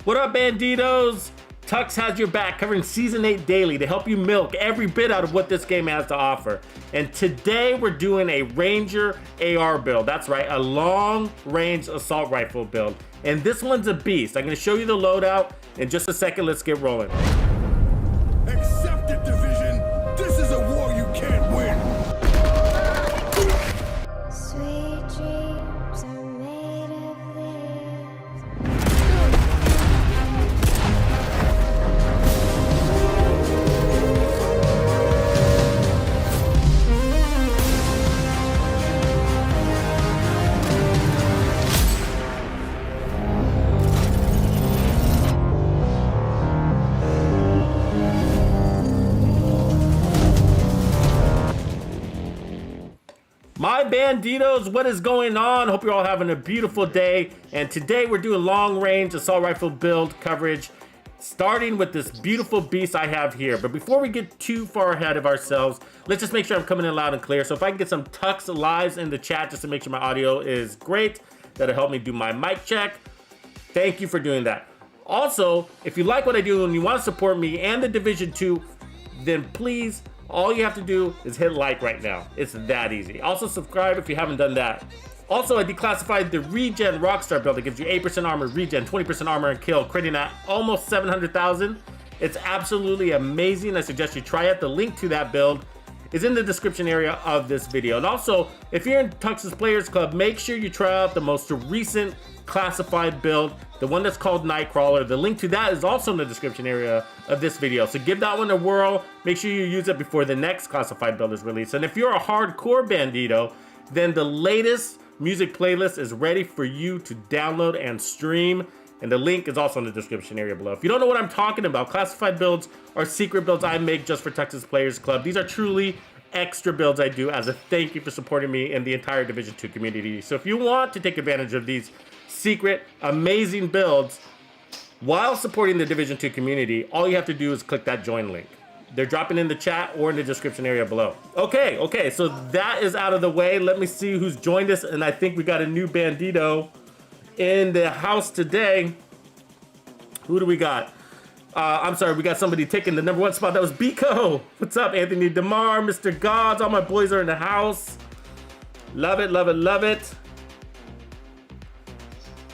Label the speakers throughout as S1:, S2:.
S1: What up, Bandidos? Tux has your back, covering Season 8 daily to help you milk every bit out of what this game has to offer. And today we're doing a Ranger AR build. That's right, a long-range assault rifle build. And this one's a beast. I'm gonna show you the loadout in just a second. Let's get rolling.
S2: Accept it, Division. This is a war you can't win.
S3: Sweet dreams are made of this.
S1: My Bandidos, what is going on? Hope you're all having a beautiful day. And today we're doing long range assault rifle build coverage, starting with this beautiful beast I have here. But before we get too far ahead of ourselves, let's just make sure I'm coming in loud and clear. So if I can get some Tux lives in the chat just to make sure my audio is great, that'll help me do my mic check. Thank you for doing that. Also, if you like what I do and you want to support me and the Division 2, then please, all you have to do is hit like right now. It's that easy. Also subscribe if you haven't done that. Also, I declassified the regen Rockstar build that gives you 8% armor regen, 20% armor and kill, critting at almost 700,000. It's absolutely amazing. I suggest you try it. The link to that build is in the description area of this video. And also, if you're in Tux's Players Club, make sure you try out the most recent classified build, the one that's called Nightcrawler. The link to that is also in the description area of this video. So give that one a whirl. Make sure you use it before the next classified build is released. And if you're a hardcore Bandito, then the latest music playlist is ready for you to download and stream. And the link is also in the description area below. If you don't know what I'm talking about, classified builds are secret builds I make just for Tux's Players Club. These are truly extra builds I do as a thank you for supporting me and the entire Division 2 community. So if you want to take advantage of these secret, amazing builds while supporting the Division 2 community, all you have to do is click that join link. They're dropping in the chat or in the description area below. Okay, so that is out of the way. Let me see who's joined us, and I think we got a new Bandito in the house today. Who do we got? I'm sorry, we got somebody taking the #1 spot. That was Biko. What's up, Anthony DeMar, Mr. Gods? All my boys are in the house. Love it, love it, love it.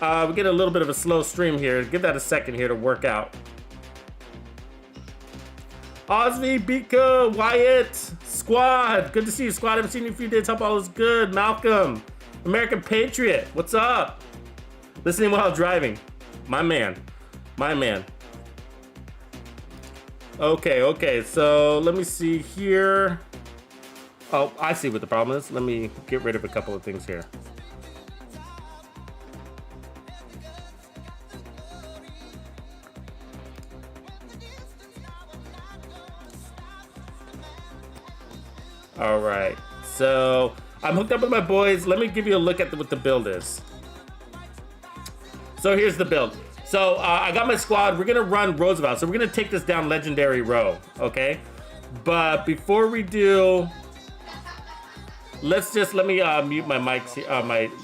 S1: We get a little bit of a slow stream here. Give that a second here to work out. Osvi, Biko, Wyatt, Squad. Good to see you, Squad. Haven't seen you in a few days. Hope all is good. Malcolm, American Patriot. What's up? Listening while driving. My man. My man. Okay. So let me see here. Oh, I see what the problem is. Let me get rid of a couple of things here. All right, so I'm hooked up with my boys. Let me give you a look at what the build is. So here's the build. So I got my squad. We're gonna run Roosevelt. So we're gonna take this down Legendary Row, okay? But before we do, let me mute my mics,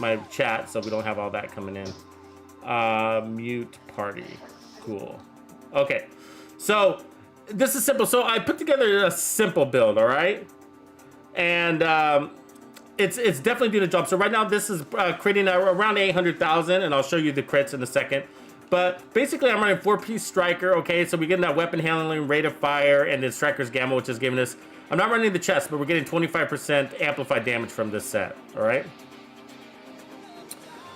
S1: my chat, so we don't have all that coming in. Mute party, cool. Okay, so this is simple. So I put together a simple build, all right? And it's definitely doing the job. So right now this is creating around 800,000, and I'll show you the crits in a second. But basically I'm running 4-piece striker, okay? So we're getting that weapon handling, rate of fire, and then striker's gamma, which is giving us, I'm not running the chest, but we're getting 25% amplified damage from this set, all right?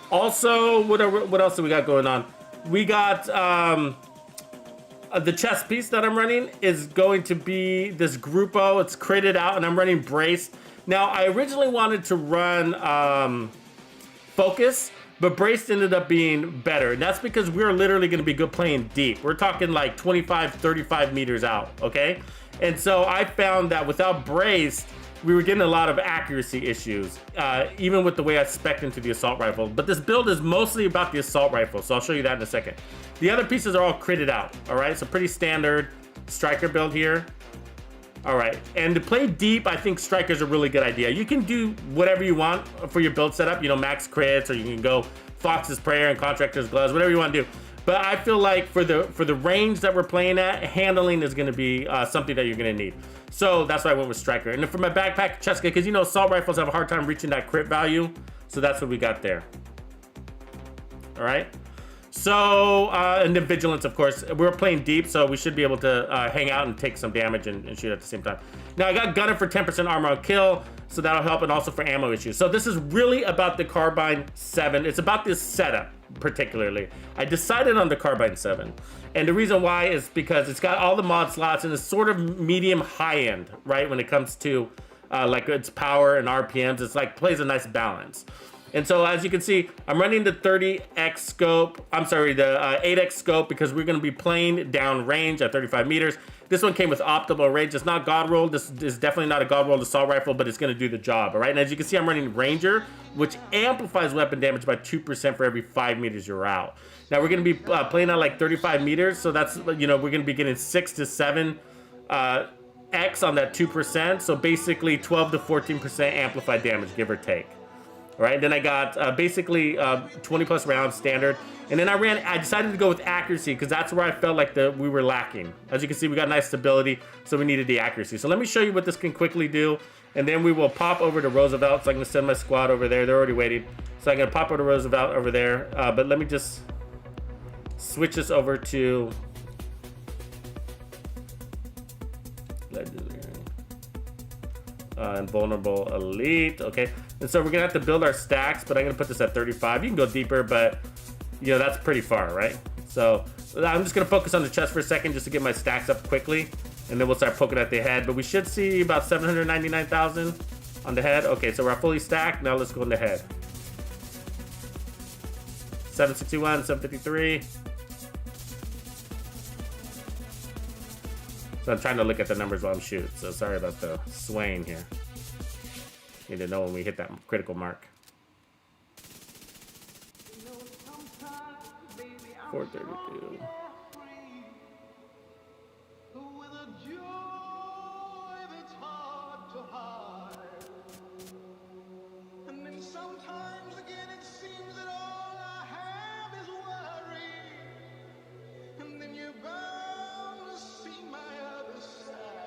S1: Also, what else do we got going on? We got the chest piece that I'm running is going to be this Gruppo. It's critted out, and I'm running Brace. Now, I originally wanted to run Focus, but Brace ended up being better. And that's because we're literally going to be good playing deep. We're talking like 25, 35 meters out, okay? And so I found that without Brace, we were getting a lot of accuracy issues, even with the way I spec'd into the assault rifle. But this build is mostly about the assault rifle, so I'll show you that in a second. The other pieces are all critted out, all right? So pretty standard striker build here. All right, and to play deep, I think striker's a really good idea. You can do whatever you want for your build setup, you know, max crits, or you can go Fox's Prayer and Contractor's Gloves, whatever you want to do. But I feel like for the range that we're playing at, handling is going to be something that you're going to need. So that's why I went with striker. And then for my backpack, chest, because you know assault rifles have a hard time reaching that crit value. So that's what we got there. All right. So, and then vigilance, of course. We're playing deep, so we should be able to hang out and take some damage and shoot at the same time. Now, I got gunner for 10% armor on kill, so that'll help, and also for ammo issues. So this is really about the Carbine 7. It's about this setup, particularly. I decided on the Carbine 7. And the reason why is because it's got all the mod slots, and it's sort of medium high-end, right? When it comes to, like, its power and RPMs. It's like, plays a nice balance. And so as you can see, I'm running the 30x scope. I'm sorry, the 8x scope, because we're going to be playing down range at 35 meters. This one came with optimal range. It's not god rolled. This is definitely not a god rolled assault rifle, but it's going to do the job. All right. And as you can see, I'm running Ranger, which amplifies weapon damage by 2% for every 5 meters you're out. Now we're going to be playing at like 35 meters. So that's, you know, we're going to be getting 6 to 7 X on that 2%. So basically 12 to 14% amplified damage, give or take. All right, then I got basically 20 plus rounds standard. And then I decided to go with accuracy because that's where I felt like we were lacking. As you can see, we got nice stability, so we needed the accuracy. So let me show you what this can quickly do. And then we will pop over to Roosevelt. So I'm gonna send my squad over there. They're already waiting. So I'm gonna pop over to Roosevelt over there. But let me just switch this over to invulnerable elite. Okay. And so we're gonna have to build our stacks, but I'm gonna put this at 35. You can go deeper, but you know, that's pretty far, right? So I'm just gonna focus on the chest for a second just to get my stacks up quickly, and then we'll start poking at the head. But we should see about 799,000 on the head. Okay, so we're fully stacked. Now let's go in the head. 761, 753. So I'm trying to look at the numbers while I'm shooting, so sorry about the swaying here. Need to know when we hit that critical mark. 432.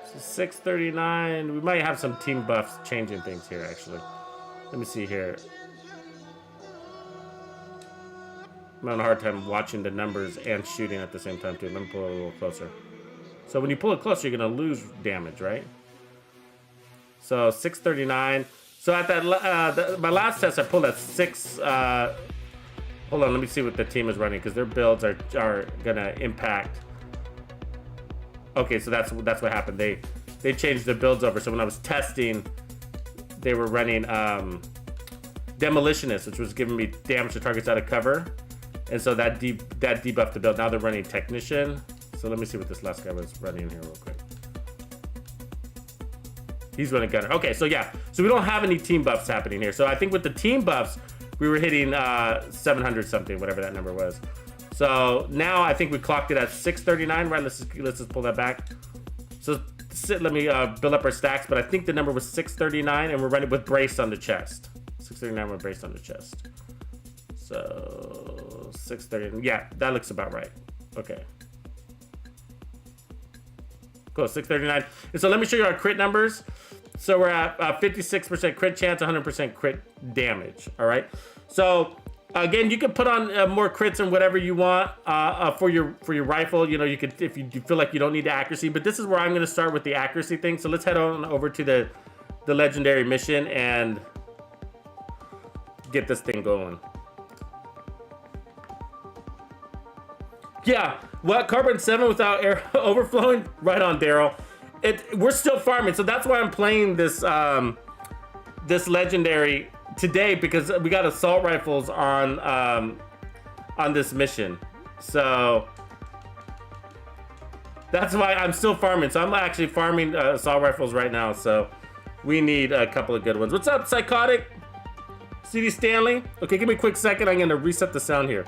S1: So 639. We might have some team buffs changing things here, actually. Let me see here. I'm having a hard time watching the numbers and shooting at the same time, too. Let me pull it a little closer. So when you pull it closer, you're going to lose damage, right? So 639. So at that my last test, I pulled at 6. Hold on, let me see what the team is running, because their builds are going to impact. Okay, so that's what happened. They changed the builds over. So when I was testing, they were running Demolitionist, which was giving me damage to targets out of cover. And so that debuffed the build. Now they're running Technician. So let me see what this last guy was running here real quick. He's running Gunner. Okay, so yeah. So we don't have any team buffs happening here. So I think with the team buffs, we were hitting 700 something, whatever that number was. So now I think we clocked it at 639, right? Let's just pull that back. So let me build up our stacks, but I think the number was 639, and we're running with brace on the chest. 639 with brace on the chest. So 630, yeah, that looks about right. Okay. Cool, 639. And so let me show you our crit numbers. So we're at 56% crit chance, 100% crit damage. All right. So again, you can put on more crits and whatever you want for your rifle. You know, you could, if you feel like you don't need the accuracy, but this is where I'm going to start with the accuracy thing. So let's head on over to the legendary mission and get this thing going. Yeah, what, Carbon 7 without air overflowing? Right on, Daryl. We're still farming, so that's why I'm playing this this legendary today, because we got assault rifles on this mission. So that's why I'm still farming. So I'm actually farming assault rifles right now. So we need a couple of good ones. What's up, Psychotic? CD Stanley? Okay, give me a quick second. I'm gonna reset the sound here.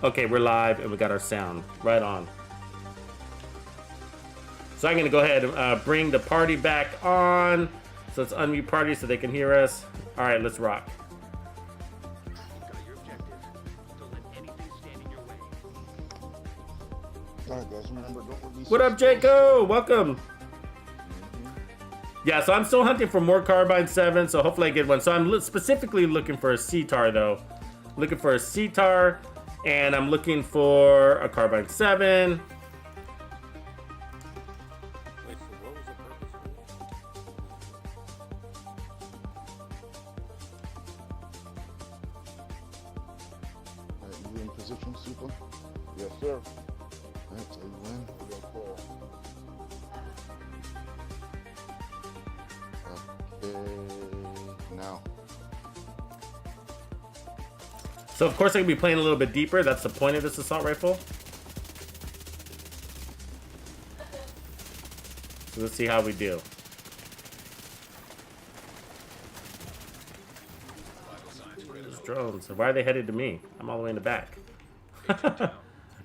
S1: Okay, we're live and we got our sound right on. So I'm gonna go ahead and bring the party back on. So let's unmute party so they can hear us. All right, let's rock.
S4: Alright guys, remember, don't release.
S1: What up, Jaco? Welcome. Yeah, so I'm still hunting for more Carbine 7, so hopefully I get one. So I'm specifically looking for a C-TAR, though. Looking for a C-TAR, and I'm looking for a Carbine 7.
S4: Wait, so what was the purpose? Alright, you in position, Super? Yes, sir. Alright, tell you when. We'll call. Okay, now.
S1: So of course I can be playing a little bit deeper. That's the point of this assault rifle. So let's see how we do. Those drones. Why are they headed to me? I'm all the way in the back.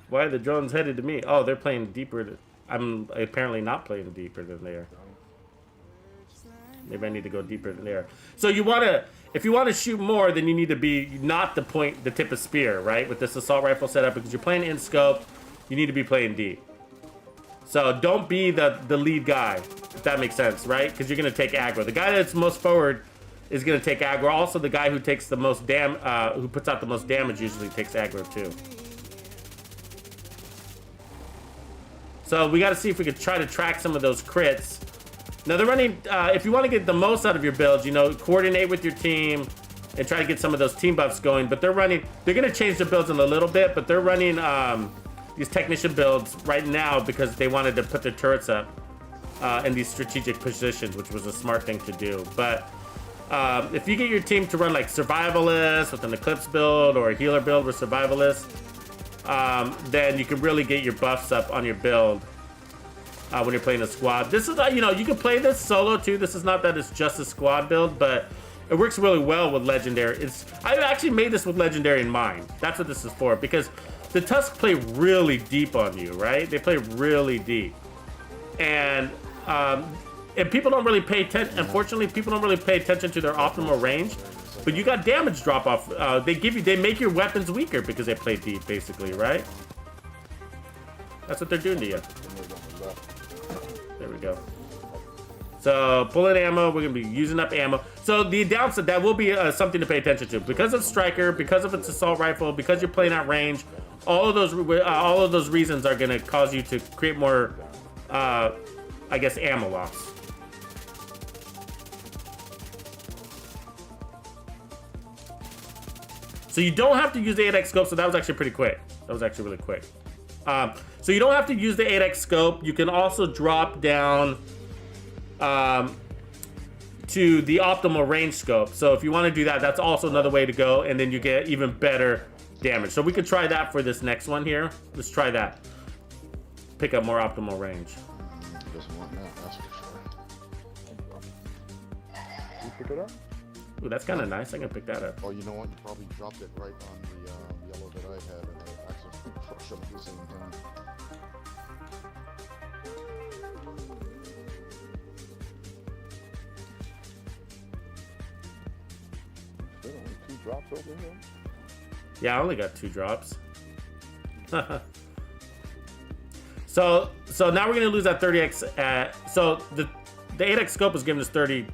S1: Why are the drones headed to me? Oh, they're playing deeper. I'm apparently not playing deeper than they are. Maybe I need to go deeper than there. So you want to, if you want to shoot more, then you need to be not the tip of spear, right? With this assault rifle setup, because you're playing in scope, you need to be playing deep. So don't be the lead guy, if that makes sense, right? Because you're going to take aggro. The guy that's most forward is going to take aggro. Also, the guy who takes the most who puts out the most damage usually takes aggro too. So we got to see if we could try to track some of those crits. Now they're running, if you want to get the most out of your builds, you know, coordinate with your team and try to get some of those team buffs going. But they're going to change their builds in a little bit, but they're running these technician builds right now because they wanted to put their turrets up in these strategic positions, which was a smart thing to do. But if you get your team to run like survivalist with an eclipse build or a healer build with survivalist, then you can really get your buffs up on your build. When you're playing a squad. This is, you know, you can play this solo too. This is not that it's just a squad build, but it works really well with Legendary. I actually made this with Legendary in mind. That's what this is for, because the Tusk play really deep on you, right? They play really deep. And people don't really pay attention. Unfortunately, people don't really pay attention to their optimal range. But you got damage drop off. They make your weapons weaker because they play deep, basically, right? That's what they're doing to you. There we go. So pulling ammo, we're gonna be using up ammo. So the downside, that will be something to pay attention to, because of striker, because of its assault rifle, because you're playing at range. All of those reasons are gonna cause you to create more, I guess, ammo loss. So you don't have to use the 8x scope. So that was actually pretty quick. That was actually really quick. So you don't have to use the 8x scope. You can also drop down to the optimal range scope. So if you want to do that, that's also another way to go, and then you get even better damage. So we could try that for this next one here. Let's try that. Pick up more optimal range.
S4: Doesn't want that, that's for sure. You pick it up?
S1: Ooh, that's kind of nice. I can pick that up.
S4: Oh, you know what? You probably dropped it right on the yellow that I had, and I actually crushed them at the same time. There are only 2 drops over here.
S1: Yeah, I only got 2 drops. So now we're gonna lose that 30x. So the 8x scope is giving us 30%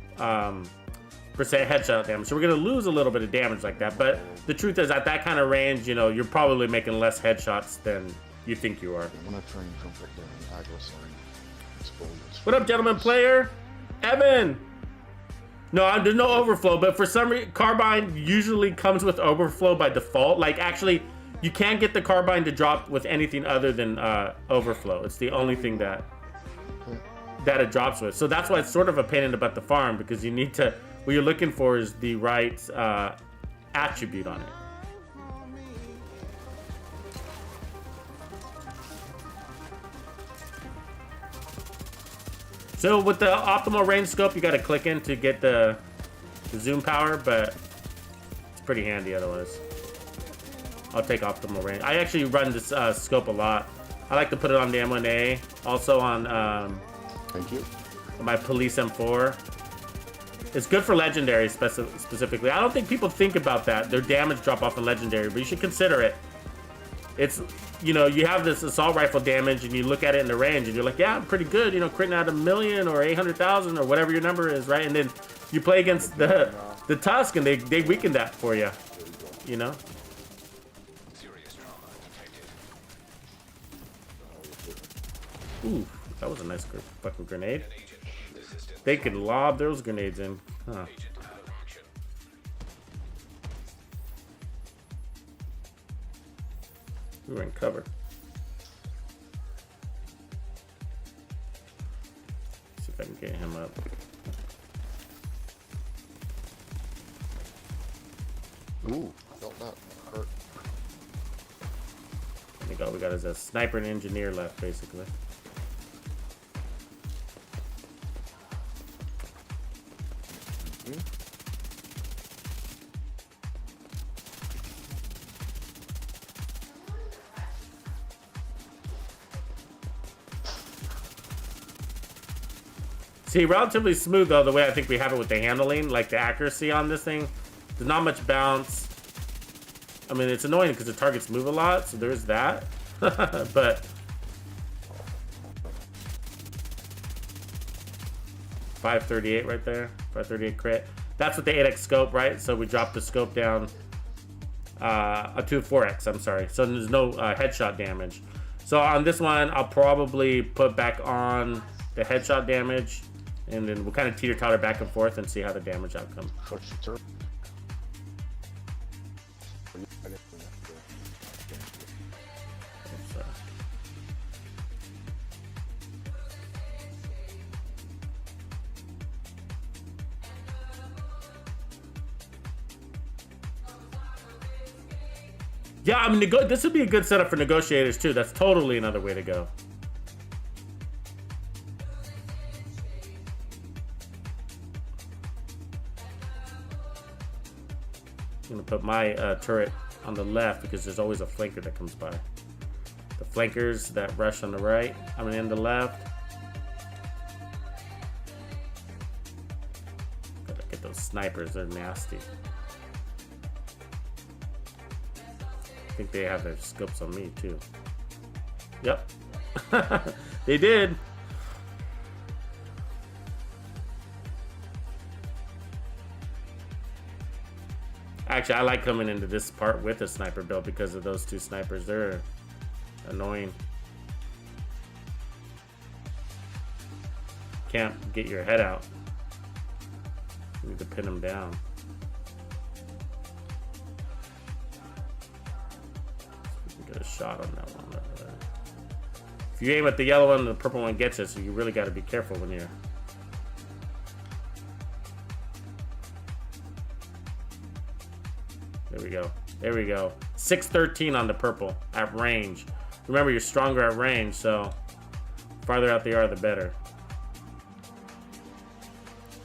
S1: headshot damage. So we're gonna lose a little bit of damage like that. But the truth is, at that kind of range, you know, you're probably making less headshots than you think you are.
S4: I'm gonna try and jump right there and aggro some exposures.
S1: What up, gentlemen? Player Evan. No, there's no overflow, but for some reason, Carbine usually comes with overflow by default. Like, actually, you can't get the Carbine to drop with anything other than overflow. It's the only thing that it drops with. So that's why it's sort of a pain in the butt to farm, because you need to, what you're looking for is the right attribute on it. So with the optimal range scope, you got to click in to get the zoom power, but it's pretty handy otherwise. I'll take optimal range. I actually run this scope a lot. I like to put it on the M1A, also on
S4: Thank you.
S1: my police M4. It's good for legendary specifically. I don't think people think about that. Their damage drop off in legendary, but you should consider it. It's, you know, you have this assault rifle damage and you look at it in the range and you're like, yeah, I'm pretty good, you know, critting out 1,000,000 or 800,000 or whatever your number is, right? And then you play against the Tusk and they weaken that for you, you know? Ooh, that was a nice fucking grenade. They could lob those grenades in, huh? We were in cover. See if I can get him up.
S4: Ooh, felt that hurt.
S1: I think all we got is a sniper and engineer left, basically. See, relatively smooth though, the way I think we have it with the handling, like the accuracy on this thing. There's not much bounce. I mean, it's annoying because the targets move a lot, so there's that. But 538 right there, 538 crit. That's with the 8x scope, right? So we dropped the scope down to 4x, I'm sorry. So there's no headshot damage. So on this one, I'll probably put back on the headshot damage, and then we'll kind of teeter-totter back and forth and see how the damage outcome. Yeah, I mean, this would be a good setup for negotiators too. That's totally another way to go. I'm gonna put my turret on the left because there's always a flanker that comes by. The flankers that rush on the right, I'm gonna end the left. Gotta get those snipers, they're nasty. I think they have their scopes on me too. Yep. They did. Actually, I like coming into this part with a sniper build because of those two snipers. They're annoying. Can't get your head out. You need to pin them down. Get a shot on that one. If you aim at the yellow one, the purple one gets it, so you really got to be careful when you're... There we go. There we go. 613 on the purple at range. Remember, you're stronger at range, so farther out they are, the better.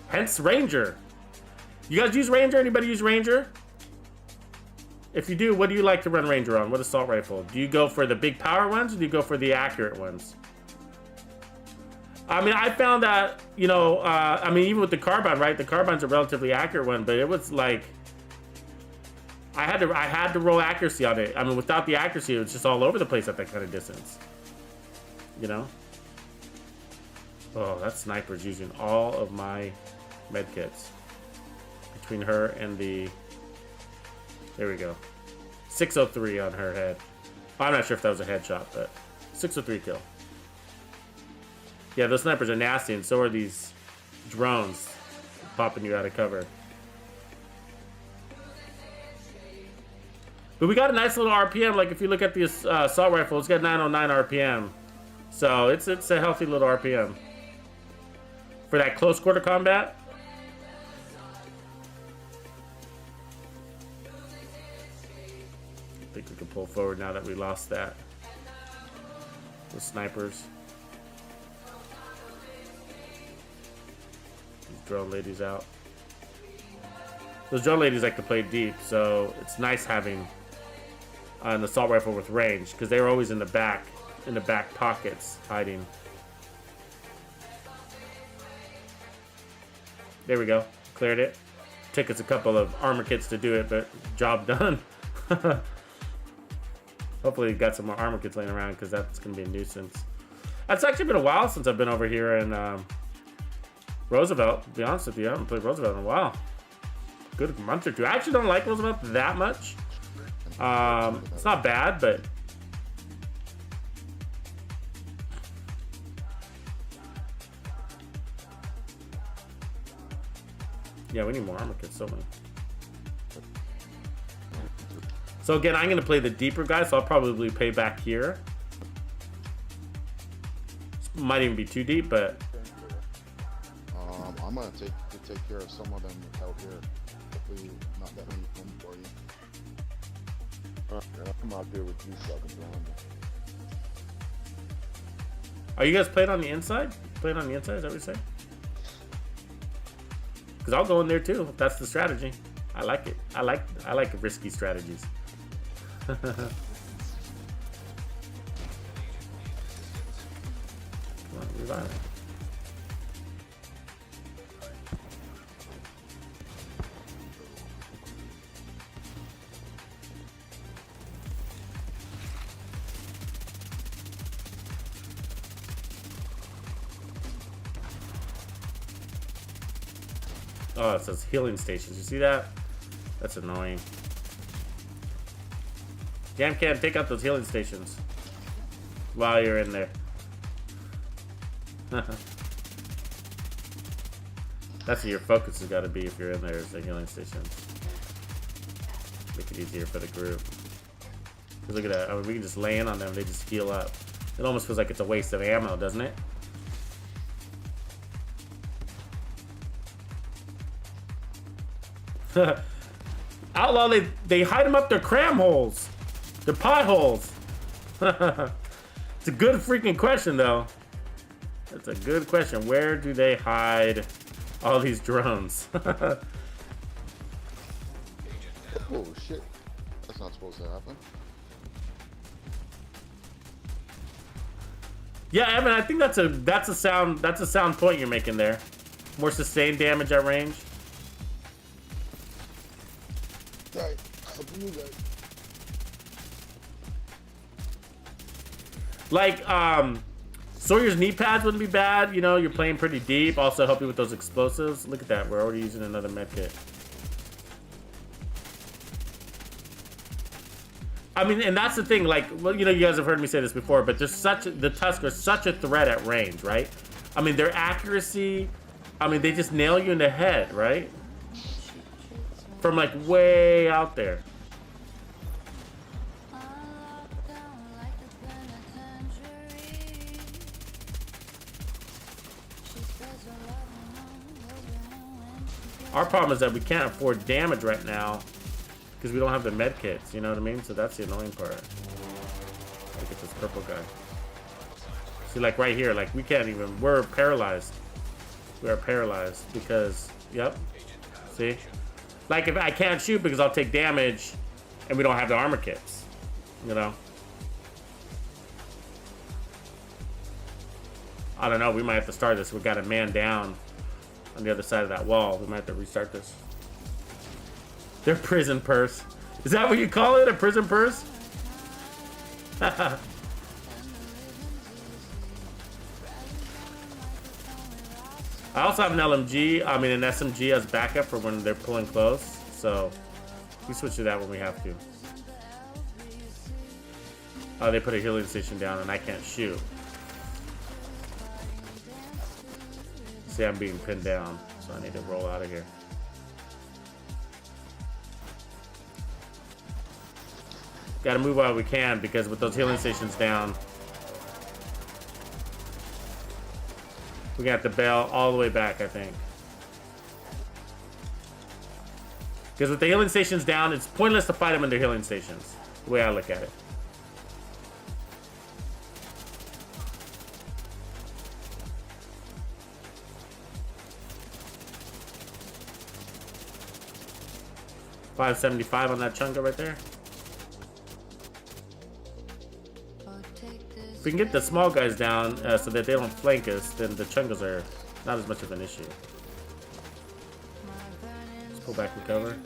S1: Hence Ranger. You guys use Ranger? Anybody use Ranger? If you do, what do you like to run Ranger on? What assault rifle? Do you go for the big power ones or do you go for the accurate ones? I mean, I found that, you know, I mean, even with the carbine, right? The carbine's a relatively accurate one, but it was like, I had to roll accuracy on it. I mean, without the accuracy, it was just all over the place at that kind of distance. You know? Oh, that sniper's using all of my medkits. Between her and the... There we go. 603 on her head. I'm not sure if that was a headshot, but 603 kill. Yeah, those snipers are nasty, and so are these drones popping you out of cover. But we got a nice little RPM. Like if you look at the assault rifle, it's got 909 RPM. So it's a healthy little RPM. For that close quarter combat. I think we can pull forward now that we lost that. The snipers. These drone ladies out. Those drone ladies like to play deep, so it's nice having an assault rifle with range, because they were always in the back pockets hiding. There we go. Cleared it. Took us a couple of armor kits to do it, but job done. Hopefully we got some more armor kits laying around, because that's going to be a nuisance. It's actually been a while since I've been over here in Roosevelt, to be honest with you. I haven't played Roosevelt in a while. Good month or two. I actually don't like Roosevelt that much. It's not bad, but... yeah, we need more armor kits, don't we? So again, I'm going to play the deeper guy, so I'll probably play back here. Might even be too deep, but...
S4: I'm going to take care of some of them out here. Hopefully not that many come for you. I'll come out there with you so I can blind them.
S1: Are you guys playing on the inside? Playing on the inside, is that what you're saying? Because I'll go in there too, if that's the strategy. I like it. I like risky strategies. Come on, revive it. Oh, it says healing stations. You see that? That's annoying. Damn, can't take out those healing stations while you're in there. That's what your focus has got to be if you're in there, is the healing stations. Make it easier for the group. Because look at that. I mean, we can just lay in on them. They just heal up. It almost feels like it's a waste of ammo, doesn't it? Outlaw, they hide them up their cram holes. Their potholes. It's a good freaking question, though. That's a good question. Where do they hide all these drones?
S4: Oh, shit. That's not supposed to happen.
S1: Yeah, Evan, I think that's a sound point you're making there. More sustained damage at range.
S4: Right. Up to you guys.
S1: Like, Sawyer's knee pads wouldn't be bad. You know, you're playing pretty deep. Also help you with those explosives. Look at that. We're already using another med kit. I mean, and that's the thing. Like, well, you know, you guys have heard me say this before, but the Tusk are such a threat at range, right? I mean, their accuracy. I mean, they just nail you in the head, right? From like way out there. Our problem is that we can't afford damage right now because we don't have the med kits, you know what I mean? So that's the annoying part. Look at this purple guy. See, like right here, like we can't even, we're paralyzed. We are paralyzed because, yep, see? Like if I can't shoot because I'll take damage and we don't have the armor kits, you know? I don't know, we might have to start this. We got a man down on the other side of that wall. We might have to restart this. Their prison purse. Is that what you call it? A prison purse? I also have an LMG, I mean an SMG as backup for when they're pulling close. So we switch to that when we have to. Oh, they put a healing station down and I can't shoot. See, I'm being pinned down, so I need to roll out of here. Gotta move while we can, because with those healing stations down, we got to bail all the way back, I think. Because with the healing stations down, it's pointless to fight them in their healing stations, the way I look at it. $575 on that chunga right there. If we can get the small guys down so that they don't flank us, then the chungos are not as much of an issue. Let's pull back and cover.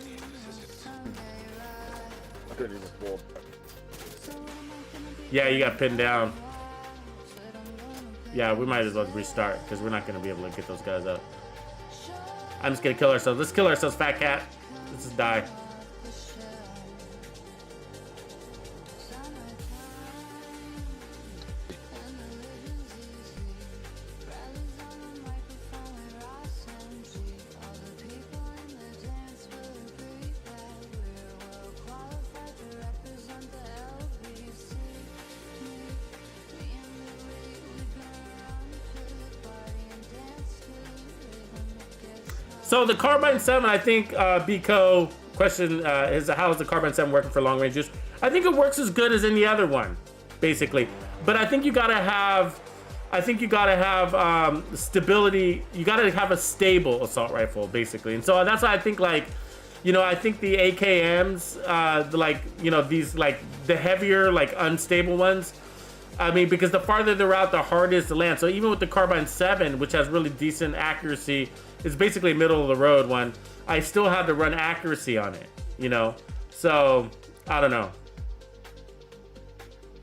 S4: I couldn't even pull.
S1: Yeah, you got pinned down. Yeah, we might as well restart because we're not going to be able to get those guys up. I'm just going to kill ourselves. Let's kill ourselves, fat cat. Let's just die. So the Carbine 7, I think, Biko question is how is the Carbine 7 working for long ranges? I think it works as good as any other one, basically. But I think you gotta have, stability. You gotta have a stable assault rifle, basically. And so that's why I think, like, you know, I think the AKMs, like, you know, these, like, the heavier, like, unstable ones. I mean, because the farther they're out, the harder it is to land. So even with the Carbine 7, which has really decent accuracy, it's basically a middle of the road one, I still had to run accuracy on it, you know? So, I don't know.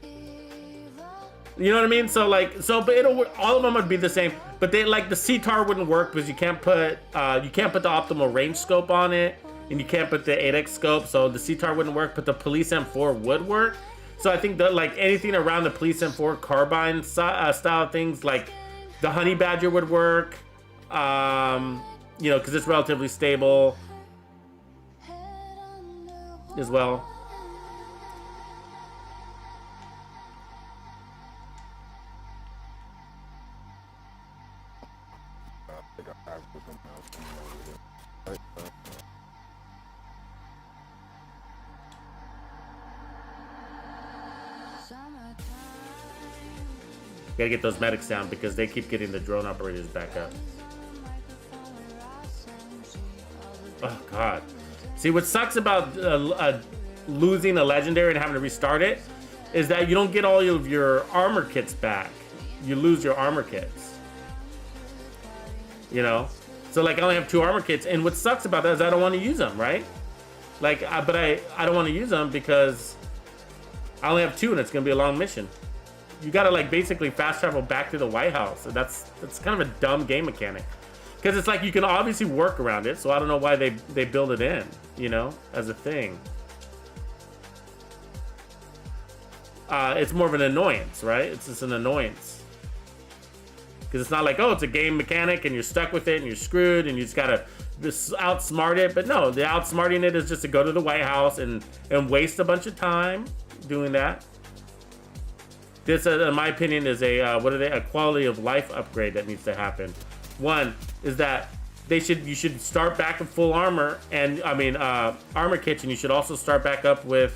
S1: You know what I mean? So, like, but all of them would be the same, but they, like, the CTAR wouldn't work because you can't put the optimal range scope on it, and you can't put the 8X scope, so the CTAR wouldn't work, but the Police M4 would work. So I think that, like, anything around the Police M4 carbine style things, like the Honey Badger would work, you know, because it's relatively stable as well. Gotta get those medics down because they keep getting the drone operators back up. Oh god. See, what sucks about losing a legendary and having to restart it is that you don't get all of your armor kits back. You lose your armor kits. You know? So, like, I only have 2 armor kits, and what sucks about that is I don't want to use them, right? Like, but I don't want to use them because I only have 2 and it's gonna be a long mission. You gotta, like, basically fast travel back to the White House. That's kind of a dumb game mechanic. Because it's like you can obviously work around it, so I don't know why they build it in, you know, as a thing. It's more of an annoyance, right? It's just an annoyance. Because it's not like, oh, it's a game mechanic and you're stuck with it and you're screwed and you just gotta outsmart it. But no, the outsmarting it is just to go to the White House and waste a bunch of time doing that. This, in my opinion, is a quality of life upgrade that needs to happen. One is that you should start back with full armor and armor kits, and you should also start back up with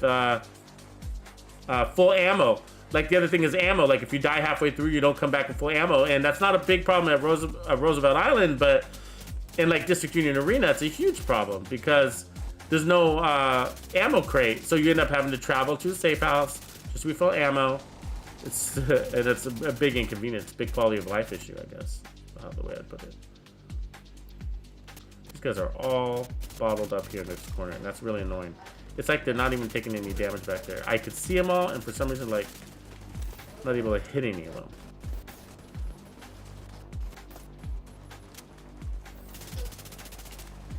S1: full ammo. Like, the other thing is ammo. Like, if you die halfway through, you don't come back with full ammo, and that's not a big problem at Roosevelt Island, but in, like, District Union Arena, it's a huge problem because there's no ammo crate, so you end up having to travel to a safe house just to refill ammo. It's a big inconvenience, big quality of life issue, I guess. The way I'd put it. These guys are all bottled up here in this corner, and that's really annoying. It's like they're not even taking any damage back there. I could see them all, and for some reason, like, not able to hit any of them.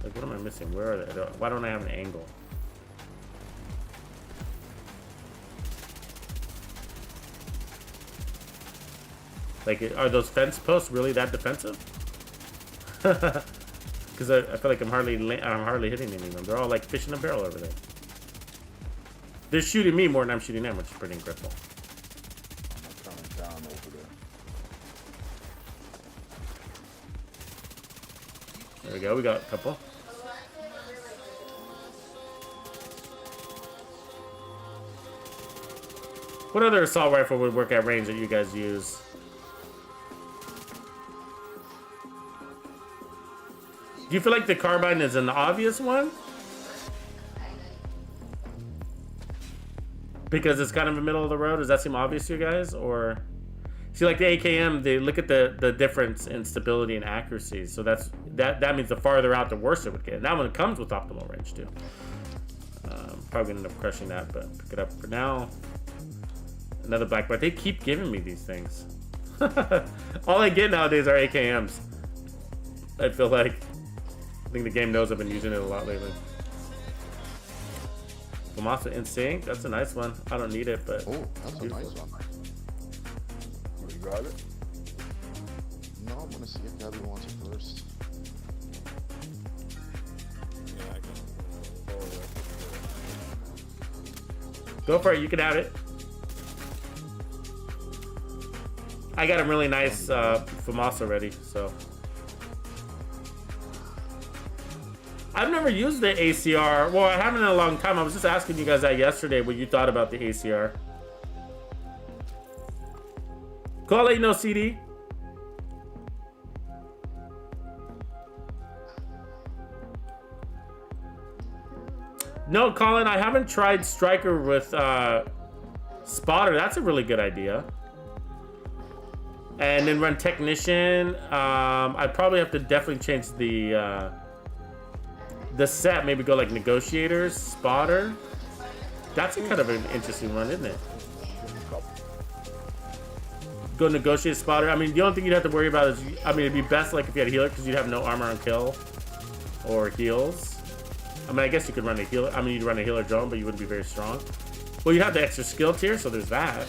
S1: Like, what am I missing? Where are they? Why don't I have an angle? Like, are those fence posts really that defensive? Because I feel like I'm hardly hitting any of them. They're all like fish in a barrel over there. They're shooting me more than I'm shooting them, which is pretty incredible.
S4: I'm coming down over there.
S1: There we go. We got a couple. What other assault rifle would work at range that you guys use? Do you feel like the carbine is an obvious one? Because it's kind of in the middle of the road? Does that seem obvious to you guys? Or See, like the AKM, they look at the difference in stability and accuracy. So that means the farther out, the worse it would get. And that one comes with optimal range too. Probably gonna end up crushing that, but pick it up for now. Another black bar. They keep giving me these things. All I get nowadays are AKMs. I feel like. I think the game knows I've been using it a lot lately. Famasa in sync. That's a nice one. I don't need it, but.
S4: Oh, that's
S1: beautiful.
S4: a nice one.
S5: Will you grab it?
S4: No, I'm gonna see if Gabby wants it first.
S5: Yeah, I can. Oh, yeah.
S1: Go for it. You can have it. I got a really nice FAMAS already, so. I've never used the ACR. Well, I haven't in a long time. I was just asking you guys that yesterday what you thought about the ACR. Cool, I'll let you know, CD. No, Colin, I haven't tried Striker with Spotter. That's a really good idea. And then run Technician. I'd probably have to definitely change the set. Maybe go like Negotiators, Spotter. That's a kind of an interesting one, isn't it? Go Negotiate, Spotter. I mean, the only thing you'd have to worry about is, I mean, it'd be best like if you had a healer because you'd have no armor on kill or heals. I mean, I guess you could run a healer. I mean, you'd run a healer drone, but you wouldn't be very strong. Well, you have the extra skill tier, so there's that.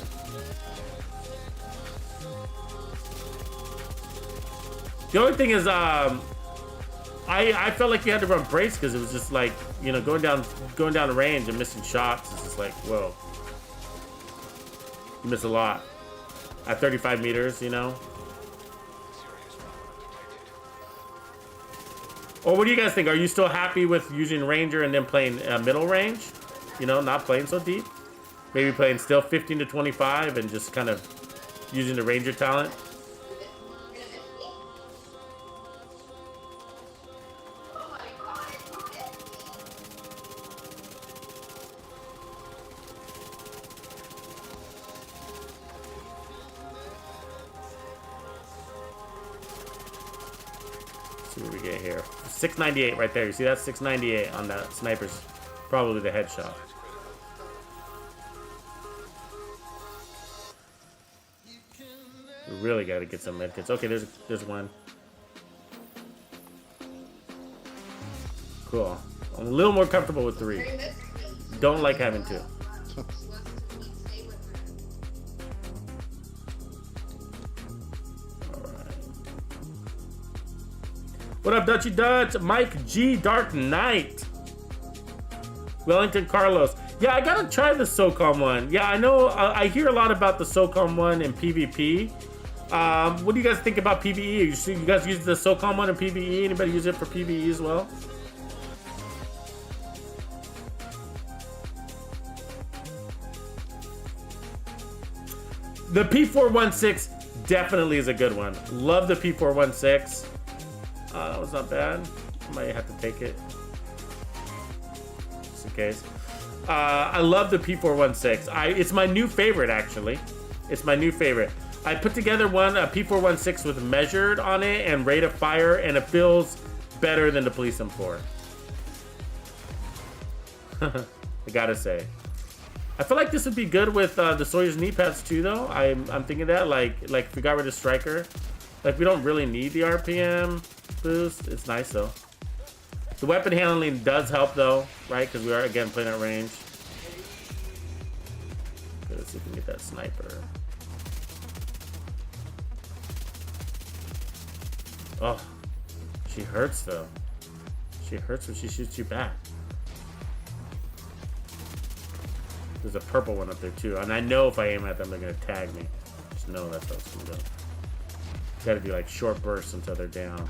S1: The only thing is, I felt like you had to run brace because it was just like, you know, going down the range and missing shots. It's just like, whoa, you miss a lot at 35 meters, you know. Or what do you guys think? Are you still happy with using Ranger and then playing middle range? You know, not playing so deep. Maybe playing still 15 to 25 and just kind of using the Ranger talent. See what we get here. 698 right there. You see that? 698 on that sniper's probably the headshot. We really got to get some medkits. Okay, there's one. Cool. I'm a little more comfortable with 3. Don't like having 2. What up, Dutchy Dutch? Mike G, Dark Knight. Wellington Carlos. Yeah, I gotta try the SOCOM one. Yeah, I know. I hear a lot about the SOCOM one in PvP. What do you guys think about PvE? You guys use the SOCOM one in PvE? Anybody use it for PvE as well? The P416 definitely is a good one. Love the P416. That was not bad. I might have to take it. Just in case. I love the P416. It's my new favorite, actually. It's my new favorite. I put together one, a P416 with measured on it and rate of fire, and it feels better than the Police M4. I gotta say. I feel like this would be good with the Sawyer's knee pads too, though. I'm thinking that, like if we got rid of Striker. Like, we don't really need the RPM boost. It's nice, though. The weapon handling does help, though, right? Because we are, again, playing at range. Okay, let's see if we can get that sniper. Oh, she hurts, though. She hurts when she shoots you back. There's a purple one up there, too. And I know if I aim at them, they're going to tag me. Just know that's how it's going to go. Gotta do like short bursts until they're down.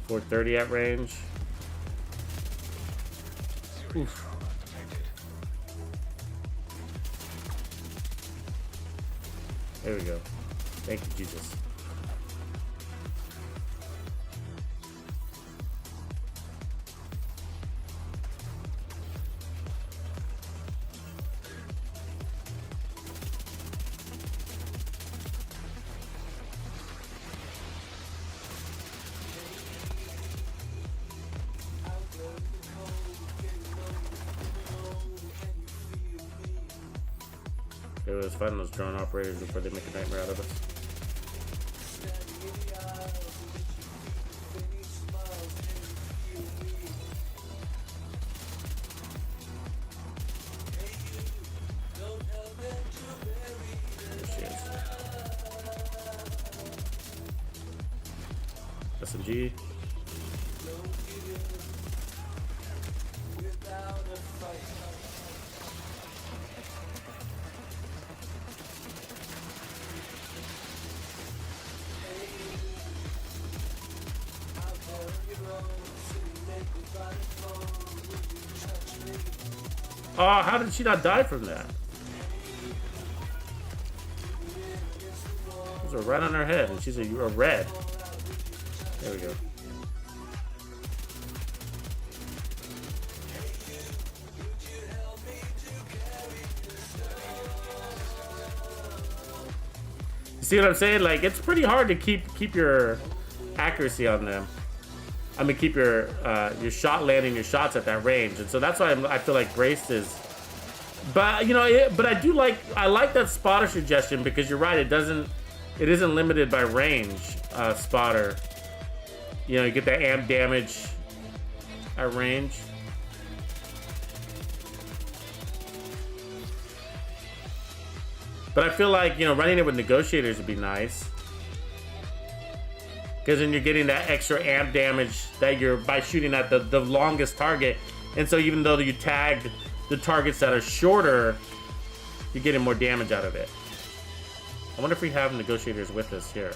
S1: .430 at range. Oof. There we go. Thank you, Jesus. It was fun, those drone operators, before they make a nightmare out of us. SMG. Oh, how did she not die from that? Those are right on her head, and she's a red. There we go. You see what I'm saying? Like, it's pretty hard to keep your accuracy on them. I mean, keep your shot landing, your shots at that range, and so that's why I feel like braced is. But you know, but I like that spotter suggestion, because you're right. It isn't limited by range. Spotter. You know, you get that amp damage at range. But I feel like, you know, running it with negotiators would be nice. Because then you're getting that extra amp damage that you're by shooting at the longest target. And so even though you tagged the targets that are shorter, you're getting more damage out of it. I wonder if we have negotiators with us here.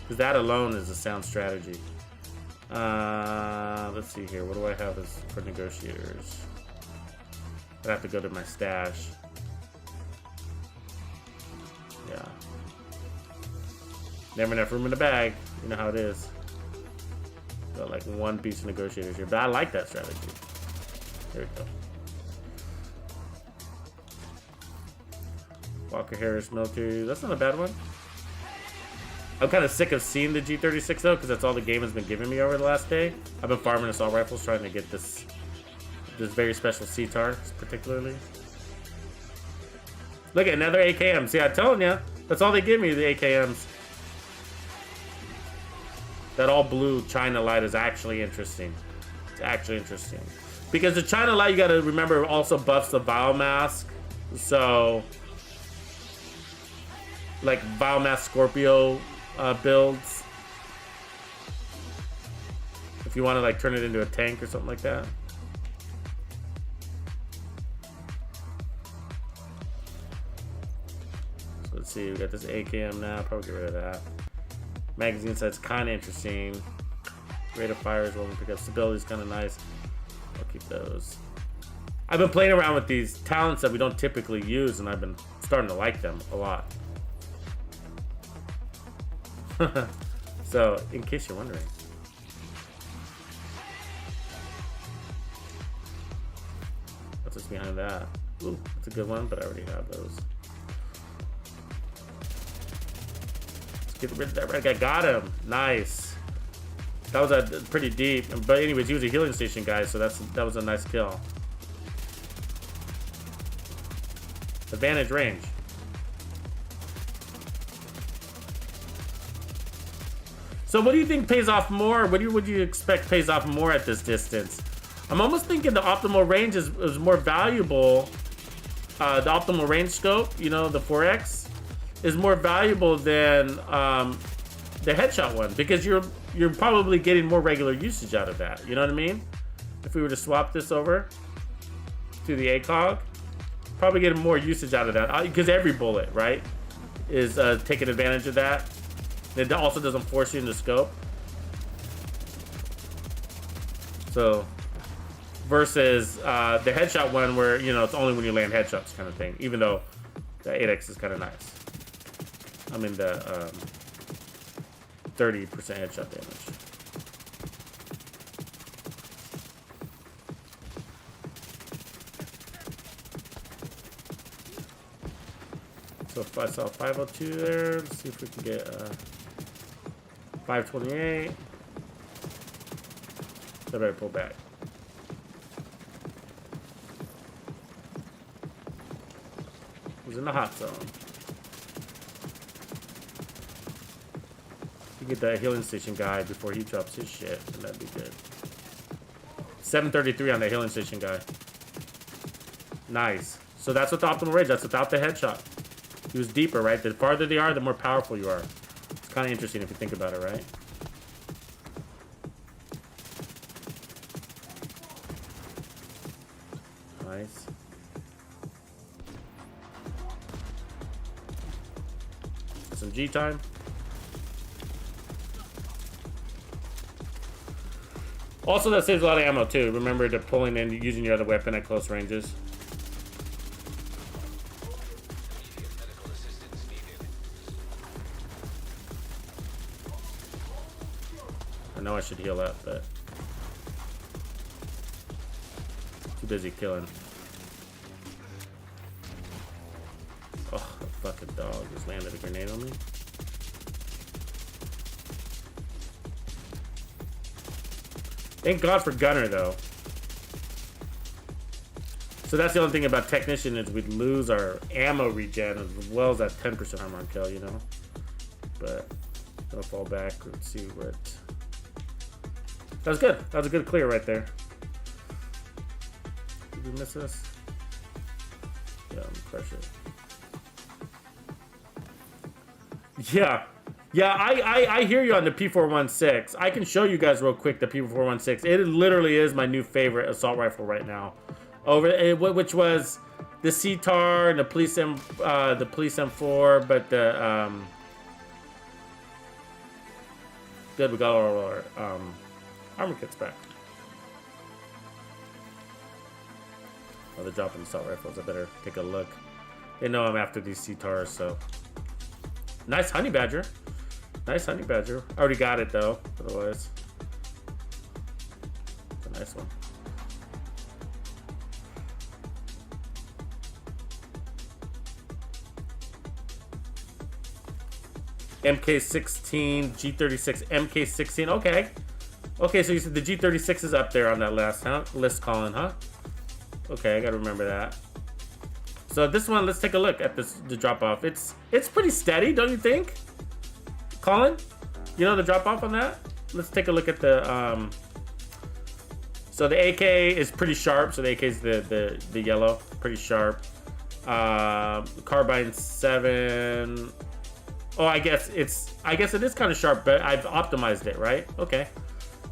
S1: Because that alone is a sound strategy. Let's see here. What do I have as for negotiators? I'd have to go to my stash. Yeah. Never enough room in the bag. You know how it is. Got like one piece of negotiators here, but I like that strategy. There we go. Walker Harris military. That's not a bad one. I'm kind of sick of seeing the G36 though, because that's all the game has been giving me over the last day. I've been farming assault rifles trying to get this very special CTAR particularly. Look at another AKM. See, I'm telling you, that's all they give me, the AKMs. That all blue China light is actually interesting. It's actually interesting. Because the China light, you gotta remember, also buffs the biomass. So, like biomass Scorpio builds. If you wanna like turn it into a tank or something like that. So let's see, we got this AKM now, probably get rid of that. Magazine side's kind of interesting. Rate of fire is what we pick up. Stability is kind of nice. I'll keep those. I've been playing around with these talents that we don't typically use, and I've been starting to like them a lot. So, in case you're wondering. What's this behind that? Ooh, that's a good one, but I already have those. Get rid of that red guy. Got him. Nice. That was pretty deep. But anyways, he was a healing station guy, so that was a nice kill. Advantage range. So what do you think pays off more? What would you expect pays off more at this distance? I'm almost thinking the optimal range is more valuable. The optimal range scope, you know, the 4X. Is more valuable than the headshot one, because you're probably getting more regular usage out of that. You know what I mean? If we were to swap this over to the ACOG, probably getting more usage out of that, because every bullet, right, is taking advantage of that. It also doesn't force you into scope. So versus the headshot one, where, you know, it's only when you land headshots kind of thing. Even though the 8X is kind of nice. I mean the 30% headshot damage. So if I saw 502 there, let's see if we can get 528. I better pull back. He's in the hot zone. You get that healing station guy before he drops his shit, and that'd be good. 733 on the healing station guy. Nice. So that's with the optimal range. That's without the headshot. He was deeper, right? The farther they are, the more powerful you are. It's kind of interesting if you think about it, right? Nice. Some G time. Also, that saves a lot of ammo too. Remember to pulling in using your other weapon at close ranges. I know I should heal up, but too busy killing. Oh, a fucking dog just landed a grenade on me. Thank God for Gunner, though. So that's the only thing about Technician is we'd lose our ammo regen as well as that 10% armor on kill, you know? But gonna fall back. Let's see what... That was good. That was a good clear right there. Did we miss this? Yeah, I'm gonna crush it. Yeah. Yeah, I hear you on the P416. I can show you guys real quick the P416. It literally is my new favorite assault rifle right now. Which was the CTAR and the Police M4, but the good, we got all our armor kits back. Oh, they're dropping assault rifles. I better take a look. They know I'm after these CTARs, so nice honey badger. Nice honey badger. I already got it though. Otherwise, it's a nice one. MK16, G36, MK16. Okay. Okay, so you said the G36 is up there on that last list, Colin, huh? Okay, I gotta remember that. So this one, let's take a look at the drop off. It's pretty steady, don't you think? Colin, you know the drop off on that? Let's take a look at the so the AK is pretty sharp, so the AK is the yellow, pretty sharp. Carbine 7. Oh, I guess it is kind of sharp, but I've optimized it, right? Okay.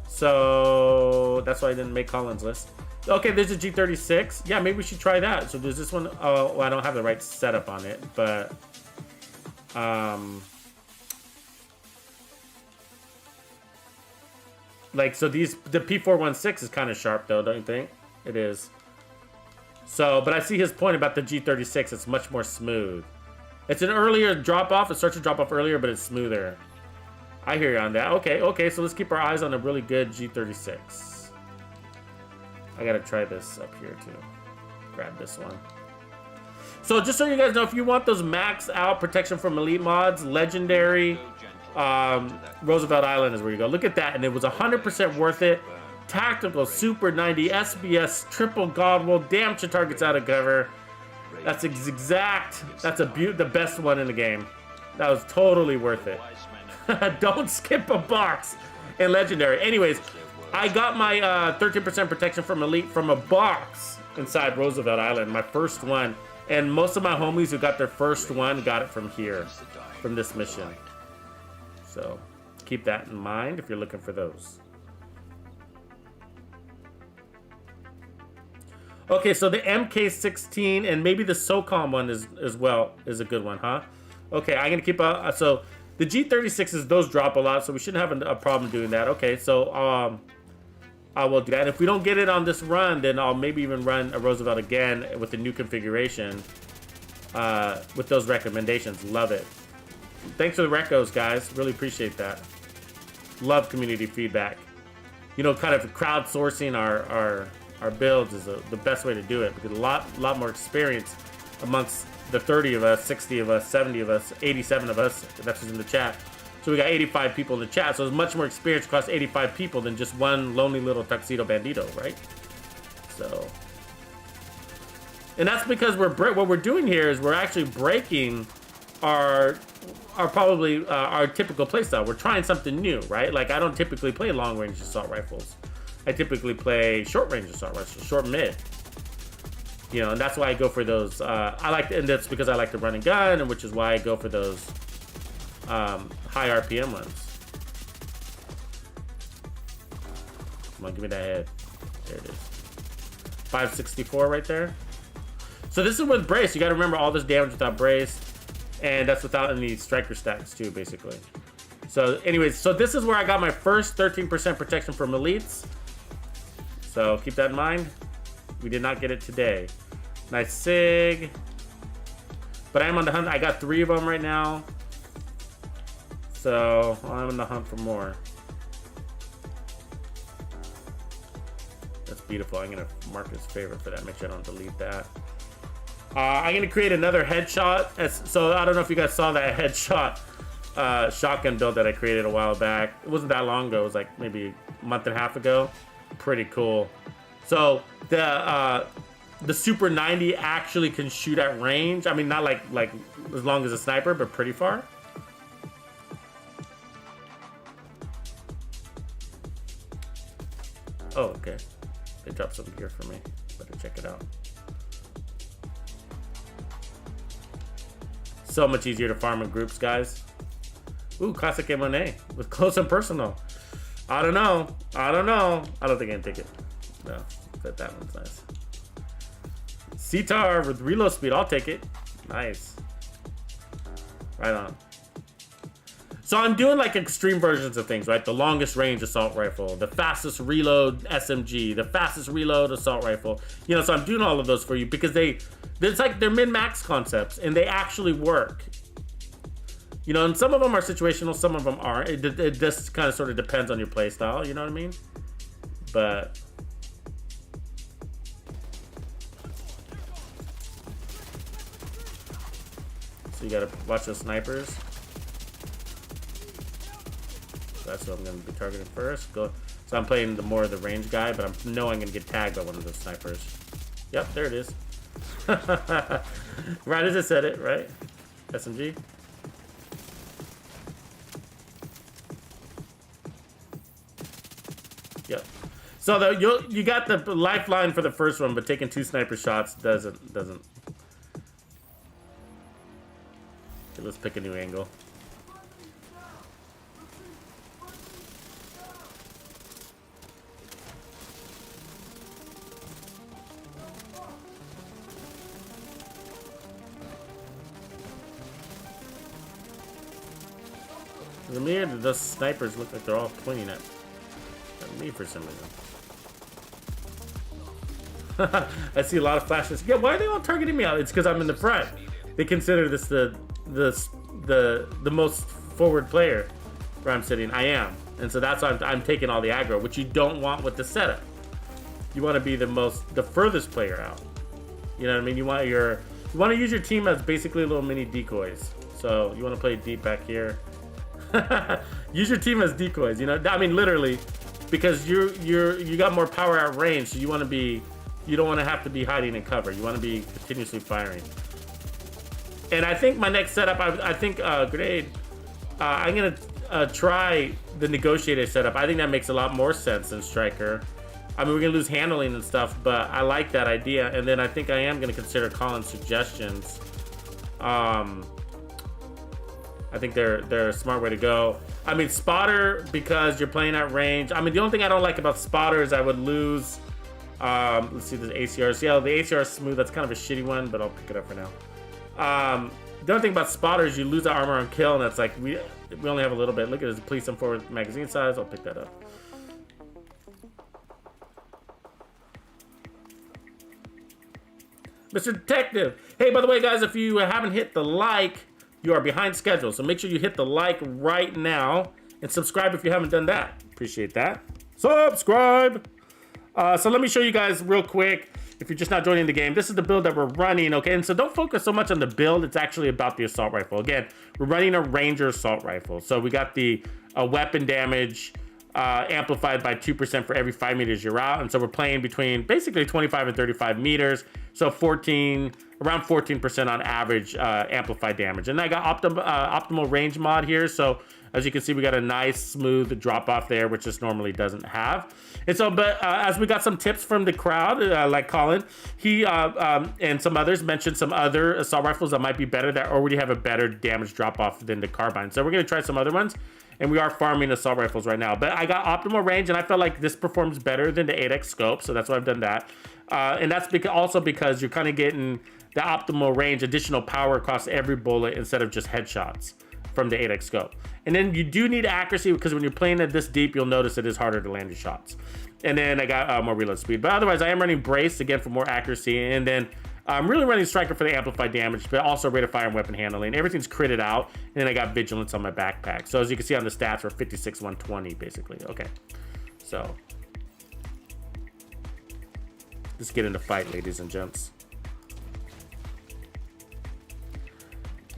S1: So that's why I didn't make Colin's list. Okay, there's a G36. Yeah, maybe we should try that. So there's this one. Oh, well, I don't have the right setup on it, but like, so the P416 is kind of sharp though, don't you think? It is. So, but I see his point about the G36. It's much more smooth. It's an earlier drop off. It starts to drop off earlier, but it's smoother. I hear you on that. Okay. So let's keep our eyes on a really good G36. I gotta try this up here too. Grab this one. So just so you guys know, if you want those max out protection from elite mods, legendary, Roosevelt Island is where you go. Look at that, and it was 100% worth it. Tactical, Super 90, SBS, triple god roll, damn shit targets out of cover. That's the best one in the game. That was totally worth it. Don't skip a box in legendary. Anyways, I got my 13% protection from elite from a box inside Roosevelt Island, my first one. And most of my homies who got their first one got it from here, from this mission. So keep that in mind if you're looking for those. Okay, so the MK16 and maybe the SOCOM one is a good one, huh? Okay, I'm gonna keep so the G36s, those drop a lot, so we shouldn't have a problem doing that. Okay, so I will do that. If we don't get it on this run, then I'll maybe even run a Roosevelt again with the new configuration with those recommendations. Love it. Thanks for the recos, guys. Really appreciate that. Love community feedback. You know, kind of crowdsourcing our builds is the best way to do it, because a lot more experience amongst the 30 of us, 60 of us, 70 of us, 87 of us, that's who's in the chat. So we got 85 people in the chat, so there's much more experience across 85 people than just one lonely little Tuxedo Bandito, right? So And that's because what we're doing here is we're actually breaking our probably our typical playstyle. We're trying something new, right? Like I don't typically play long range assault rifles. I typically play short range assault rifles, short mid. You know, and that's why I go for those. And that's because I like to run and gun, and which is why I go for those high RPM ones. Come on, give me that head. There it is. 564 right there. So this is with brace. You got to remember all this damage without brace, and that's without any striker stacks too, basically. So anyways, so this is where I got my first 13% protection from elites. So keep that in mind. We did not get it today. Nice sig. But I am on the hunt. I got 3 of them right now. So I'm on the hunt for more. That's beautiful. I'm going to mark as favorite for that. Make sure I don't delete that. I'm going to create another headshot. So I don't know if you guys saw that headshot shotgun build that I created a while back. It wasn't that long ago. It was like maybe a month and a half ago. Pretty cool. So the Super 90 actually can shoot at range. I mean, not like as long as a sniper, but pretty far. Oh, okay. They dropped some gear for me. Better check it out. So much easier to farm in groups, guys. Ooh, classic M1A with close and personal. I don't know. I don't think I can take it. No, but that one's nice. CTAR with reload speed. I'll take it. Nice. Right on. So I'm doing like extreme versions of things, right? The longest range assault rifle, the fastest reload SMG, the fastest reload assault rifle. You know, so I'm doing all of those for you because it's like they're min-max concepts and they actually work. You know, and some of them are situational, some of them aren't. It just kind of sort of depends on your play style, you know what I mean? But so you gotta watch those snipers. That's what I'm gonna be targeting first. So I'm playing more of the range guy, but I know I'm gonna get tagged by one of those snipers. Yep, there it is. Right as I said it, right? SMG. Yep. So you got the lifeline for the first one, but taking 2 sniper shots doesn't. Okay, let's pick a new angle. To me, the snipers look like they're all pointing at me for some reason. I see a lot of flashes. Yeah, why are they all targeting me out? It's because I'm in the front. They consider this the most forward player where I'm sitting. I am, and so that's why I'm taking all the aggro, which you don't want with the setup. You want to be the furthest player out. You know what I mean? You want to use your team as basically little mini decoys. So you want to play deep back here. Use your team as decoys, you know. I mean, literally, because you got more power at range, so you don't want to have to be hiding in cover. You want to be continuously firing. And I think my next setup, I think grenade. I'm gonna try the negotiator setup. I think that makes a lot more sense than striker. I mean, we're gonna lose handling and stuff, but I like that idea. And then I think I am gonna consider calling suggestions. I think they're a smart way to go. I mean, spotter, because you're playing at range. I mean, the only thing I don't like about spotter is I would lose. Let's see, the ACRs. Yeah, the ACR is smooth. That's kind of a shitty one, but I'll pick it up for now. The only thing about spotter is you lose the armor on kill, and that's like, we only have a little bit. Look at this, please some forward magazine size. I'll pick that up. Mr. Detective. Hey, by the way, guys, if you haven't hit the like, you are behind schedule, so make sure you hit the like right now and subscribe if you haven't done that. Appreciate that. Subscribe! So let me show you guys real quick, if you're just not joining the game. This is the build that we're running, okay? And so don't focus so much on the build. It's actually about the assault rifle. Again, we're running a Ranger assault rifle. So we got the weapon damage amplified by 2% for every 5 meters you're out. And so we're playing between basically 25 and 35 meters. So around 14% on average amplified damage. And I got optimal range mod here. So as you can see, we got a nice smooth drop off there, which this normally doesn't have. And so, but as we got some tips from the crowd, like Colin, he and some others mentioned some other assault rifles that might be better, that already have a better damage drop off than the carbine. So we're gonna try some other ones, and we are farming assault rifles right now. But I got optimal range, and I felt like this performs better than the 8x scope, so that's why I've done that. And that's also because you're kind of getting the optimal range, additional power across every bullet instead of just headshots from the 8x scope. And then you do need accuracy, because when you're playing it this deep, you'll notice it is harder to land your shots. And then I got more reload speed. But otherwise, I am running brace again for more accuracy. And then I'm really running striker for the amplified damage, but also rate of fire and weapon handling. Everything's critted out. And then I got vigilance on my backpack. So as you can see on the stats, we're 56, 120 basically. Okay, so let's get into fight, ladies and gents.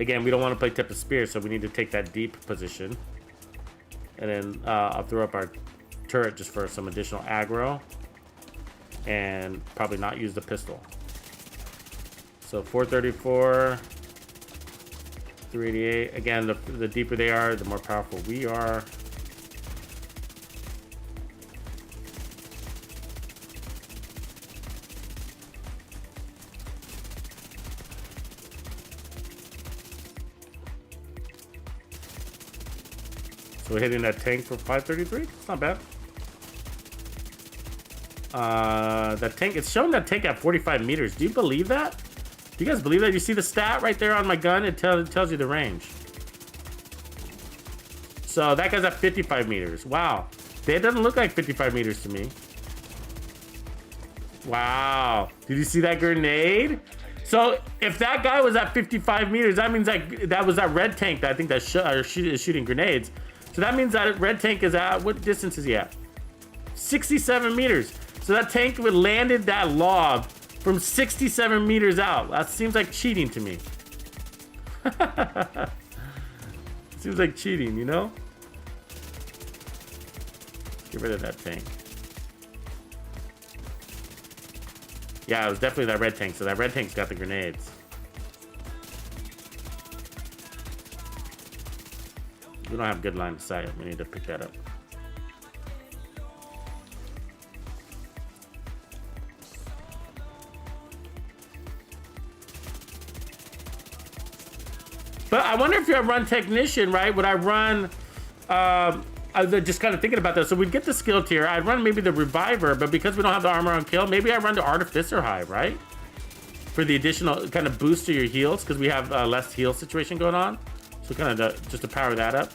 S1: Again, we don't want to play tip of spear, so we need to take that deep position. And then I'll throw up our turret just for some additional aggro. And probably not use the pistol. So 434, 388. Again, the deeper they are, the more powerful we are. So we're hitting that tank for 533. It's not bad. That tank, it's showing that tank at 45 meters. Do you believe that? Do you guys believe that? You see the stat right there on my gun? It tells you the range. So that guy's at 55 meters. Wow. That doesn't look like 55 meters to me. Wow. Did you see that grenade? So if that guy was at 55 meters, that means that was that red tank that I think that is shooting grenades. So that means that red tank is at, what distance is he at? 67 meters. So that tank would landed that lob from 67 meters out. That seems like cheating to me. Seems like cheating, you know? Get rid of that tank. Yeah, it was definitely that red tank. So that red tank's got the grenades. We don't have good line of sight. We need to pick that up. But I wonder if you run technician, right? Would I run, I was just kind of thinking about that. So we'd get the skill tier. I'd run maybe the reviver, but because we don't have the armor on kill, maybe I run the artificer high, right? For the additional kind of boost to your heals, because we have less heal situation going on. So kind of just to power that up.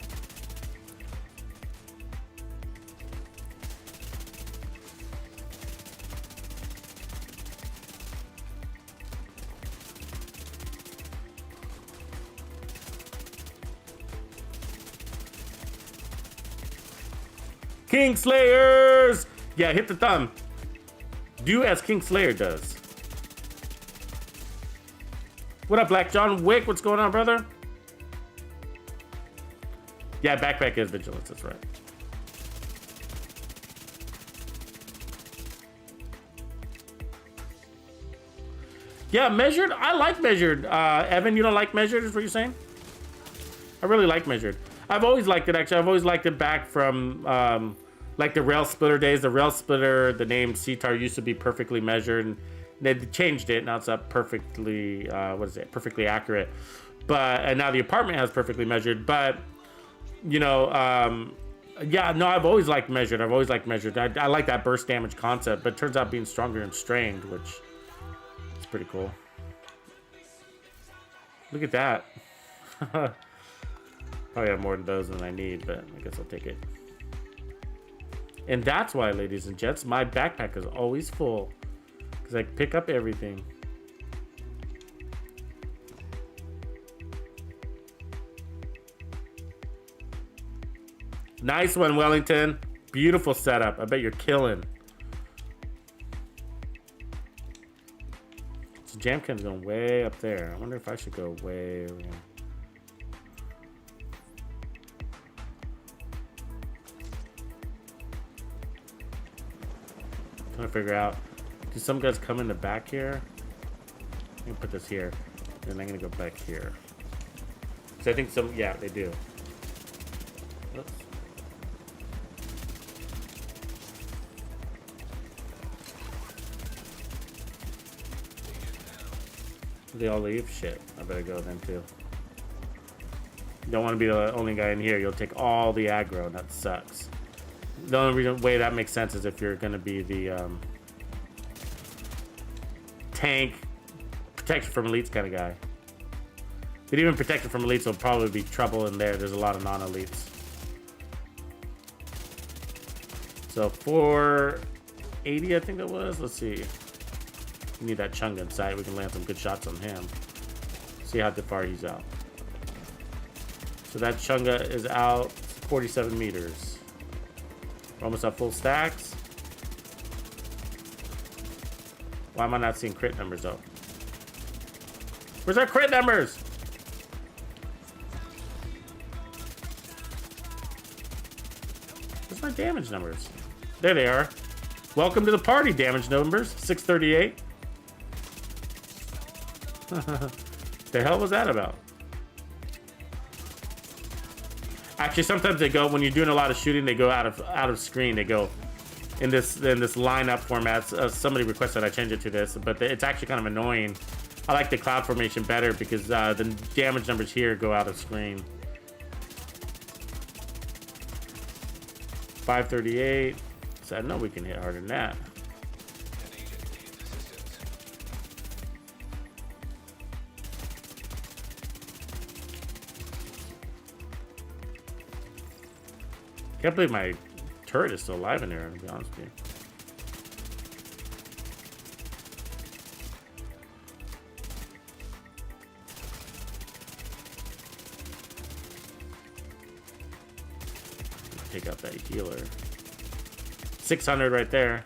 S1: King Slayers! Yeah, hit the thumb. Do as King Slayer does. What up, Black John Wick? What's going on, brother? Yeah, backpack is vigilance, that's right. Yeah, measured. I like measured. Evan, you don't like measured, is what you're saying? I really like measured. I've always liked it, actually. I've always liked it back from like the Rail Splitter days. The Rail Splitter, the name CTAR used to be perfectly measured, and they changed it. Now it's up perfectly, perfectly accurate. But, and now the apartment has perfectly measured. But, you know, yeah, no, I've always liked measured. I've always liked measured. I like that burst damage concept, but it turns out being stronger and strained, which is pretty cool. Look at that. Probably have more of those than I need, but I guess I'll take it. And that's why, ladies and gents, my backpack is always full, because I can pick up everything. Nice one, Wellington. Beautiful setup. I bet you're killing. So Jamcan's going way up there. I wonder if I should go way over here. Trying to figure out, do some guys come in the back here? I'm gonna put this here, and I'm gonna go back here. So I think some, yeah, they do. Oops. They all leave? Shit. I better go then too. You don't want to be the only guy in here. You'll take all the aggro, and that sucks. The only way that makes sense is if you're going to be the tank, protection from elites kind of guy. But even protection from elites will probably be trouble in there. There's a lot of non-elites. So 480, I think that was. Let's see. We need that Chunga in sight. We can land some good shots on him. See how far he's out. So that Chunga is out 47 meters. We're almost at full stacks. Why am I not seeing crit numbers though? Where's our crit numbers? Where's my damage numbers? There they are. Welcome to the party, damage numbers. 638. The hell was that about? Actually, sometimes they go, when you're doing a lot of shooting, they go out of screen. They go in this lineup format. Somebody requested I change it to this, but it's actually kind of annoying. I like the cloud formation better because the damage numbers here go out of screen. 538. So I know we can hit harder than that. Can't believe my turret is still alive in there, to be honest with you. Take out that healer. 600 right there.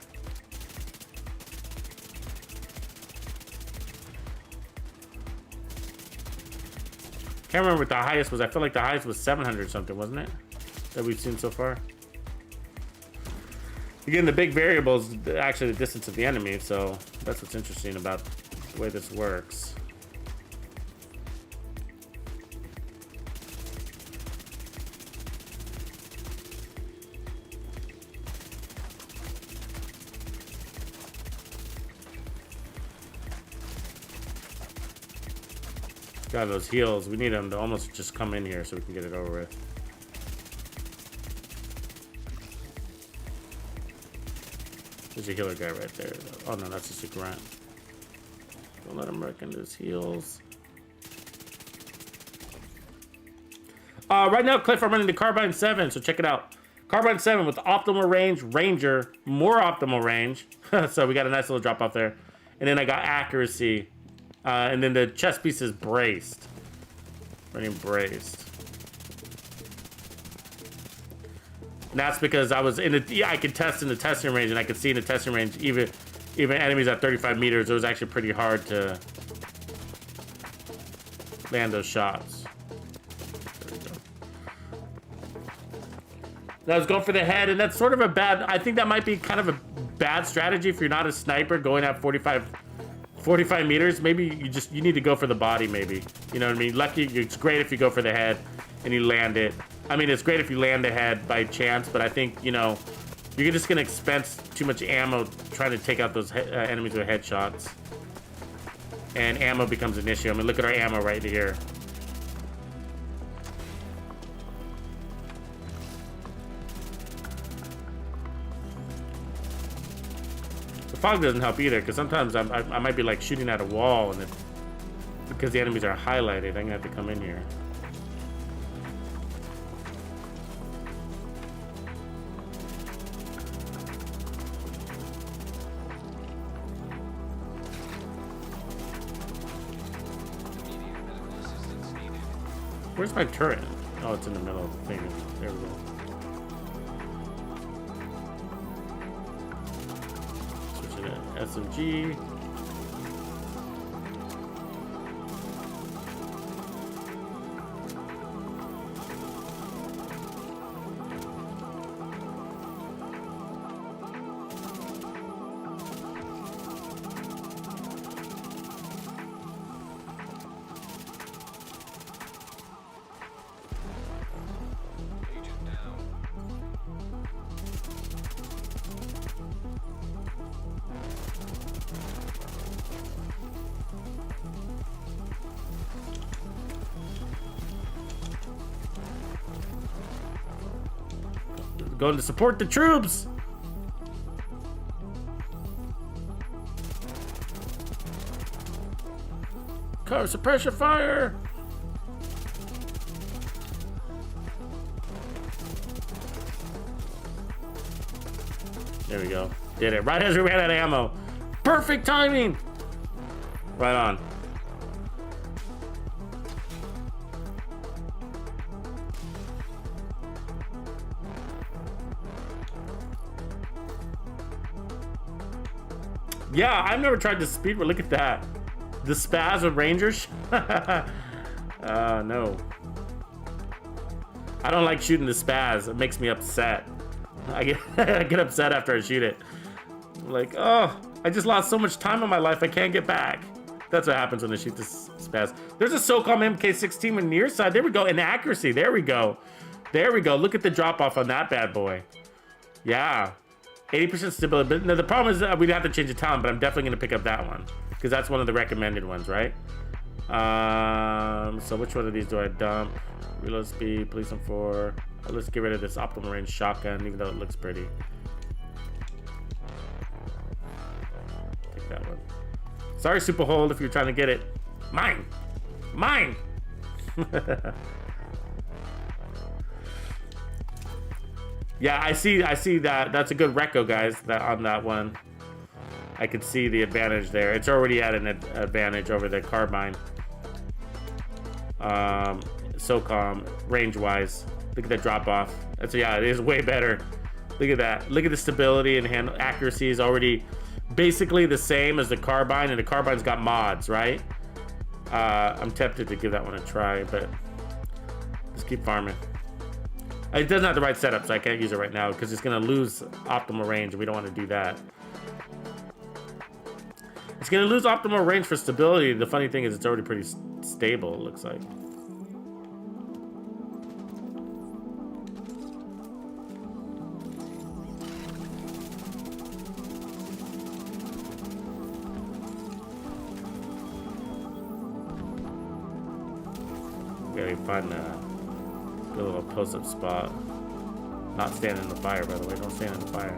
S1: Can't remember what the highest was. I feel like the highest was 700 something, wasn't it? That we've seen so far. Again, the big variable is actually the distance of the enemy, so that's what's interesting about the way this works. God, those heals, we need them to almost just come in here so we can get it over with. There's a healer guy right there. Oh no, that's just a grunt. Don't let him wreck into his heals. Right now, Cliff, I'm running the Carbine 7, so check it out. Carbine 7 with optimal range, Ranger, more optimal range. So we got a nice little drop off there. And then I got accuracy. And then the chest piece is braced. Running braced. And that's because I was in the, I could test in the testing range, and I could see in the testing range, even enemies at 35 meters, it was actually pretty hard to land those shots. There we go. Now I was going for the head, and that's sort of a bad, I think that might be kind of a bad strategy if you're not a sniper going at 45 meters. Maybe you need to go for the body, maybe. You know what I mean? Lucky, it's great if you go for the head and you land it. I mean, it's great if you land the head by chance, but I think, you know, you're just going to expense too much ammo trying to take out those enemies with headshots. And ammo becomes an issue. I mean, look at our ammo right here. The fog doesn't help either, because sometimes I might be like shooting at a wall, and because the enemies are highlighted, I'm going to have to come in here. Where's my turret? Oh, it's in the middle of the thing. There we go. Switching to SMG. going to support the troops. Cover suppressor fire. There we go. Did it. Right as we ran out of ammo. Perfect timing. Right on. Yeah, I've never tried the speed, but look at that. The spaz of Rangers. No. I don't like shooting the spaz. It makes me upset. I get upset after I shoot it. I'm like, oh, I just lost so much time in my life I can't get back. That's what happens when I shoot this spaz. There's a SOCOM MK16 on the near side. There we go. And accuracy. There we go. There we go. Look at the drop off on that bad boy. Yeah. 80% stability. But no, the problem is we'd have to change the talent, but I'm definitely going to pick up that one because that's one of the recommended ones, right? So which one of these do I dump? Reload speed, police on 4. Let's get rid of this optimal range shotgun, even though it looks pretty. Take that one. Sorry, Super Hold, if you're trying to get it. Mine! Mine! Yeah, I see that. That's a good reco, guys, that on that one. I could see the advantage there. It's already at an advantage over the carbine. SOCOM, range-wise. Look at that drop-off. Yeah, it is way better. Look at that. Look at the stability and hand accuracy is already basically the same as the carbine, and the carbine's got mods, right? I'm tempted to give that one a try, but let's keep farming. It doesn't have the right setup, so I can't use it right now because it's going to lose optimal range, and we don't want to do that. It's going to lose optimal range for stability. The funny thing is it's already pretty stable, it looks like. Gotta find a good little close-up spot. Not standing in the fire, by the way. Don't stand in the fire.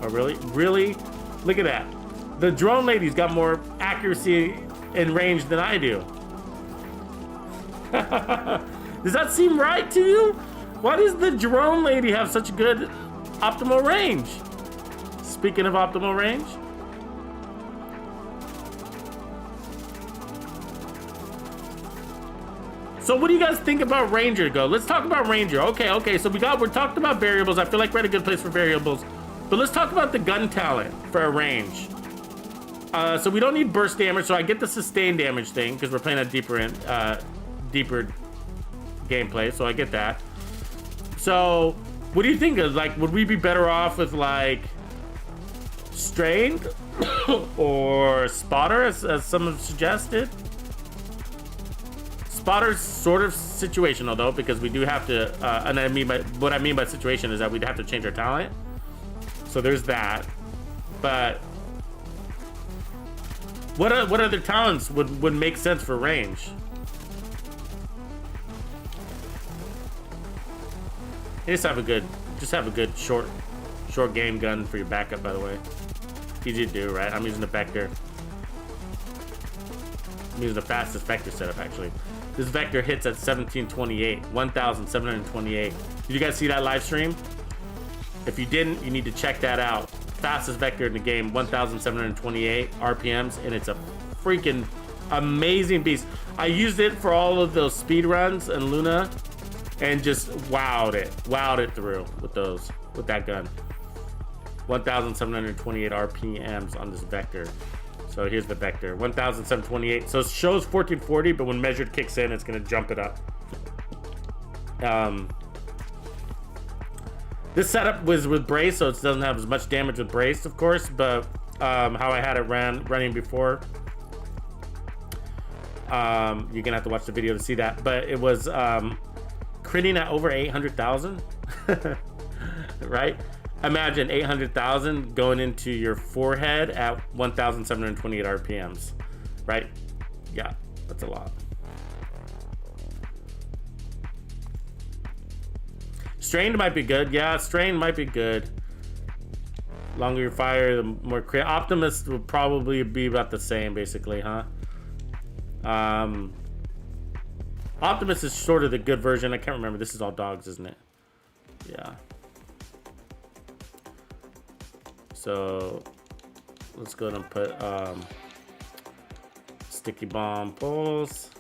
S1: Oh, really? Really? Look at that. The drone lady's got more accuracy and range than I do. Does that seem right to you? Why does the drone lady have such good optimal range? Speaking of optimal range. So what do you guys think about Ranger? Let's talk about Ranger. Okay. So we're talking about variables. I feel like we're at a good place for variables. But let's talk about the gun talent for a range. So we don't need burst damage. So I get the sustained damage thing because we're playing a deeper gameplay. So I get that. So what do you think of, like, would we be better off with like strained or spotter as some have suggested? Spotter's sort of situational though, because we do have to, and what I mean by situation is that we'd have to change our talent. So there's that. But what other talents would make sense for range? Just have a good short game gun for your backup, by the way. Easy to do, right? I'm using the Vector. I'm using the fastest Vector setup actually. This Vector hits at 1728. Did you guys see that live stream? If you didn't, you need to check that out. Fastest Vector in the game, 1728 RPMs, and it's a freaking amazing beast. I used it for all of those speed runs in Luna, and just wowed it through with that gun. 1728 RPMs on this Vector. So here's the Vector, 1728. So it shows 1440, but when measured kicks in, it's gonna jump it up. This setup was with brace, so it doesn't have as much damage with brace, of course, but how I had it running before. You're gonna have to watch the video to see that, but it was critting at over 800,000, right? Imagine 800,000 going into your forehead at 1728 RPMs, right? Yeah, that's a lot. Strained might be good. Yeah, strained might be good. Longer you fire, the more crit. Optimist will probably be about the same, basically, huh? Optimist is sort of the good version. I can't remember. This is all dogs, isn't it? Yeah. So let's go ahead and put sticky bomb pulse.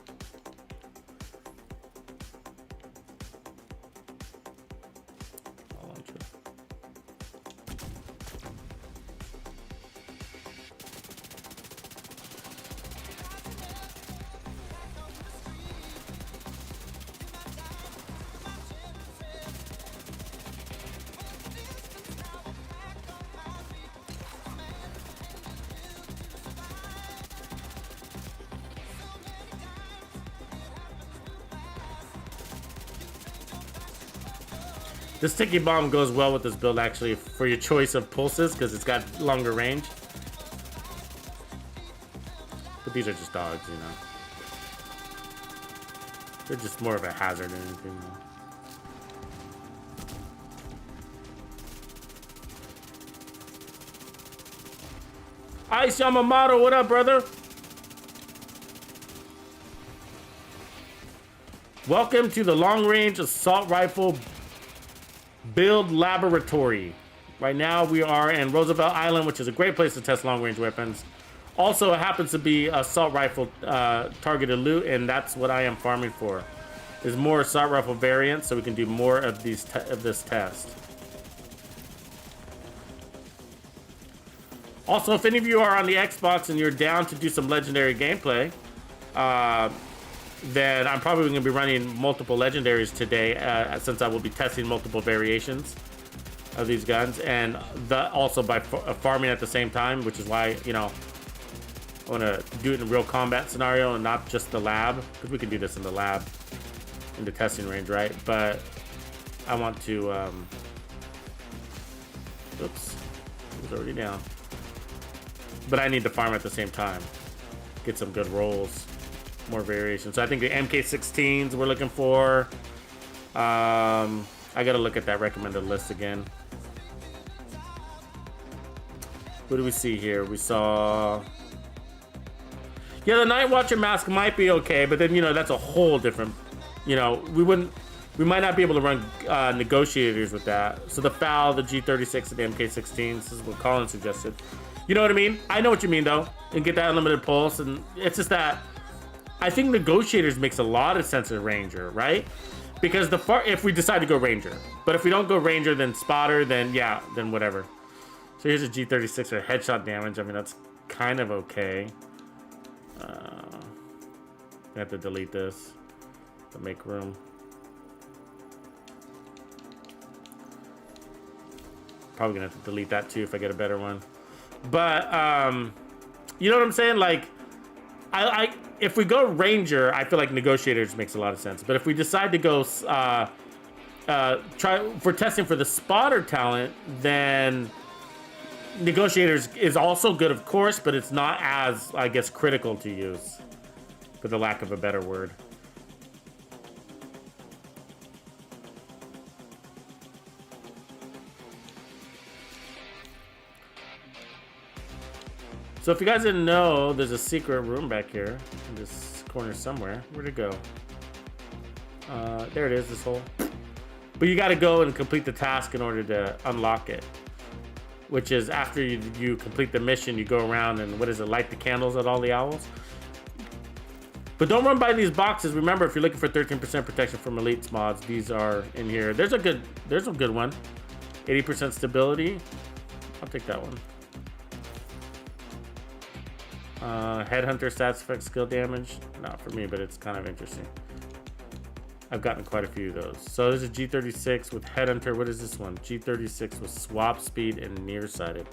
S1: This sticky bomb goes well with this build, actually, for your choice of pulses, because it's got longer range. But these are just dogs, you know. They're just more of a hazard than anything. Ice Yamamoto, what up, brother? Welcome to the long-range assault rifle build laboratory. Right now we are in Roosevelt Island, which is a great place to test long-range weapons. Also, it happens to be assault rifle targeted loot, and that's what I am farming for. There's more assault rifle variants, so we can do more of these this test. Also, if any of you are on the Xbox and you're down to do some legendary gameplay, then I'm probably going to be running multiple legendaries today, since I will be testing multiple variations of these guns, and also by farming at the same time, which is why, you know, I want to do it in a real combat scenario and not just the lab, because we can do this in the lab, in the testing range, right? But I want to, oops, it was already down. But I need to farm at the same time, get some good rolls. More variations. So I think the MK16s we're looking for. I gotta look at that recommended list again. What do we see here? We saw, yeah, the Night Watcher mask might be okay, but then, you know, that's a whole different, you know, we might not be able to run negotiators with that. So the FAL, the G36, and the MK16s, this is what Colin suggested. You know what I mean? I know what you mean, though. And get that unlimited pulse, and it's just that I think negotiators makes a lot of sense as Ranger, right? Because if we decide to go Ranger, but if we don't go Ranger, then Spotter, then yeah, then whatever. So here's a G36 for headshot damage. I mean, that's kind of okay. I have to delete this to make room. Probably gonna have to delete that too if I get a better one. But you know what I'm saying? Like, if we go Ranger, I feel like Negotiators makes a lot of sense. But if we decide to go for testing for the Spotter talent, then Negotiators is also good, of course, but it's not as, I guess, critical to use, for the lack of a better word. So if you guys didn't know, there's a secret room back here in this corner somewhere. Where'd it go? There it is, this hole. But you got to go and complete the task in order to unlock it. Which is after you complete the mission, you go around and, what is it, light the candles at all the owls? But don't run by these boxes. Remember, if you're looking for 13% protection from elites mods, these are in here. There's a good one. 80% stability. I'll take that one. Headhunter stats effect skill damage. Not for me, but it's kind of interesting. I've gotten quite a few of those. So there's a G36 with Headhunter. What is this one? G36 with swap speed and nearsighted.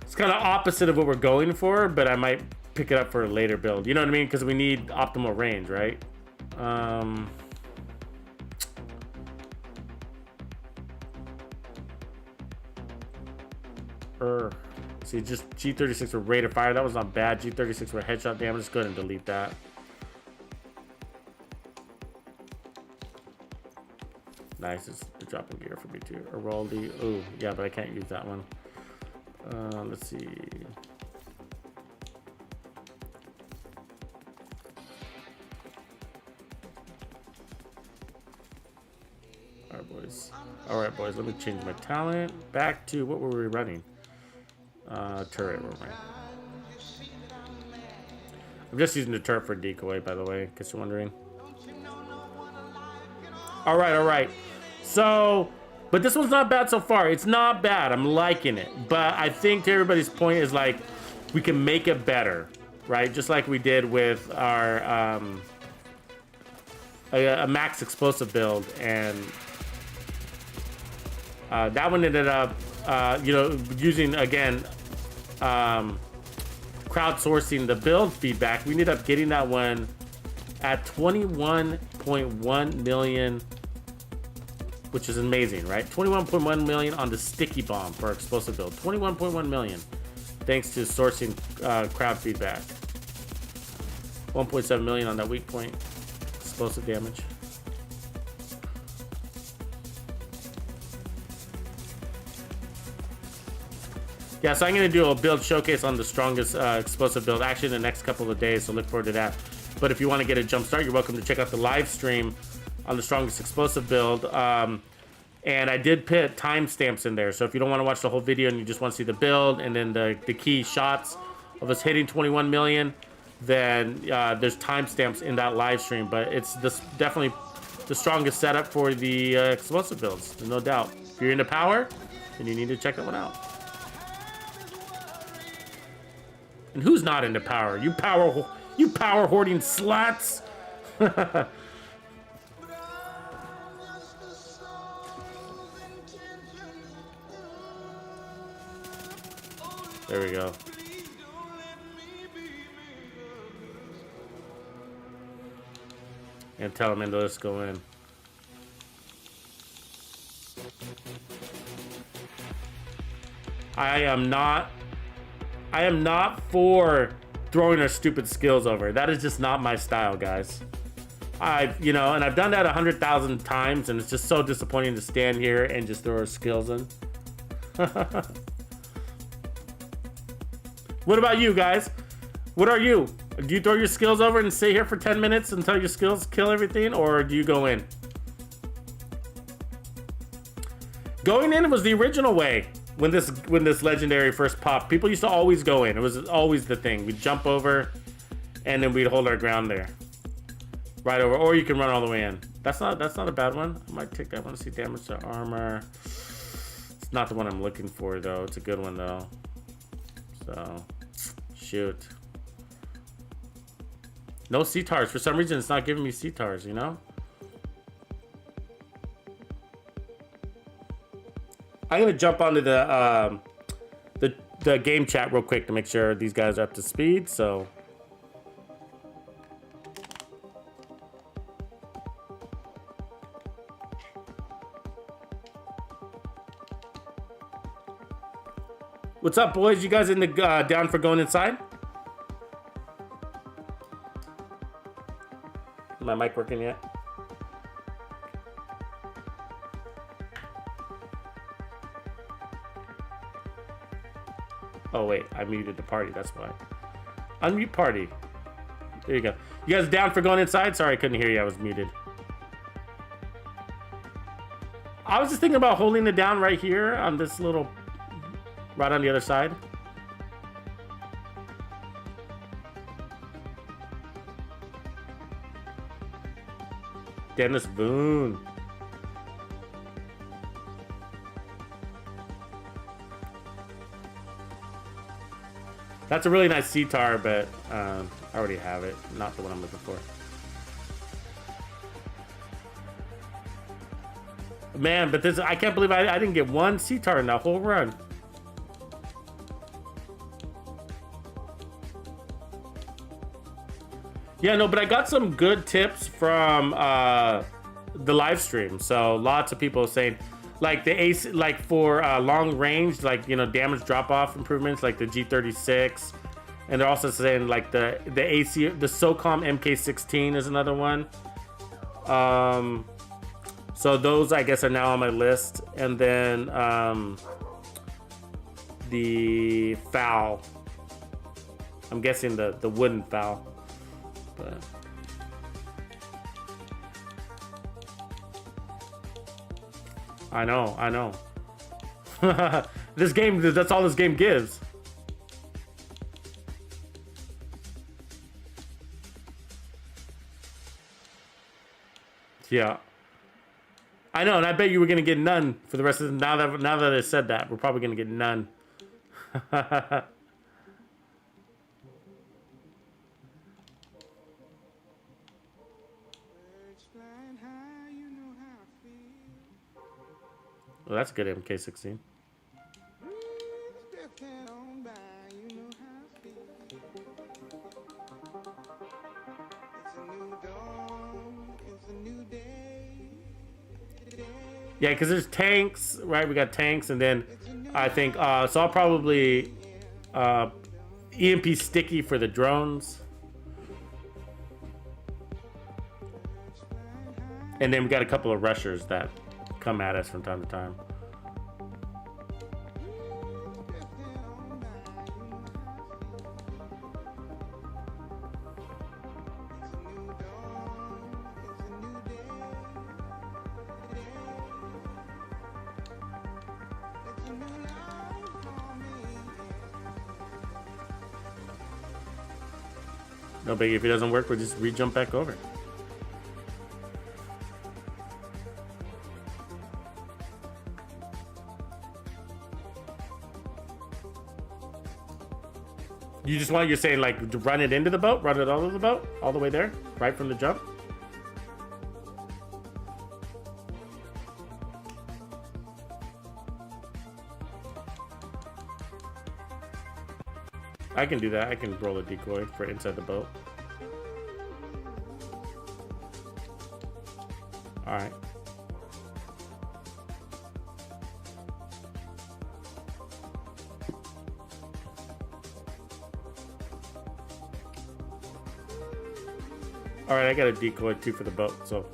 S1: It's kind of opposite of what we're going for, but I might pick it up for a later build. You know what I mean? Because we need optimal range, right? See, just G36 for rate of fire. That was not bad. G36 for headshot damage. Let's go ahead and delete that. Nice, it's the dropping gear for me too. Aroldi. Oh, yeah, but I can't use that one. Let's see. All right, boys. Let me change my talent. Back to what were we running? Turret. We're running. I'm just using the turret for decoy, by the way, in case you're wondering. All right. So, but this one's not bad so far. It's not bad. I'm liking it. But I think to everybody's point is like, we can make it better, right? Just like we did with our a max explosive build, and that one ended up, using again, crowdsourcing the build feedback. We ended up getting that one at 21.1 million, which is amazing, right? 21.1 million on the sticky bomb for our explosive build. 21.1 million, thanks to sourcing crowd feedback. 1.7 million on that weak point explosive damage. Yeah, so I'm going to do a build showcase on the strongest explosive build actually in the next couple of days, so look forward to that. But if you want to get a jump start, you're welcome to check out the live stream on the strongest explosive build. And I did put timestamps in there, so if you don't want to watch the whole video and you just want to see the build and then the key shots of us hitting 21 million, then there's timestamps in that live stream. But it's definitely the strongest setup for the explosive builds, no doubt. If you're into power, then you need to check that one out. And who's not into power? You power hoarding sluts. There we go. And tell him to let's go in. I am not for throwing our stupid skills over. That is just not my style, guys. And I've done that 100,000 times, and it's just so disappointing to stand here and just throw our skills in. What about you guys? What are you? Do you throw your skills over and stay here for 10 minutes until your skills kill everything, or do you go in? Going in was the original way. When this legendary first popped, people used to always go in. It was always the thing. We'd jump over, and then we'd hold our ground there, right over. Or you can run all the way in. That's not a bad one. I might take that one. See damage to armor. It's not the one I'm looking for though. It's a good one though. So, shoot. No CTARs. For some reason, it's not giving me CTARs. You know. I'm gonna jump onto the game chat real quick to make sure these guys are up to speed. So, what's up, boys? You guys in the down for going inside? Is my mic working yet? Oh wait, I muted the party, that's why. Unmute party. There you go. You guys down for going inside? Sorry, I couldn't hear you, I was muted. I was just thinking about holding it down right here on this little, right on the other side. Dennis Boone. That's a really nice CTAR, but I already have it. Not the one I'm looking for. Man, but this, I can't believe I didn't get one CTAR in that whole run. Yeah, no, but I got some good tips from the live stream. So lots of people saying, like the ace, like for long range, like damage drop off improvements, like the G36, and they're also saying like the SOCOM MK16 is another one. So So those, I guess, are now on my list. And then the fowl. I'm guessing the wooden fowl. But I know. This game, that's all this game gives. Yeah. I know, and I bet you were gonna get none for the rest of the, now that I said that, we're probably gonna get none. Well, that's a good MK16. Yeah, because there's tanks, right? We got tanks, and then I think, so I'll probably EMP sticky for the drones. And then we got a couple of rushers that come at us from time to time. No biggie. If it doesn't work, we'll just re-jump back over. You just want, you're saying like to run it into the boat, run it all over the boat, all the way there, right from the jump? I can do that. I can roll a decoy for inside the boat. All right. All right, I got a decoy too for the boat, so.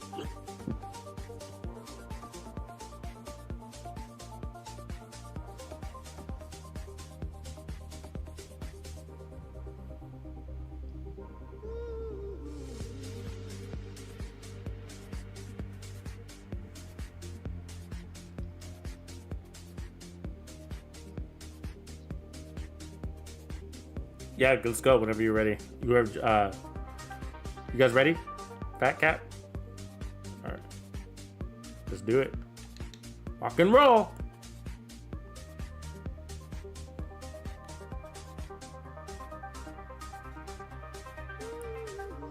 S1: Yeah, let's go whenever you're ready. You guys ready? Fat cat? All right. Let's do it. Rock and roll.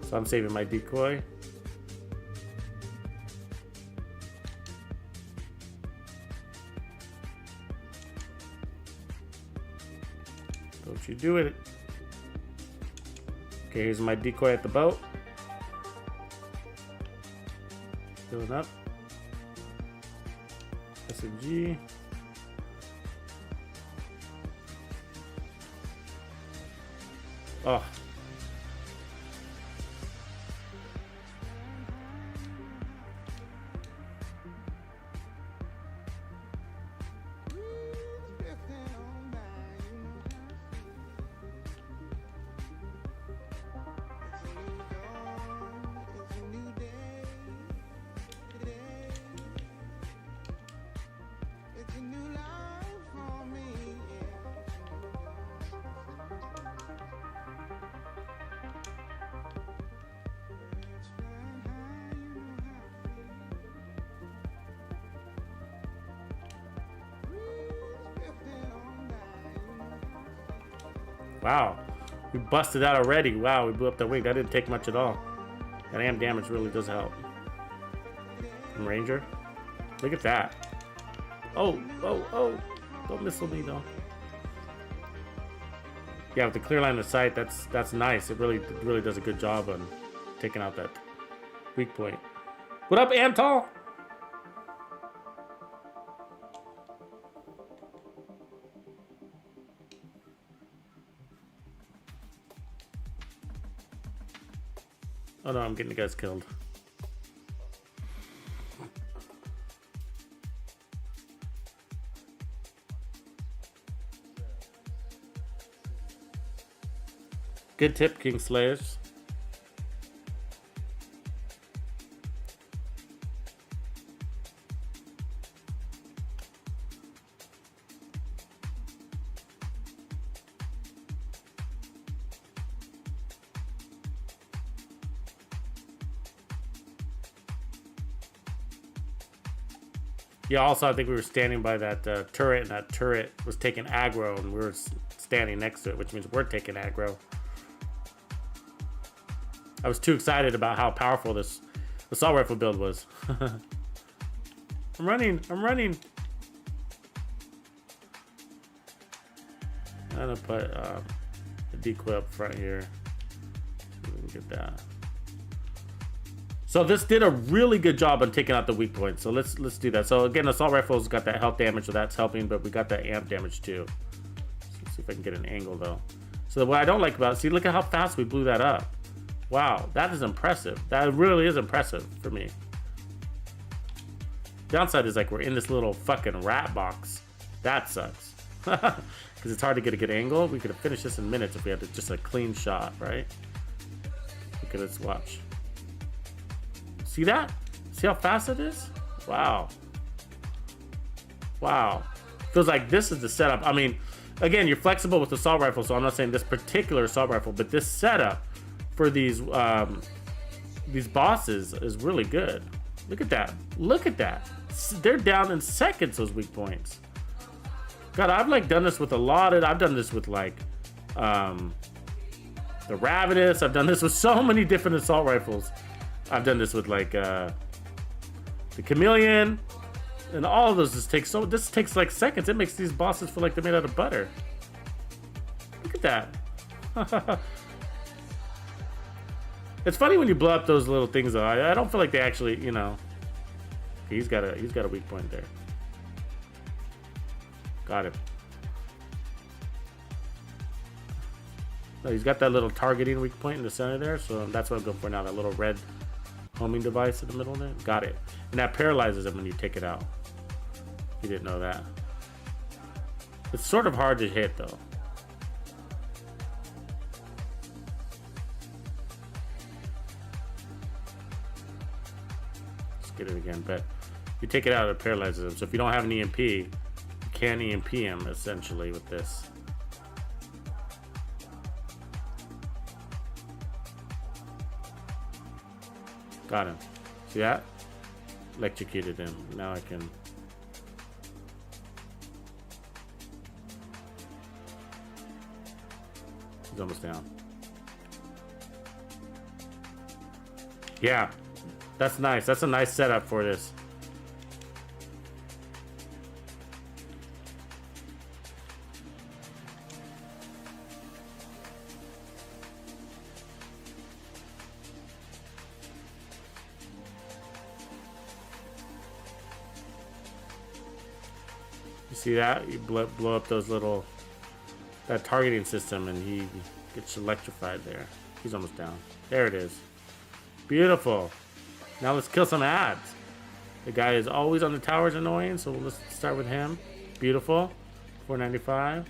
S1: So I'm saving my decoy. Don't you do it. Okay, here's my decoy at the boat. Filling up. SMG. Oh. Wow, we busted out already. Wow, we blew up the wing. That didn't take much at all. That AM damage really does help. From Ranger. Look at that. Oh. Don't missile me though. Yeah, with the clear line of sight, that's nice. It really does a good job on taking out that weak point. What up, Antal? Oh no, I'm getting the guys killed. Good tip, King Slayers. Yeah, also, I think we were standing by that turret, and that turret was taking aggro, and we were standing next to it, which means we're taking aggro. I was too excited about how powerful this assault rifle build was. I'm running. I'm gonna put a decoy up front here. See if we can get that. So this did a really good job on taking out the weak points. So let's do that. So again, assault rifles got that health damage, so that's helping, but we got that amp damage too. So let's see if I can get an angle though. So what I don't like about it, see, look at how fast we blew that up. Wow, that is impressive. That really is impressive for me. Downside is like we're in this little fucking rat box. That sucks. Because it's hard to get a good angle. We could have finished this in minutes if we had just a clean shot, right? Okay, let's watch. See that? See how fast it is? Wow. Wow. Feels like this is the setup. I mean, again, you're flexible with the assault rifle, so I'm not saying this particular assault rifle, but this setup for these bosses is really good. Look at that. Look at that. They're down in seconds, those weak points. God, I've like done this with a lot of, I've done this with like the Ravenous. I've done this with so many different assault rifles. I've done this with like the Chameleon, and all of those just take this takes like seconds. It makes these bosses feel like they're made out of butter. Look at that. It's funny when you blow up those little things though. I don't feel like they actually, you know. He's got a weak point there. Got him. No, he's got that little targeting weak point in the center there, so that's what I'm going for now. That little red homing device in the middle there. Got it. And that paralyzes him when you take it out. You didn't know that. It's sort of hard to hit though. Let's get it again, but you take it out, it paralyzes him. So if you don't have an EMP, you can EMP him essentially with this. Got him. See that? Electrocuted him. Now I can. He's almost down. Yeah. That's nice. That's a nice setup for this. See that? You blow up those little, that targeting system, and he gets electrified there. He's almost down. There it is. Beautiful. Now let's kill some ads. The guy is always on the towers annoying, so let's start with him. Beautiful. 495.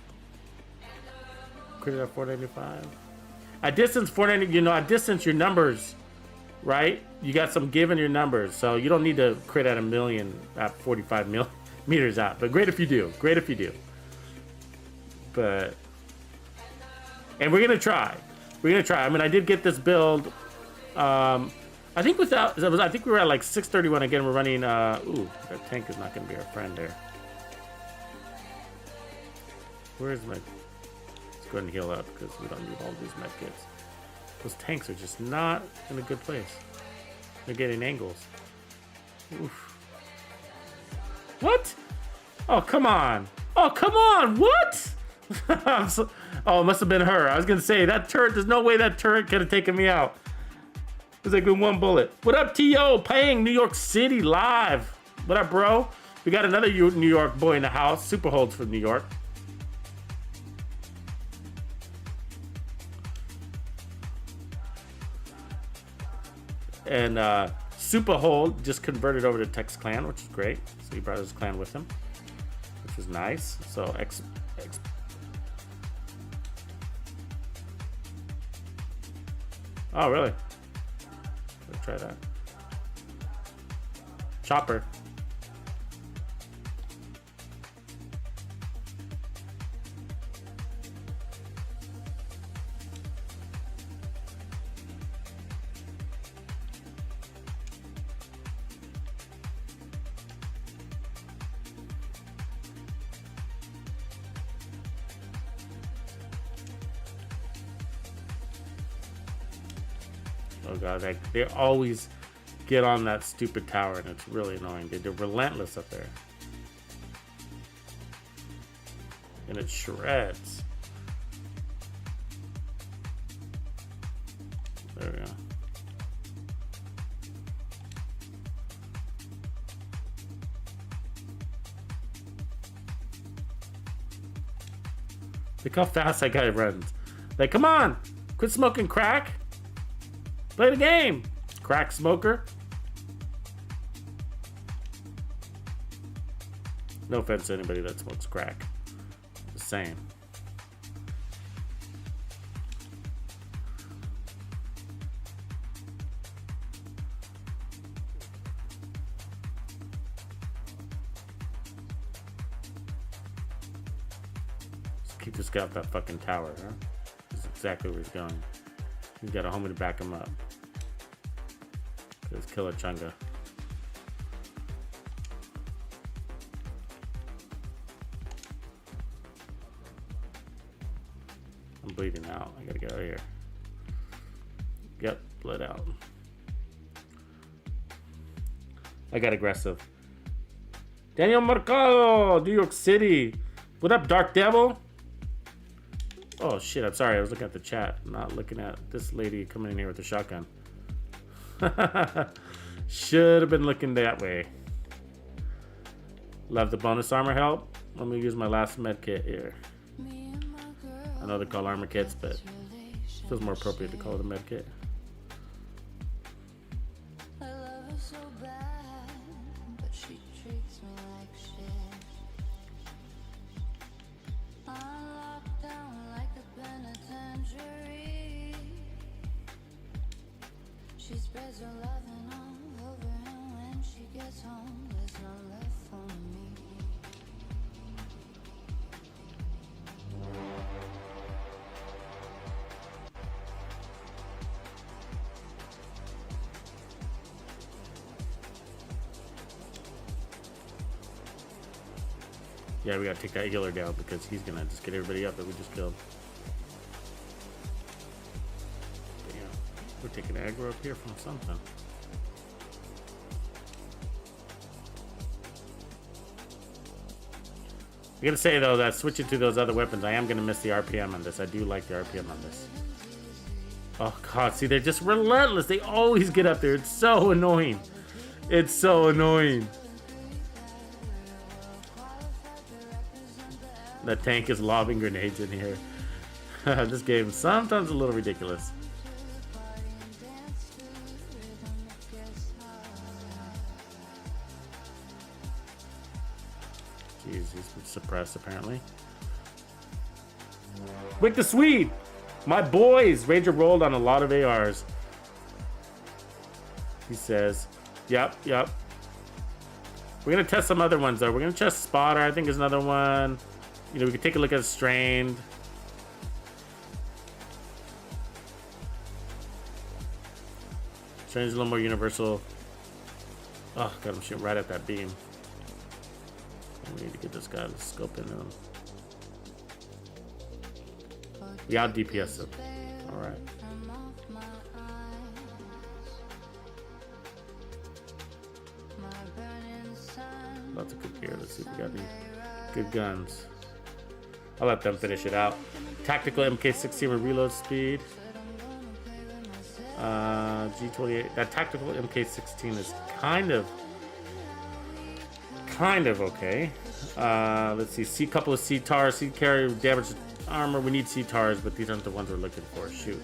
S1: Crit at 495. At distance, 490. You know, at distance, your numbers, right? You got some give in your numbers, so you don't need to crit at 1,000,000 at 45 meters out, but great if you do. Great if you do. But, and we're gonna try. I mean, I did get this build. I think I think we were at like 631 again. We're running. Ooh, that tank is not gonna be our friend there. Where's my? Let's go ahead and heal up because we don't need all these med kits. Those tanks are just not in a good place. They're getting angles. Oof. What? Oh, come on. Oh, come on. What? Oh, it must have been her. I was going to say, that turret, there's no way that turret could have taken me out. It was like with one bullet. What up, T.O.? Paying New York City live. What up, bro? We got another New York boy in the house. Super holds from New York. And Super Hold just converted over to Tex Clan, which is great. So he brought his clan with him, which is nice. So Oh, really? Let's try that. Chopper. Oh god, they always get on that stupid tower and it's really annoying. They're relentless up there. And it shreds. There we go. Look how fast that guy runs. Like, come on! Quit smoking crack! Play the game, crack smoker. No offense to anybody that smokes crack. Just saying. Just keep this guy off that fucking tower, huh? That's exactly where he's going. He's got a homie to back him up. Let's kill a chunga. I'm bleeding out. I gotta get out of here. Yep, bled out. I got aggressive. Daniel Mercado, New York City. What up, Dark Devil? Oh shit, I'm sorry. I was looking at the chat, not looking at this lady coming in here with a shotgun. Should have been looking that way. Love the bonus armor help. Let me use my last med kit here. I know they're called armor kits, but it feels more appropriate to call it a med kit.
S3: She spreads her loving all over him when she gets home. There's no left for me.
S1: Yeah, we gotta take that healer down because he's gonna just get everybody up that we just killed. We're taking aggro up here from something. I gotta say though that switching to those other weapons, I am gonna miss the RPM on this. I do like the RPM on this. Oh god, see, they're just relentless. They always get up there. It's so annoying. It's so annoying. The tank is lobbing grenades in here. This game is sometimes a little ridiculous. Jeez, he's suppressed apparently. Wick the Swede! My boys! Ranger rolled on a lot of ARs. He says, yep. We're gonna test some other ones though. We're gonna test Spotter, I think is another one. You know, we could take a look at Strained. Strained's a little more universal. Oh god, I'm shooting right at that beam. We need to get this guy to scope into him. We out DPS him. Alright. Lots of good gear. Let's see if we got any good guns. I'll let them finish it out. Tactical MK16 with reload speed. G28. That tactical MK16 is kind of okay. Let's see. Couple of C-TARs. C carry damage armor. We need C-TARs, but these aren't the ones we're looking for. Shoot.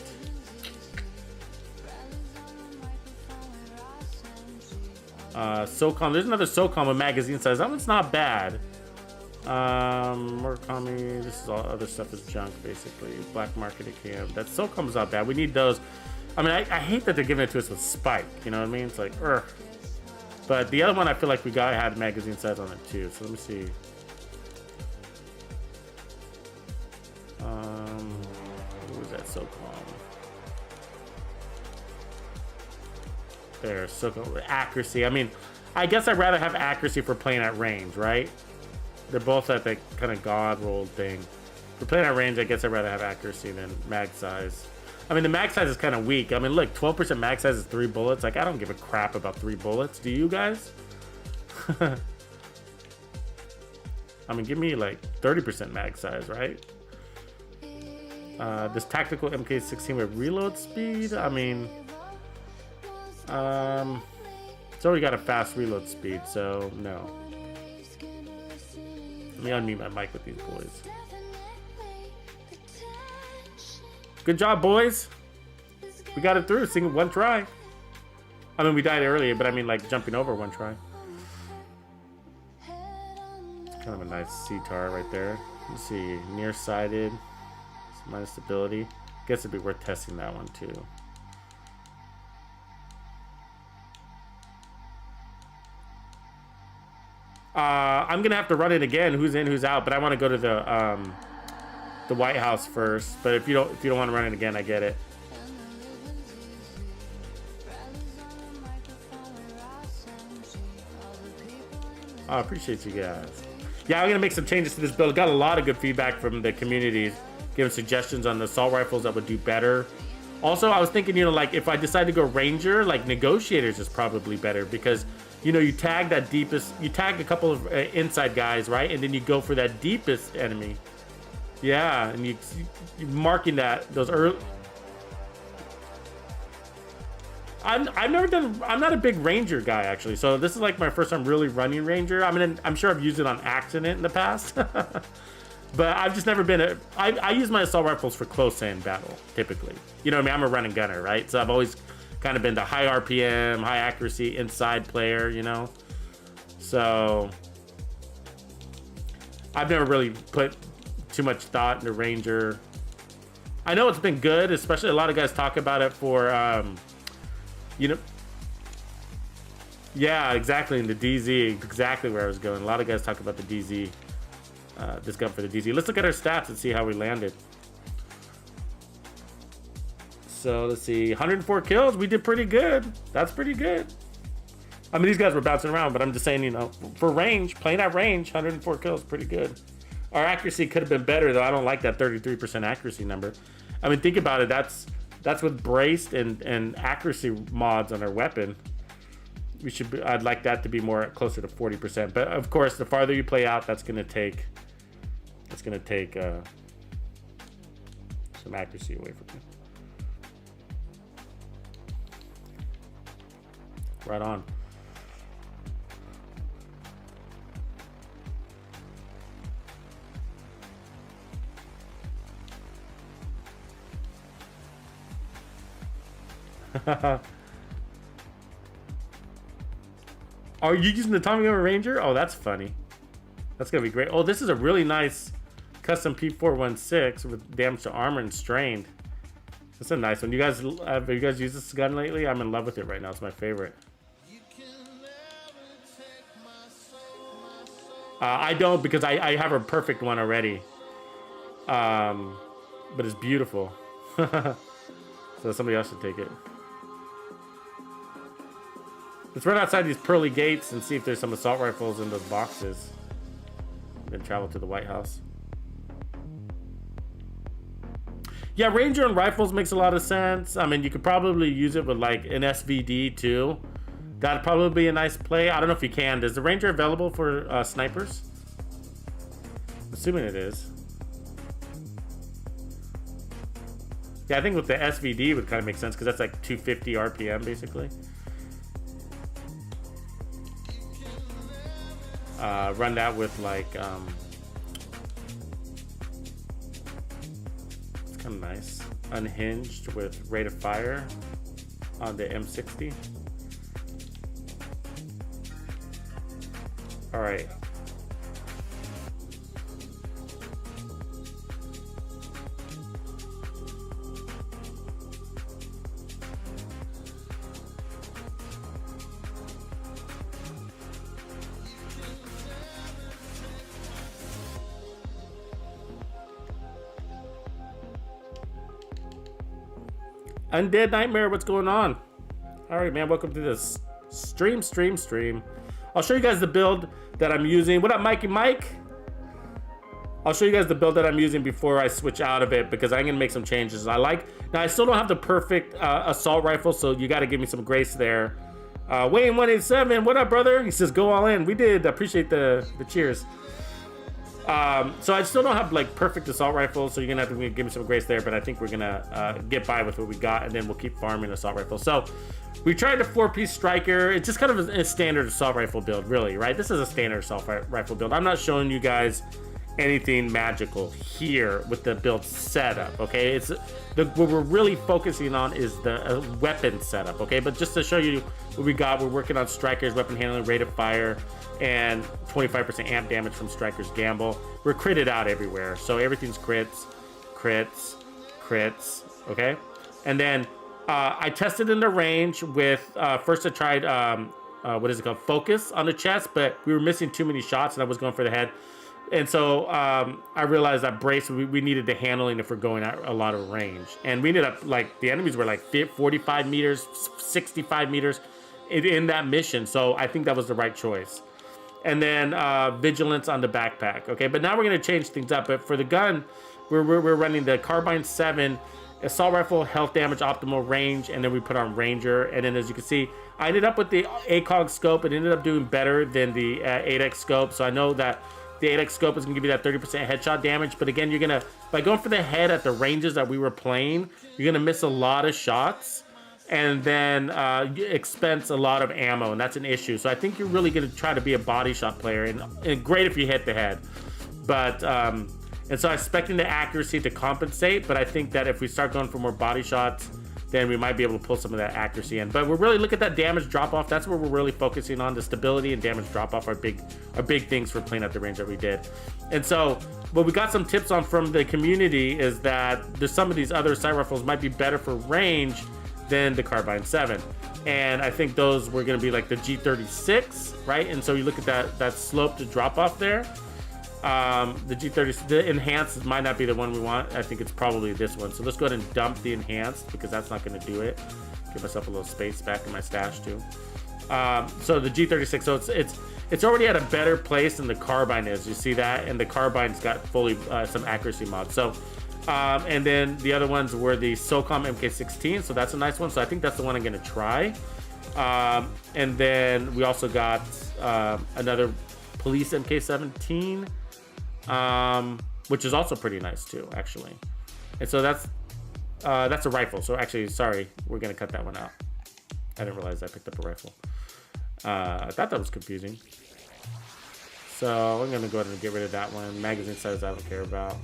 S1: SOCOM. There's another SOCOM with magazine size. That one's not bad. Murakami. This is all other stuff is junk, basically. Black market cam. That SOCOM's not bad. We need those. I mean, I hate that they're giving it to us with spike. You know what I mean? It's like, ugh. But the other one, I feel like we had magazine size on it too. So let me see. What was that SOCOM? There, SOCOM accuracy. I mean, I guess I'd rather have accuracy for playing at range, right? They're both at the kind of god roll thing. For playing at range, I guess I'd rather have accuracy than mag size. I mean, the mag size is kind of weak. I mean, look, 12% mag size is 3 bullets. Like, I don't give a crap about 3 bullets. Do you guys? I mean, give me like 30% mag size, right? This tactical MK16 with reload speed. I mean, it's already got a fast reload speed, so no. Let me unmute my mic with these boys. Good job, boys. We got it through. Sing one try. I mean, we died earlier, but I mean, like, jumping over one try. It's kind of a nice C-tar right there. Let's see. Nearsighted. Minus stability. Guess it'd be worth testing that one, too. I'm going to have to run it again. Who's in, who's out. But I want to go to the White House first, but if you don't want to run it again, I get it. I appreciate you guys. Yeah, I'm gonna make some changes to this build. Got a lot of good feedback from the community, giving suggestions on the assault rifles that would do better. Also, I was thinking, you know, like if I decide to go Ranger, like Negotiators is probably better because, you know, you tag that deepest, you tag a couple of inside guys, right, and then you go for that deepest enemy. Yeah, and you're marking those early. I'm not a big Ranger guy actually, so this is like my first time really running Ranger. I mean, I'm sure I've used it on accident in the past, but I've just never been I use my assault rifles for close-in battle typically. You know what I mean? I'm a running gunner, right? So I've always kind of been the high RPM, high accuracy inside player, you know. So I've never really put too much thought into Ranger. I know it's been good, especially a lot of guys talk about it for you know, yeah, exactly, in the DZ, exactly where I was going. A lot of guys talk about the DZ, this gun for the DZ. Let's look at our stats and see how we landed. So let's see, 104 kills. We did pretty good. That's pretty good. I mean, these guys were bouncing around, but I'm just saying, you know, for range, playing at range, 104 kills, pretty good. Our accuracy could have been better, though. I don't like that 33% accuracy number. I mean, think about it. That's with braced and accuracy mods on our weapon. I'd like that to be more closer to 40%. But of course, the farther you play out, that's gonna take some accuracy away from you. Right on. Are you using the Tommy Gun Ranger? Oh, that's funny. That's gonna be great. Oh, this is a really nice custom P416 with damage to armor and strained. That's a nice one. Have you guys used this gun lately? I'm in love with it right now. It's my favorite. I don't, because I have a perfect one already. But it's beautiful. So somebody else should take it. Let's run outside these pearly gates and see if there's some assault rifles in those boxes. Then travel to the White House. Yeah, Ranger and rifles makes a lot of sense. I mean, you could probably use it with like an SVD too. That'd probably be a nice play. I don't know if you can. Is the Ranger available for snipers? Assuming it is. Yeah, I think with the SVD would kind of make sense because that's like 250 RPM basically. Run that with like it's kind of nice. Unhinged with rate of fire on the M60. All right. Undead Nightmare, what's going on? All right, man, welcome to this stream. I'll show you guys the build that I'm using. What up, Mikey Mike? I'll show you guys the build that I'm using before I switch out of it because I'm gonna make some changes. Now I still don't have the perfect assault rifle, so you gotta give me some grace there. Wayne 187, what up, brother? He says go all in. We did appreciate the cheers. So I still don't have like perfect assault rifles, so you're gonna have to give me some grace there, but I think we're gonna get by with what we got, and then we'll keep farming assault rifles. So we tried a 4-piece striker. It's just kind of a standard assault rifle build, really, right? This is a standard assault rifle build. I'm not showing you guys anything magical here with the build setup, okay? What we're really focusing on is the weapon setup, okay? But just to show you what we got, we're working on strikers, weapon handling, rate of fire, and 25% amp damage from Striker's Gamble. We're critted out everywhere, so everything's crits, okay? And then I tested in the range with, first I tried, what is it called? Focus on the chest, but we were missing too many shots and I was going for the head. And so I realized that brace, we needed the handling if we're going at a lot of range. And we ended up, like, the enemies were like 45 meters, 65 meters in that mission. So I think that was the right choice. And then vigilance on the backpack, okay? But now we're gonna change things up. But for the gun, we're running the Carbine 7, assault rifle, health damage, optimal range, and then we put on Ranger. And then as you can see, I ended up with the ACOG scope. It ended up doing better than the 8X scope. So I know that the 8X scope is gonna give you that 30% headshot damage. But again, by going for the head at the ranges that we were playing, you're gonna miss a lot of shots. And then expense a lot of ammo, and that's an issue. So I think you're really going to try to be a body shot player, and great if you hit the head. But and so I'm expecting the accuracy to compensate, but I think that if we start going for more body shots, then we might be able to pull some of that accuracy in. But we're really looking at that damage drop off. That's where we're really focusing on. The stability and damage drop off are big things for playing at the range that we did. And so what we got some tips on from the community is that there's some of these other sight rifles might be better for range than the Carbine 7, and I think those were going to be like the G36, right? And so you look at that slope to drop off there. The G30, the enhanced might not be the one we want. I think it's probably this one. So let's go ahead and dump the enhanced because that's not going to do it. Give myself a little space back in my stash too. So the G36, so it's already at a better place than the Carbine is. You see that, and the Carbine's got fully some accuracy mods. So. And then the other ones were the SOCOM MK16, so that's a nice one. So I think that's the one I'm going to try. And then we also got another Police MK17, which is also pretty nice too, actually. And so that's a rifle. So actually, sorry, we're going to cut that one out. I didn't realize I picked up a rifle. I thought that was confusing. So I'm going to go ahead and get rid of that one. Magazine size I don't care about.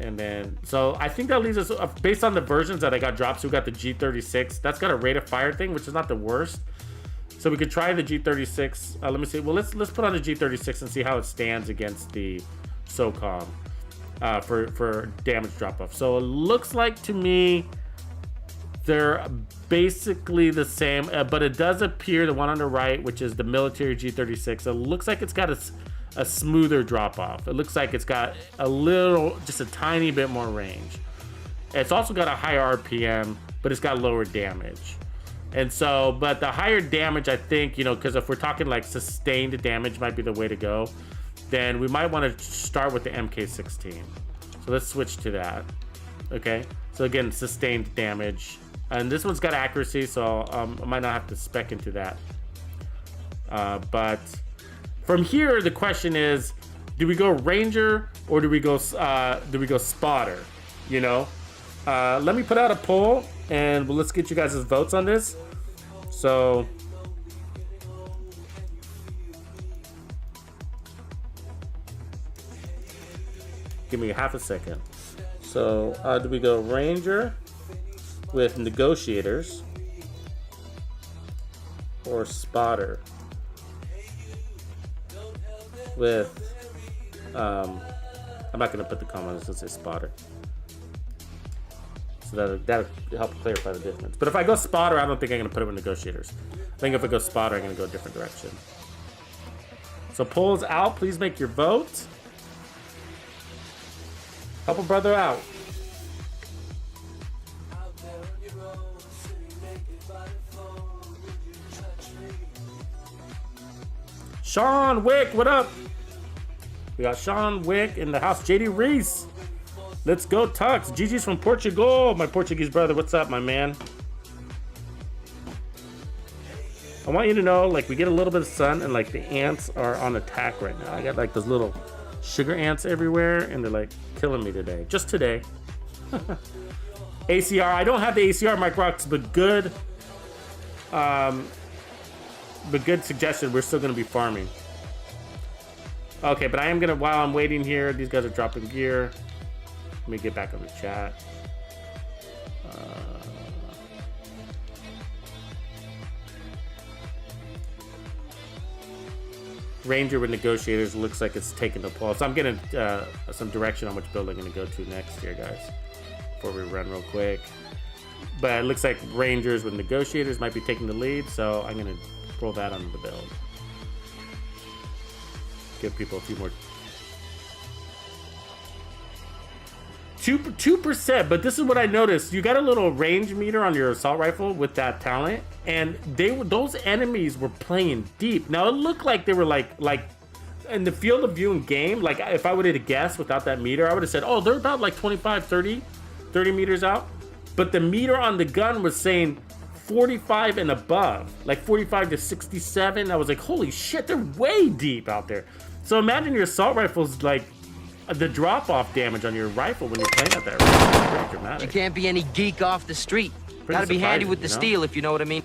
S1: And then, so I think that leaves us, based on the versions that I got dropped, so we got the G36. That's got a rate of fire thing, which is not the worst. So we could try the G36. Let me see. Well, let's put on the G36 and see how it stands against the SOCOM for damage drop-off. So it looks like to me they're basically the same, but it does appear the one on the right, which is the military G36. It looks like it's got a smoother drop off. It looks like it's got just a tiny bit more range. It's also got a higher RPM, but it's got lower damage. And so, but the higher damage, I think, because if we're talking like sustained damage might be the way to go, then we might want to start with the MK16. So let's switch to that. Okay. So again, sustained damage. And this one's got accuracy, so I might not have to spec into that. But from here, the question is, do we go Ranger or do we go Spotter? Let me put out a poll and let's get you guys' votes on this. So give me half a second. So do we go Ranger with Negotiators or Spotter with I'm not going to put the comments, let's say Spotter, so that'll help clarify the difference. But if I go Spotter, I don't think I'm going to put it with Negotiators. I think if I go Spotter, I'm going to go a different direction. So polls out, please make your vote. Help a brother out. Sean Wick, what up? We got Sean Wick in the house. JD Reese. Let's go, Tux. GG's from Portugal. My Portuguese brother, what's up, my man? I want you to know, like, we get a little bit of sun and, like, the ants are on attack right now. I got, like, those little sugar ants everywhere, and they're, like, killing me today. Just today. ACR. I don't have the ACR, Mike Rocks, but good. But good suggestion. We're still going to be farming. Okay, but I am going to, while I'm waiting here, these guys are dropping gear. Let me get back on the chat. Ranger with negotiators looks like it's taking the pulse. I'm getting some direction on which build I'm going to go to next here, guys, before we run real quick. But it looks like Rangers with negotiators might be taking the lead, so I'm going to roll that onto the build. Give people a few more. 2%, but this is what I noticed. You got a little range meter on your assault rifle with that talent, and those enemies were playing deep. Now it looked like they were like in the field of view in game. Like if I would have guessed without that meter, I would have said, oh, they're about like 25, 30 meters out. But the meter on the gun was saying 45 and above, like 45 to 67. I was like, holy shit, they're way deep out there. So imagine your assault rifle's like the drop-off damage on your rifle when you're playing at that range. It's pretty dramatic.
S6: You can't be any geek off the street.
S1: Pretty
S6: Gotta be handy with the
S1: surprising, you know?
S6: steel, if you know what I mean.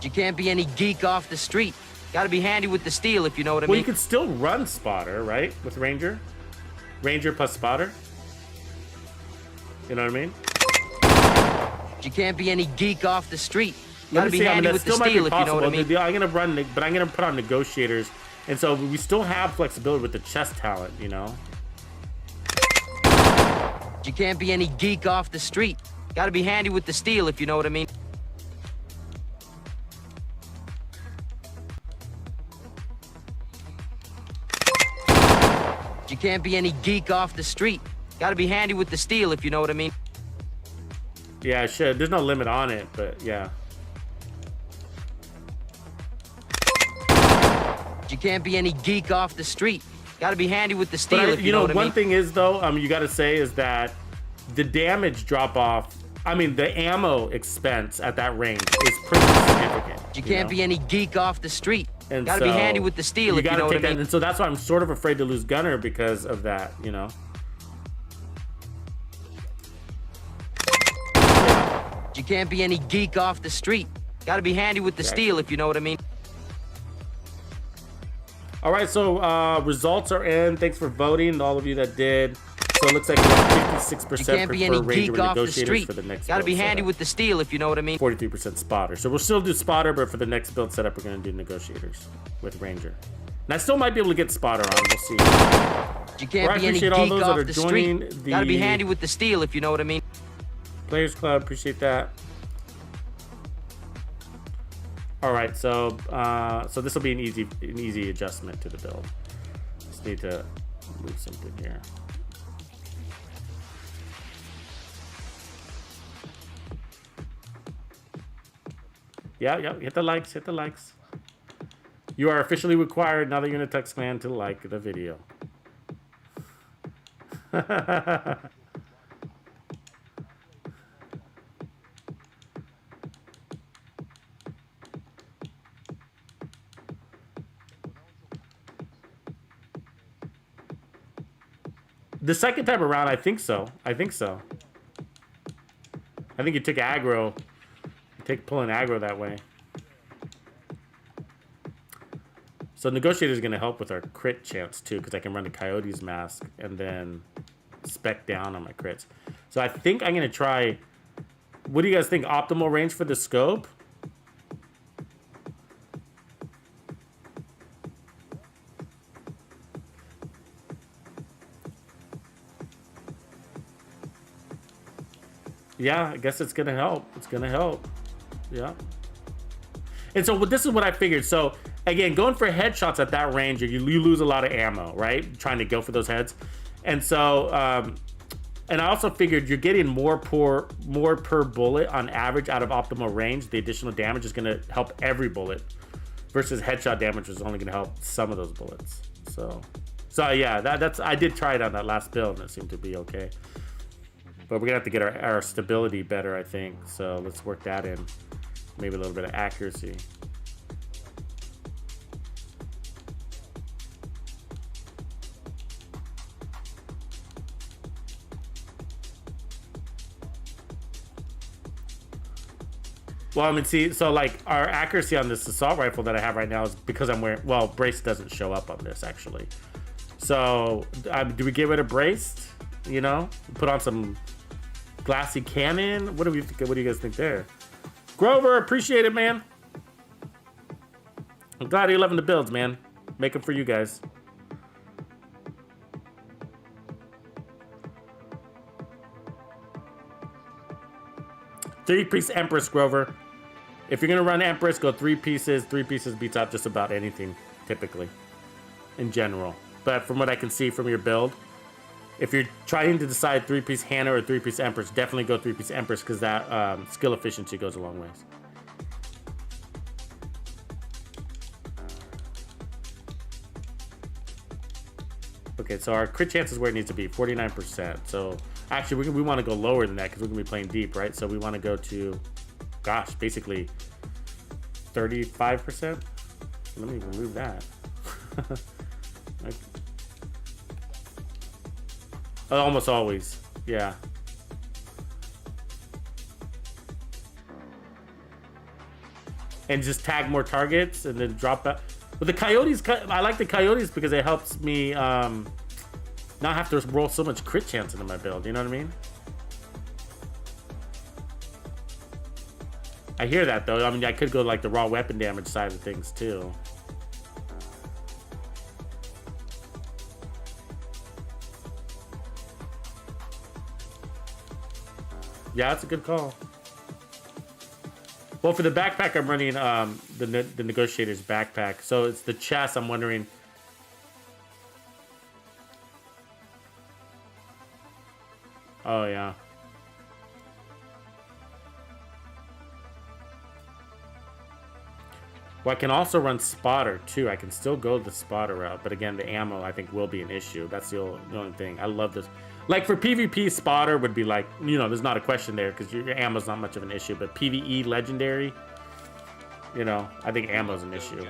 S6: You can't be any geek off the street. Gotta be handy with the steel, if you know what I
S1: Well,
S6: mean.
S1: you could still run spotter, right? With Ranger? Ranger plus spotter? You know what I mean?
S6: You can't be any geek off the street.
S1: Let
S6: Gotta
S1: me
S6: be
S1: see. I mean,
S6: handy
S1: that
S6: with the
S1: still might
S6: steel,
S1: be
S6: if you know what I
S1: possible.
S6: mean.
S1: I'm gonna run, but I'm gonna put on negotiators, and so we still have flexibility with the chest talent, you know.
S6: You can't be any geek off the street. Gotta be handy with the steel, if you know what I mean. You can't be any geek off the street. Gotta be handy with the steel, if you know what I mean.
S1: Yeah, I should. There's no limit on it, but yeah.
S6: You can't be any geek off the street. Gotta be handy with the steel,
S1: But
S6: if you know what I
S1: one
S6: mean.
S1: thing is though, you got to say is that the damage drop off. I mean, the ammo expense at that range is pretty significant.
S6: You can't
S1: know?
S6: be any geek off the street.
S1: And
S6: Gotta be
S1: so
S6: handy with the steel, if you
S1: gotta
S6: know what I
S1: take that-
S6: mean.
S1: And so that's why I'm sort of afraid to lose Gunner because of that, you know.
S6: You can't be any geek off the street. Gotta be handy with the steel, if you know what I mean.
S1: All right, so results are in. Thanks for voting, all of you that did. So it looks like we have 56%
S6: You can't be any
S1: prefer Ranger
S6: geek
S1: with
S6: off the
S1: negotiators
S6: street.
S1: for the next
S6: Gotta
S1: build
S6: be handy
S1: setup.
S6: with the steel, if you know what I mean.
S1: 43% spotter. So we'll still do spotter, but for the next build setup, we're going to do negotiators with Ranger. And I still might be able to get spotter on. We'll see.
S6: You
S1: Well, I
S6: can't be any
S1: appreciate
S6: geek
S1: all those that
S6: off
S1: are
S6: the
S1: joining
S6: street.
S1: the
S6: Gotta be handy with the steel, if you know what I mean.
S1: Players Club. Appreciate that. All right, so so this will be an easy adjustment to the build. Just need to move something here. Yeah, hit the likes, hit the likes. You are officially required now that you're in a Tux clan to like the video. The second time around, I think so. I think you took aggro. Pulling aggro that way. So Negotiator is going to help with our crit chance too, because I can run the Coyote's Mask and then spec down on my crits. So I think I'm going to try. What do you guys think? Optimal range for the scope? Yeah, I guess it's gonna help. It's gonna help. Yeah. And so this is what I figured. So again, going for headshots at that range, you lose a lot of ammo, right? Trying to go for those heads. And so, and I also figured you're getting more per bullet on average out of optimal range. The additional damage is going to help every bullet, versus headshot damage is only going to help some of those bullets. So yeah, that's I did try it on that last build and it seemed to be okay. But we're gonna have to get our stability better, I think. So let's work that in. Maybe a little bit of accuracy. Well, I mean, see, so like our accuracy on this assault rifle that I have right now is because I'm wearing, well, brace doesn't show up on this actually. So do we give it a brace? You know, put on some glassy cannon. What do you guys think there? Grover, appreciate it, man. I'm glad you're loving the builds, man. Make them for you guys. Three-piece Empress, Grover. If you're gonna run Empress, go 3 pieces. 3 pieces beats out just about anything, typically, in general. But from what I can see from your build, if you're trying to decide 3-piece Hannah or 3-piece Empress, definitely go 3-piece Empress because that skill efficiency goes a long ways. Okay, so our crit chance is where it needs to be, 49%. So actually, we want to go lower than that because we're gonna be playing deep, right? So we want to go to, gosh, basically 35%. Let me remove that. Almost always, yeah. And just tag more targets and then drop that. But the coyotes, I like the coyotes because it helps me not have to roll so much crit chance into my build. You know what I mean? I hear that though. I mean, I could go like the raw weapon damage side of things too. Yeah, that's a good call. Well, for the backpack, I'm running the Negotiator's backpack. So it's the chest. I'm wondering. Oh, yeah. Well, I can also run Spotter, too. I can still go the Spotter route. But again, the ammo, I think, will be an issue. That's the only thing. I love this. Like, for PvP, Spotter would be like, you know, there's not a question there because your ammo's not much of an issue. But PvE, Legendary, you know, I think ammo's an issue.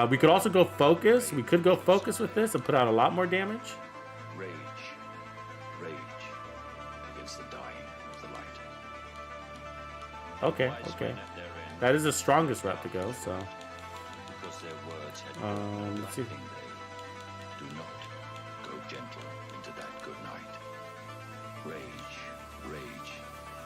S1: We could also go Focus. We could go Focus with this and put out a lot more damage.
S7: Rage against the dying of the light.
S1: Okay, okay. That is the strongest route to go, so.
S7: Because their words had
S1: let's see.
S7: Do not go gentle into that good night. Rage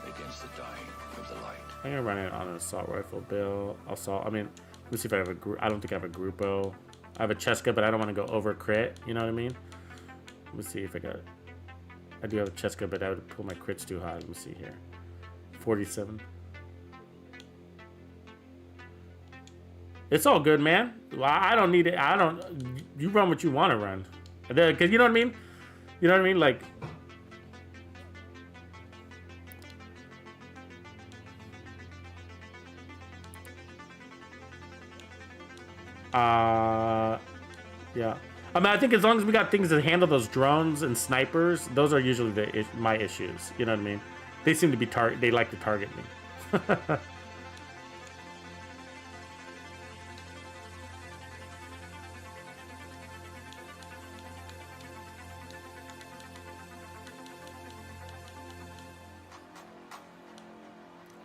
S7: against the dying of the light.
S1: I'm gonna run it on an assault rifle build. I mean, let me see if I have a group. I don't think I have a Grupo. I have a Cheska, but I don't want to go over crit. You know what I mean? Let me see if I got. I do have a Cheska, but I would pull my crits too high. Let me see here. 47. It's all good, man. I don't need it. You run what you want to run. Because you know what I mean? You know what I mean? Like. Yeah. I mean, I think as long as we got things to handle those drones and snipers, those are usually my issues. You know what I mean? They seem to be they like to target me.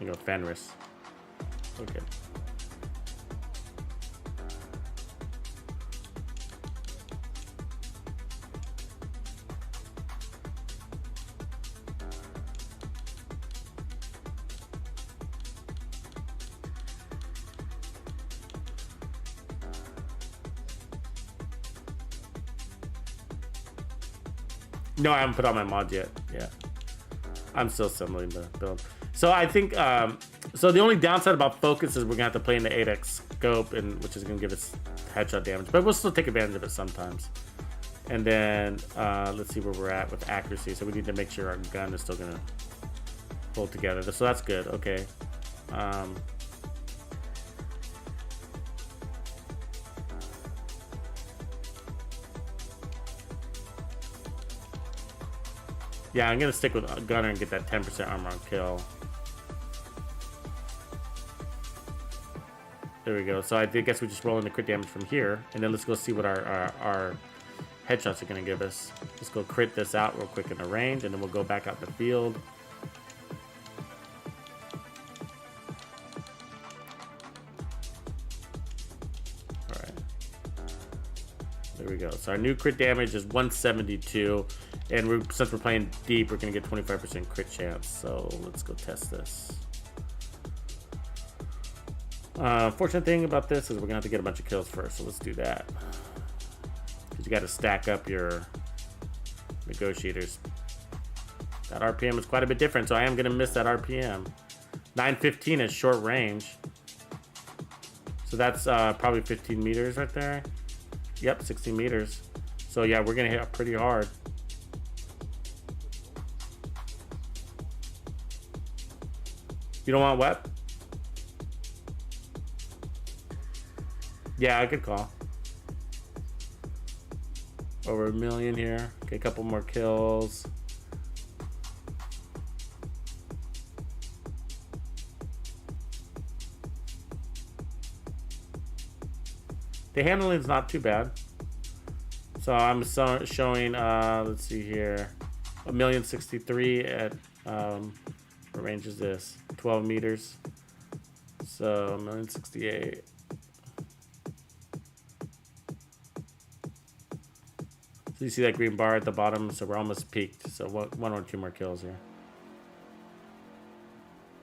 S1: You go Fenris. Okay. No, I haven't put on my mods yet. Yeah. I'm still assembling the build. So I think, So the only downside about focus is we're gonna have to play in the 8x scope, and which is gonna give us headshot damage, but we'll still take advantage of it sometimes. And then let's see where we're at with accuracy. So we need to make sure our gun is still gonna hold together. So that's good. Okay. Yeah, I'm gonna stick with gunner and get that 10% armor on kill. There we go. So I guess we just roll in the crit damage from here, and then let's go see what our headshots are gonna give us. Let's go crit this out real quick in the range, and then we'll go back out in the field. All right. There we go. So our new crit damage is 172, and since we're playing deep, we're gonna get 25% crit chance. So let's go test this. Fortunate thing about this is we're gonna have to get a bunch of kills first, so let's do that. Because you got to stack up your negotiators. That RPM is quite a bit different, so I am gonna miss that RPM. 915 is short range, so that's probably 15 meters right there. Yep, 16 meters. So yeah, we're gonna hit pretty hard. You don't want wet? Yeah, good call. Over 1 million here. Okay, a couple more kills. The handling is not too bad. So I'm showing, let's see here, 1,063,000 at, what range is this? 12 meters. So 1,068,000. So you see that green bar at the bottom, so we're almost peaked. So one or two more kills here.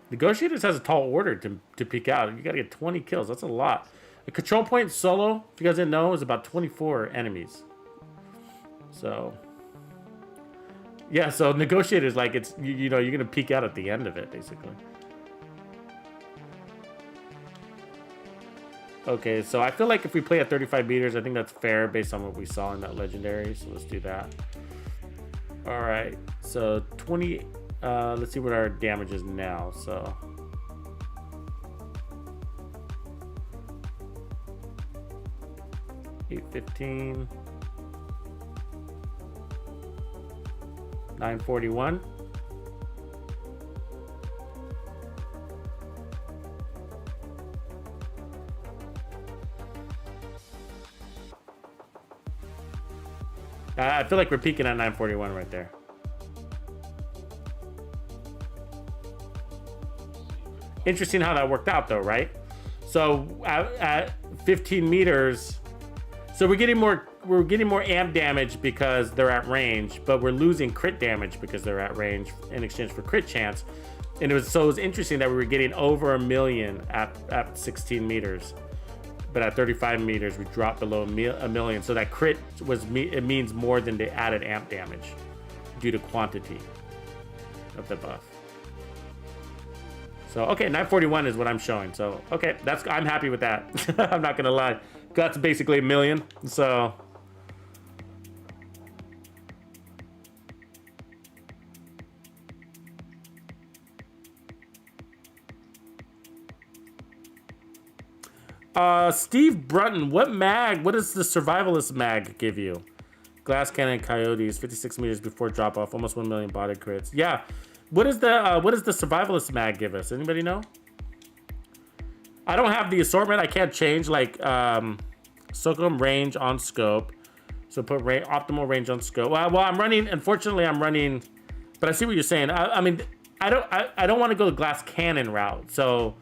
S1: Negotiators has a tall order to peak out. You gotta get 20 kills, that's a lot. The control point solo, if you guys didn't know, is about 24 enemies. So, yeah, so negotiators, like, it's, you know, you're gonna peak out at the end of it, basically. Okay, so I feel like if we play at 35 meters, I think that's fair based on what we saw in that legendary. So let's do that. All right, so 20. Let's see what our damage is now. So 815, 941. I feel like we're peaking at 941 right there. Interesting how that worked out though, right? So at 15 meters, so we're getting more amp damage because they're at range, but we're losing crit damage because they're at range in exchange for crit chance. And it was interesting that we were getting over 1 million at 16 meters. But at 35 meters, we dropped below 1 million. So that crit it means more than the added amp damage due to quantity of the buff. So, okay, 941 is what I'm showing. So, okay, I'm happy with that. I'm not gonna lie. That's basically 1 million. So, Steve Brunton, what does the survivalist mag give you? Glass cannon coyotes, 56 meters before drop off, almost 1 million body crits. Yeah. What does the survivalist mag give us? Anybody know? I don't have the assortment. I can't change like Socom range on scope. So put optimal range on scope. Well, I'm running. Unfortunately, I'm running. But I see what you're saying. I mean, I don't want to go the glass cannon route. So,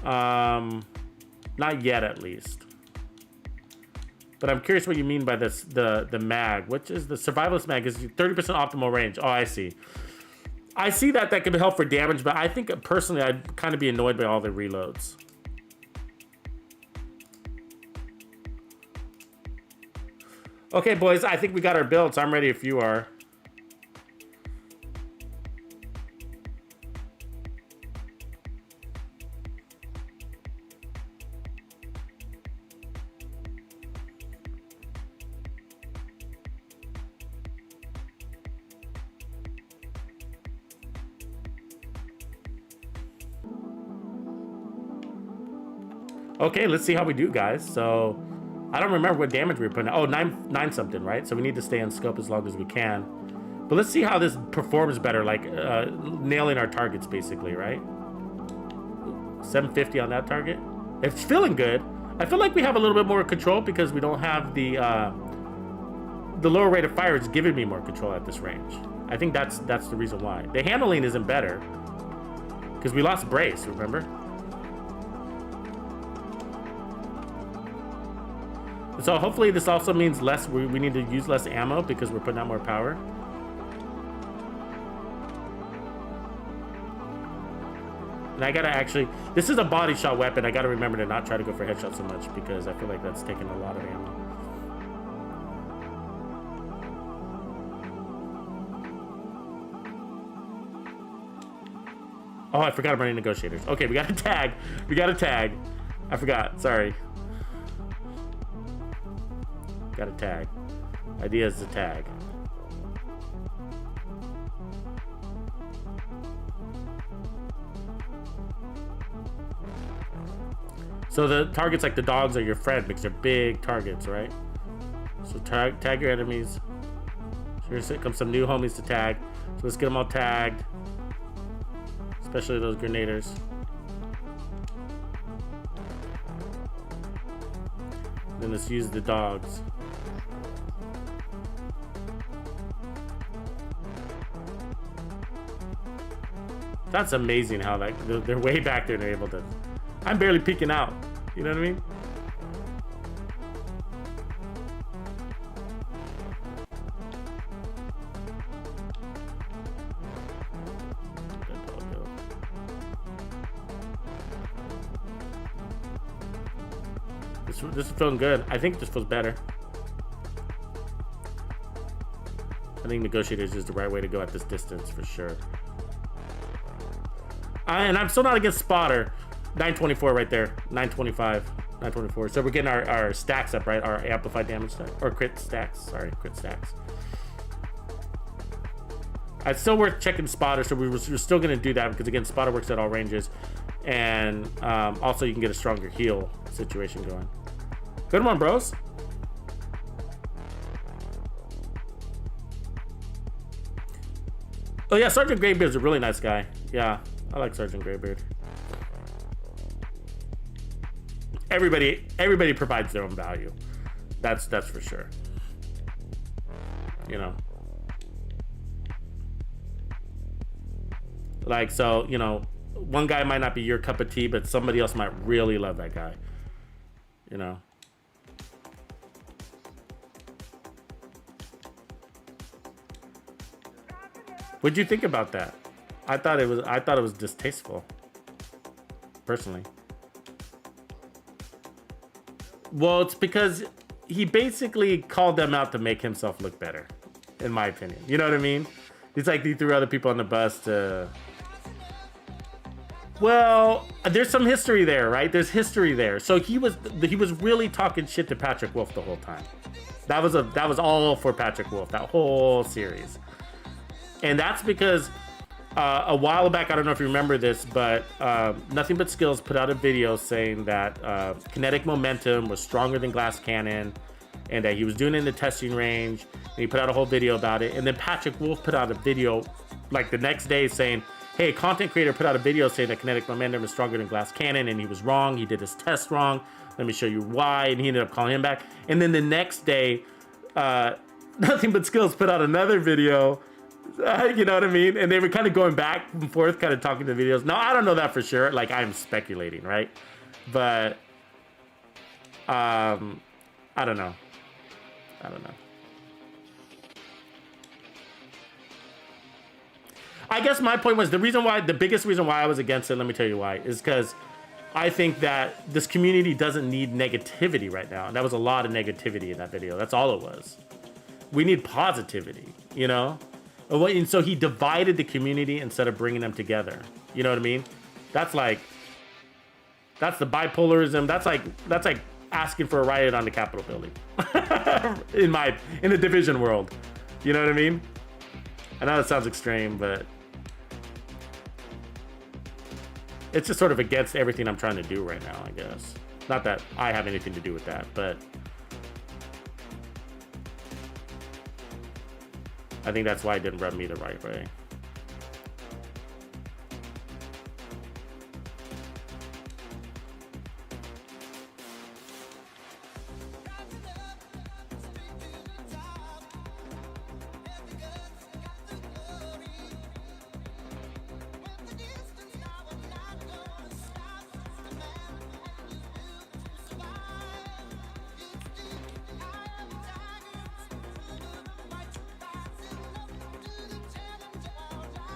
S1: not yet at least. But I'm curious what you mean by this. The mag. Which is the survivalist mag? Is 30% optimal range? Oh, I see. I see that could help for damage, but I think personally I'd kind of be annoyed by all the reloads. Okay, boys, I think we got our builds. I'm ready if you are. Okay, let's see how we do, guys. So, I don't remember what damage we were putting. Oh, nine something, right? So we need to stay in scope as long as we can. But let's see how this performs better, like nailing our targets, basically, right? 750 on that target. It's feeling good. I feel like we have a little bit more control because we don't have the lower rate of fire is giving me more control at this range. I think that's the reason why. The handling isn't better because we lost brace, remember? So hopefully this also means less. We need to use less ammo because we're putting out more power. And I gotta actually, this is a body shot weapon. I gotta remember to not try to go for headshots so much because I feel like that's taking a lot of ammo. Oh, I forgot I'm running negotiators. Okay, we got a tag. We got a tag. I forgot. Sorry. Got a tag. Idea is the tag. So the targets like the dogs are your friend because they're big targets, right? So tag your enemies. So here comes some new homies to tag. So let's get them all tagged. Especially those grenaders. Then let's use the dogs. That's amazing how like they're way back there and they're able to. I'm barely peeking out. You know what I mean? This is feeling good. I think this feels better. I think negotiators is the right way to go at this distance for sure. And I'm still not against spotter. 924 right there. 925. 924. So we're getting our stacks up, right? Our amplified damage stack. Or crit stacks. Sorry, crit stacks. It's still worth checking spotter. So we're still going to do that because, again, spotter works at all ranges. And also you can get a stronger heal situation going. Good one, bros. Oh yeah, Sergeant Greybeard's a really nice guy. Yeah, I like Sergeant Greybeard. Everybody provides their own value. That's for sure. You know. Like, so, you know, one guy might not be your cup of tea, but somebody else might really love that guy. You know. What'd you think about that? I thought it was distasteful. Personally. Well, it's because he basically called them out to make himself look better, in my opinion. You know what I mean? It's like he threw other people on the bus to. Well, there's some history there, right? There's history there. So he was really talking shit to Patrick Wolf the whole time. That was all for Patrick Wolf, that whole series. And that's because a while back, I don't know if you remember this, but Nothing But Skills put out a video saying that kinetic momentum was stronger than glass cannon and that he was doing it in the testing range. And he put out a whole video about it. And then Patrick Wolf put out a video like the next day saying, hey, content creator put out a video saying that kinetic momentum is stronger than glass cannon and he was wrong. He did his test wrong. Let me show you why. And he ended up calling him back. And then the next day, Nothing But Skills put out another video. You know what I mean? And they were kind of going back and forth, kind of talking to the videos. Now, I don't know that for sure. Like, I'm speculating, right? But, I don't know. I guess my point was the biggest reason why I was against it, let me tell you why, is because I think that this community doesn't need negativity right now. And that was a lot of negativity in that video. That's all it was. We need positivity, you know? And so he divided the community instead of bringing them together. You know what I mean? That's the bipolarism. That's like asking for a riot on the Capitol building. in the Division world. You know what I mean? I know that sounds extreme, but it's just sort of against everything I'm trying to do right now, I guess. Not that I have anything to do with that, but I think that's why it didn't rub me the right way.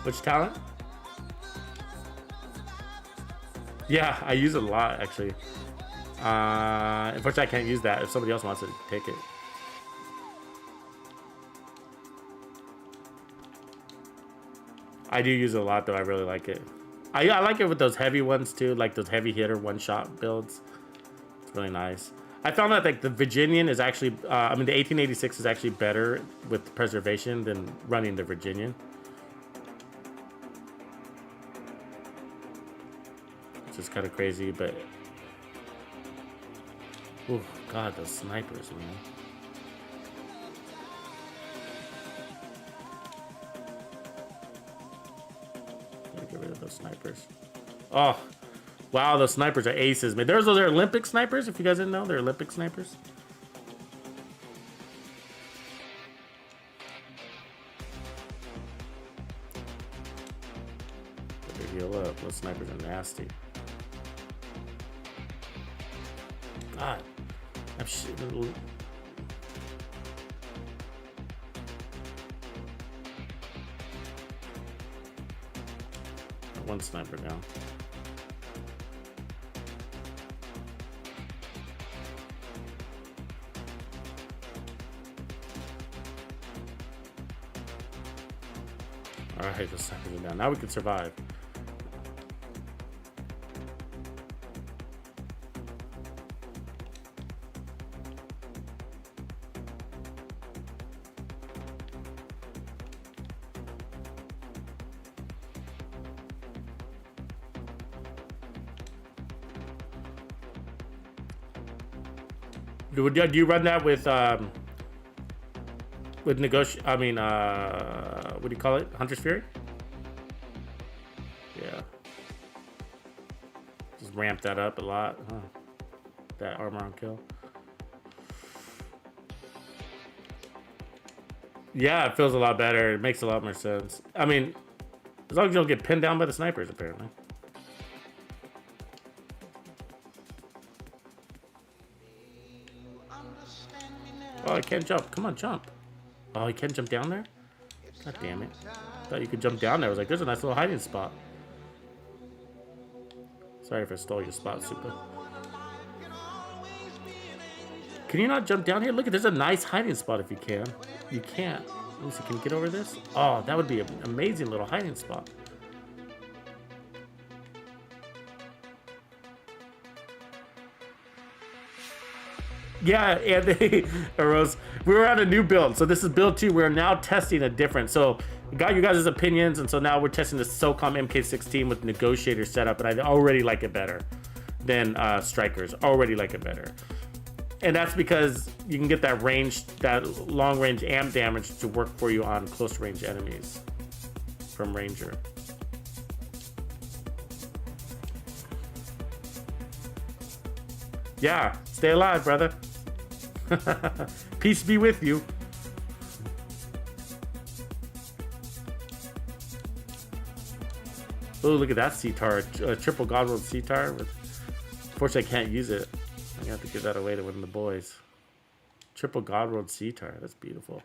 S1: Which talent? Yeah, I use it a lot, actually. Unfortunately, I can't use that if somebody else wants to take it. I do use it a lot, though. I really like it. I like it with those heavy ones, too, like those heavy hitter one-shot builds. It's really nice. I found out like the Virginian is actually, I mean, the 1886 is actually better with preservation than running the Virginian. Which is kind of crazy, but oh god, those snipers, man. Gotta get rid of those snipers. Oh wow, those snipers are aces, man. Those are Olympic snipers. If you guys didn't know, they're Olympic snipers. Better heal up. Those snipers are nasty. God, I'm shooting. One sniper down. All right, the snipers are down. Now we can survive. Do you run that with negotiate? I mean, what do you call it? Hunter's Fury? Yeah. Just ramp that up a lot, huh? That armor on kill. Yeah, it feels a lot better. It makes a lot more sense. I mean, as long as you don't get pinned down by the snipers, apparently. Oh, I can't jump. Come on, jump. Oh, you can't jump down there? God damn it. Thought you could jump down there. I was like, there's a nice little hiding spot. Sorry if I stole your spot, Super. Can you not jump down here? Look, there's a nice hiding spot if you can. You can't. Let me see, can you get over this? Oh, that would be an amazing little hiding spot. Yeah, and they arose. We were on a new build, so this is build 2. We're now testing a different. So we got you guys' opinions, and so now we're testing the SOCOM MK16 with negotiator setup, and I already like it better than strikers. Already like it better, and that's because you can get that range, that long range amp damage to work for you on close range enemies from Ranger. Yeah, stay alive, brother. Peace be with you. Oh, look at that C-tar. Triple Godworld C-tar. Unfortunately, I can't use it. I'm going to have to give that away to one of the boys. Triple Godworld C-tar. That's beautiful.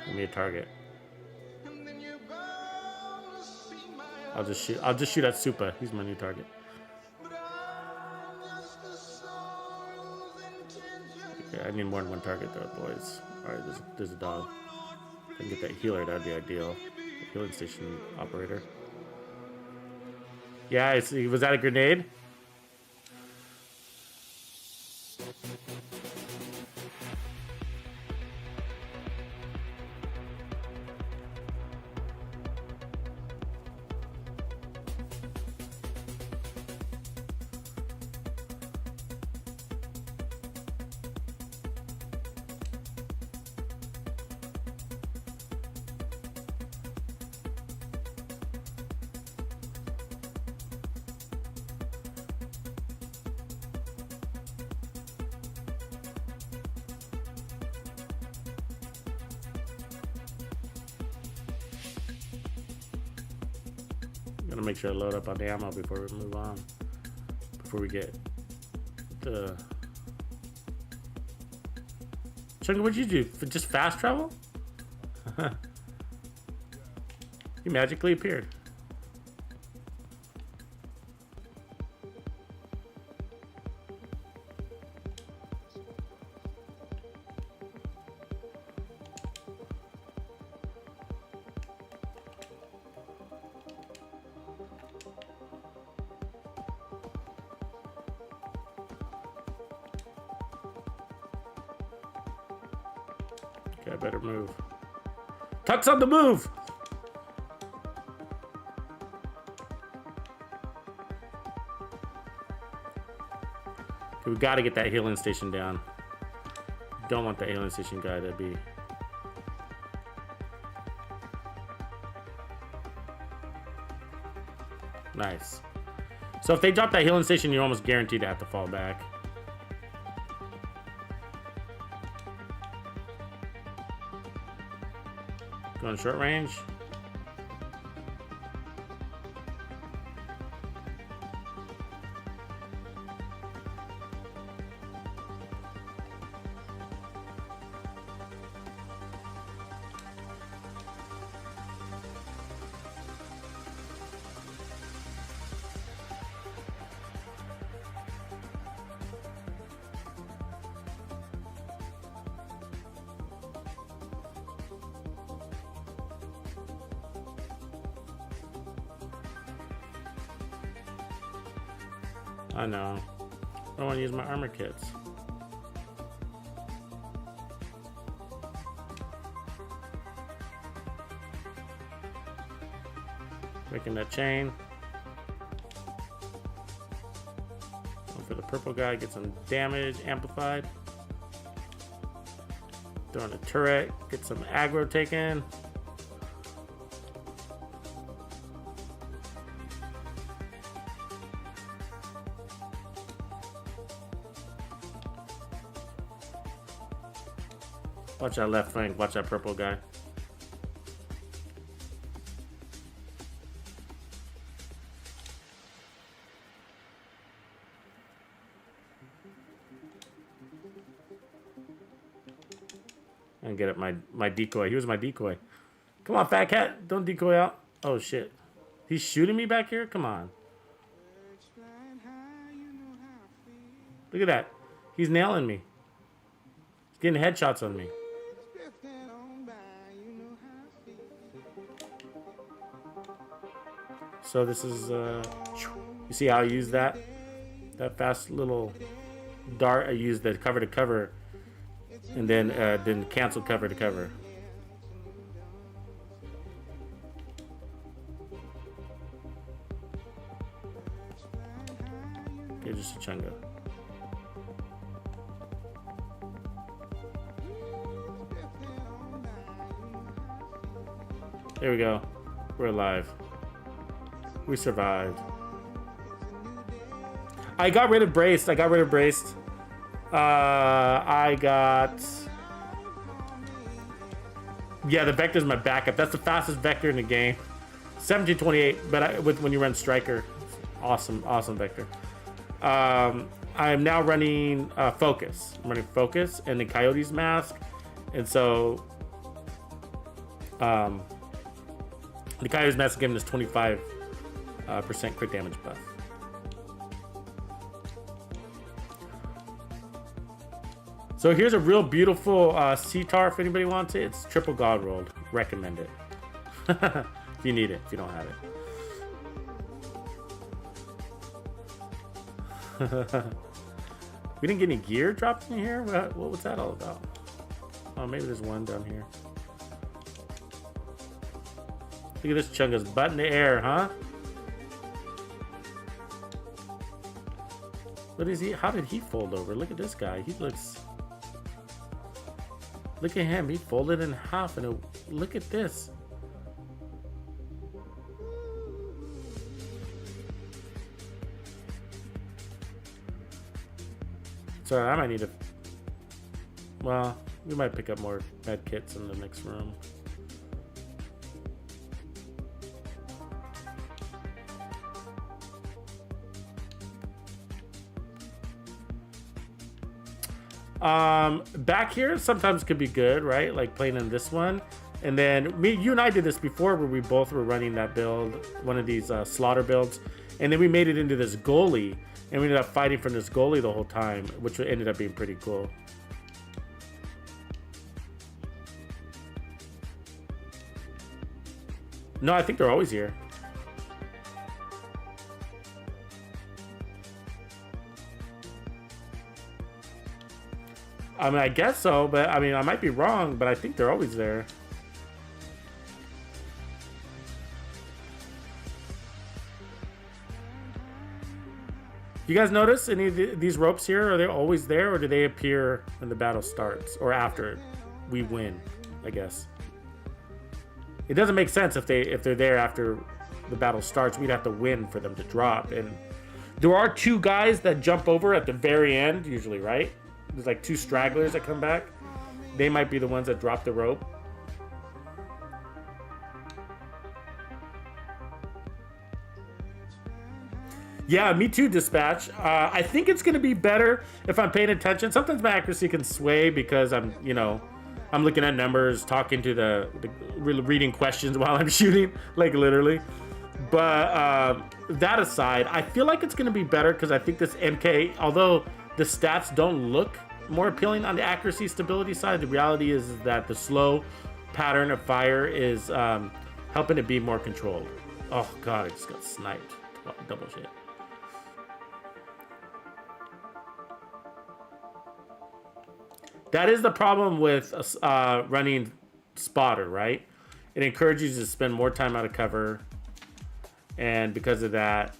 S1: Give me a target. I'll just shoot at Supa. He's my new target. Okay, I need more than one target though, boys. Alright, there's a dog. If I can get that healer, that'd be ideal. Healing station operator. Yeah, was that a grenade? gonna make sure I load up on the ammo before we move on. Before we get the... Chunga, what'd you do? Just fast travel? He magically appeared. Okay, I better move. Tux on the move! Okay, we gotta get that healing station down. Don't want that healing station guy to be... Nice. So if they drop that healing station, you're almost guaranteed to have to fall back. Going short range. I know. I don't want to use my armor kits. Making that chain. Going for the purple guy, get some damage amplified. Throwing a turret, get some aggro taken. Watch that left flank. Watch that purple guy. And get up my decoy. He was my decoy. Come on, fat cat. Don't decoy out. Oh, shit. He's shooting me back here? Come on. Look at that. He's nailing me. He's getting headshots on me. So this is, you see how I use that fast little dart? I use the cover to cover, and then cancel cover to cover. Okay, just a chunga. There we go. We're alive. We survived. I got rid of braced. I got yeah, the vector's my backup. That's the fastest vector in the game. 1728, but when you run striker, awesome vector. I am now running focus. I'm running focus and the coyote's mask, and so the coyote's mask is giving us 25% crit damage buff. So here's a real beautiful CTAR if anybody wants it. It's triple god rolled. Recommend it. If you need it, if you don't have it. We didn't get any gear dropped in here? What was that all about? Oh, maybe there's one down here. Look at this chunga's butt in the air, huh? What is he? How did he fold over? Look at this guy. He looks... Look at him. He folded in half. And look at this. Sorry, I might need to... Well, we might pick up more med kits in the next room. Back here sometimes could be good, right? Like playing in this one. And then you and I did this before where we both were running that build, one of these slaughter builds. And then we made it into this goalie. And we ended up fighting from this goalie the whole time, which ended up being pretty cool. No, I think they're always here. I mean, I guess so, but I mean, I might be wrong, but I think they're always there. You guys notice any of these ropes here? Are they always there, or do they appear when the battle starts or after we win? I guess it doesn't make sense if they're there after the battle starts. We'd have to win for them to drop. And there are two guys that jump over at the very end, usually, right? There's like two stragglers that come back. They might be the ones that drop the rope. Yeah, me too, Dispatch. I think it's going to be better if I'm paying attention. Sometimes my accuracy can sway because I'm looking at numbers, talking to reading questions while I'm shooting, like literally. But that aside, I feel like it's going to be better because I think this MK, although the stats don't look more appealing on the accuracy stability side, the reality is that the slow pattern of fire is helping it be more controlled. Oh God, I just got sniped. Double shit. That is the problem with running spotter, right? It encourages you to spend more time out of cover. And because of that,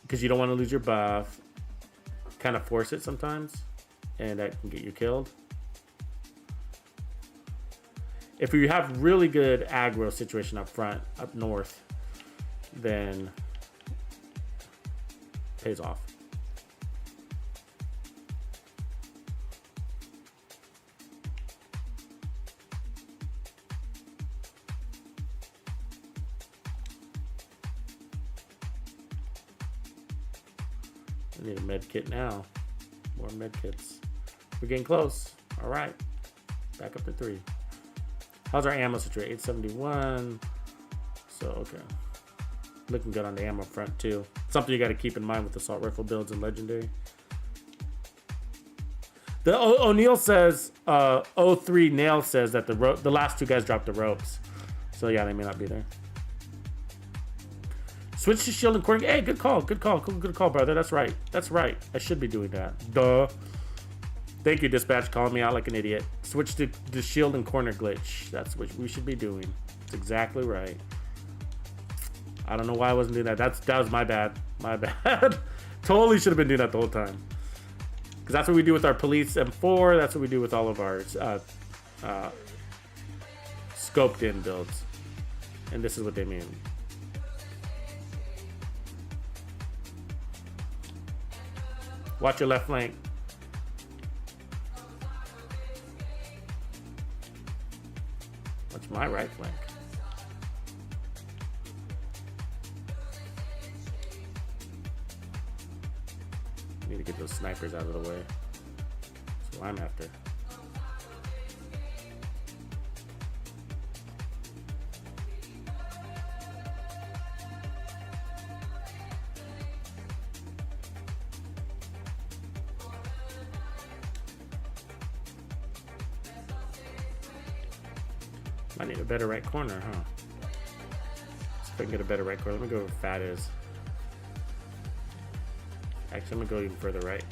S1: because you don't want to lose your buff, kind of force it sometimes. And that can get you killed. If you have really good aggro situation up front, up north, then it pays off. I need a med kit now. More med kits. We're getting close. All right. Back up to 3. How's our ammo situation? 871. So, okay. Looking good on the ammo front, too. Something you got to keep in mind with assault rifle builds and legendary. The O'Neill says, 03 Nail says that the last two guys dropped the ropes. So, yeah, they may not be there. Switch to shield and corner. Hey, good call, brother. That's right. I should be doing that. Duh. Thank you, Dispatch, calling me out like an idiot. Switch to the shield and corner glitch. That's what we should be doing. That's exactly right. I don't know why I wasn't doing that. That was my bad. My bad. Totally should have been doing that the whole time. Because that's what we do with our police M4. That's what we do with all of our scoped in builds. And this is what they mean. Watch your left flank. Watch my right flank. Need to get those snipers out of the way. That's what I'm after. I need a better right corner, huh? See if I can get a better right corner. Let me go where Fat is. Actually, I'm gonna go even further right.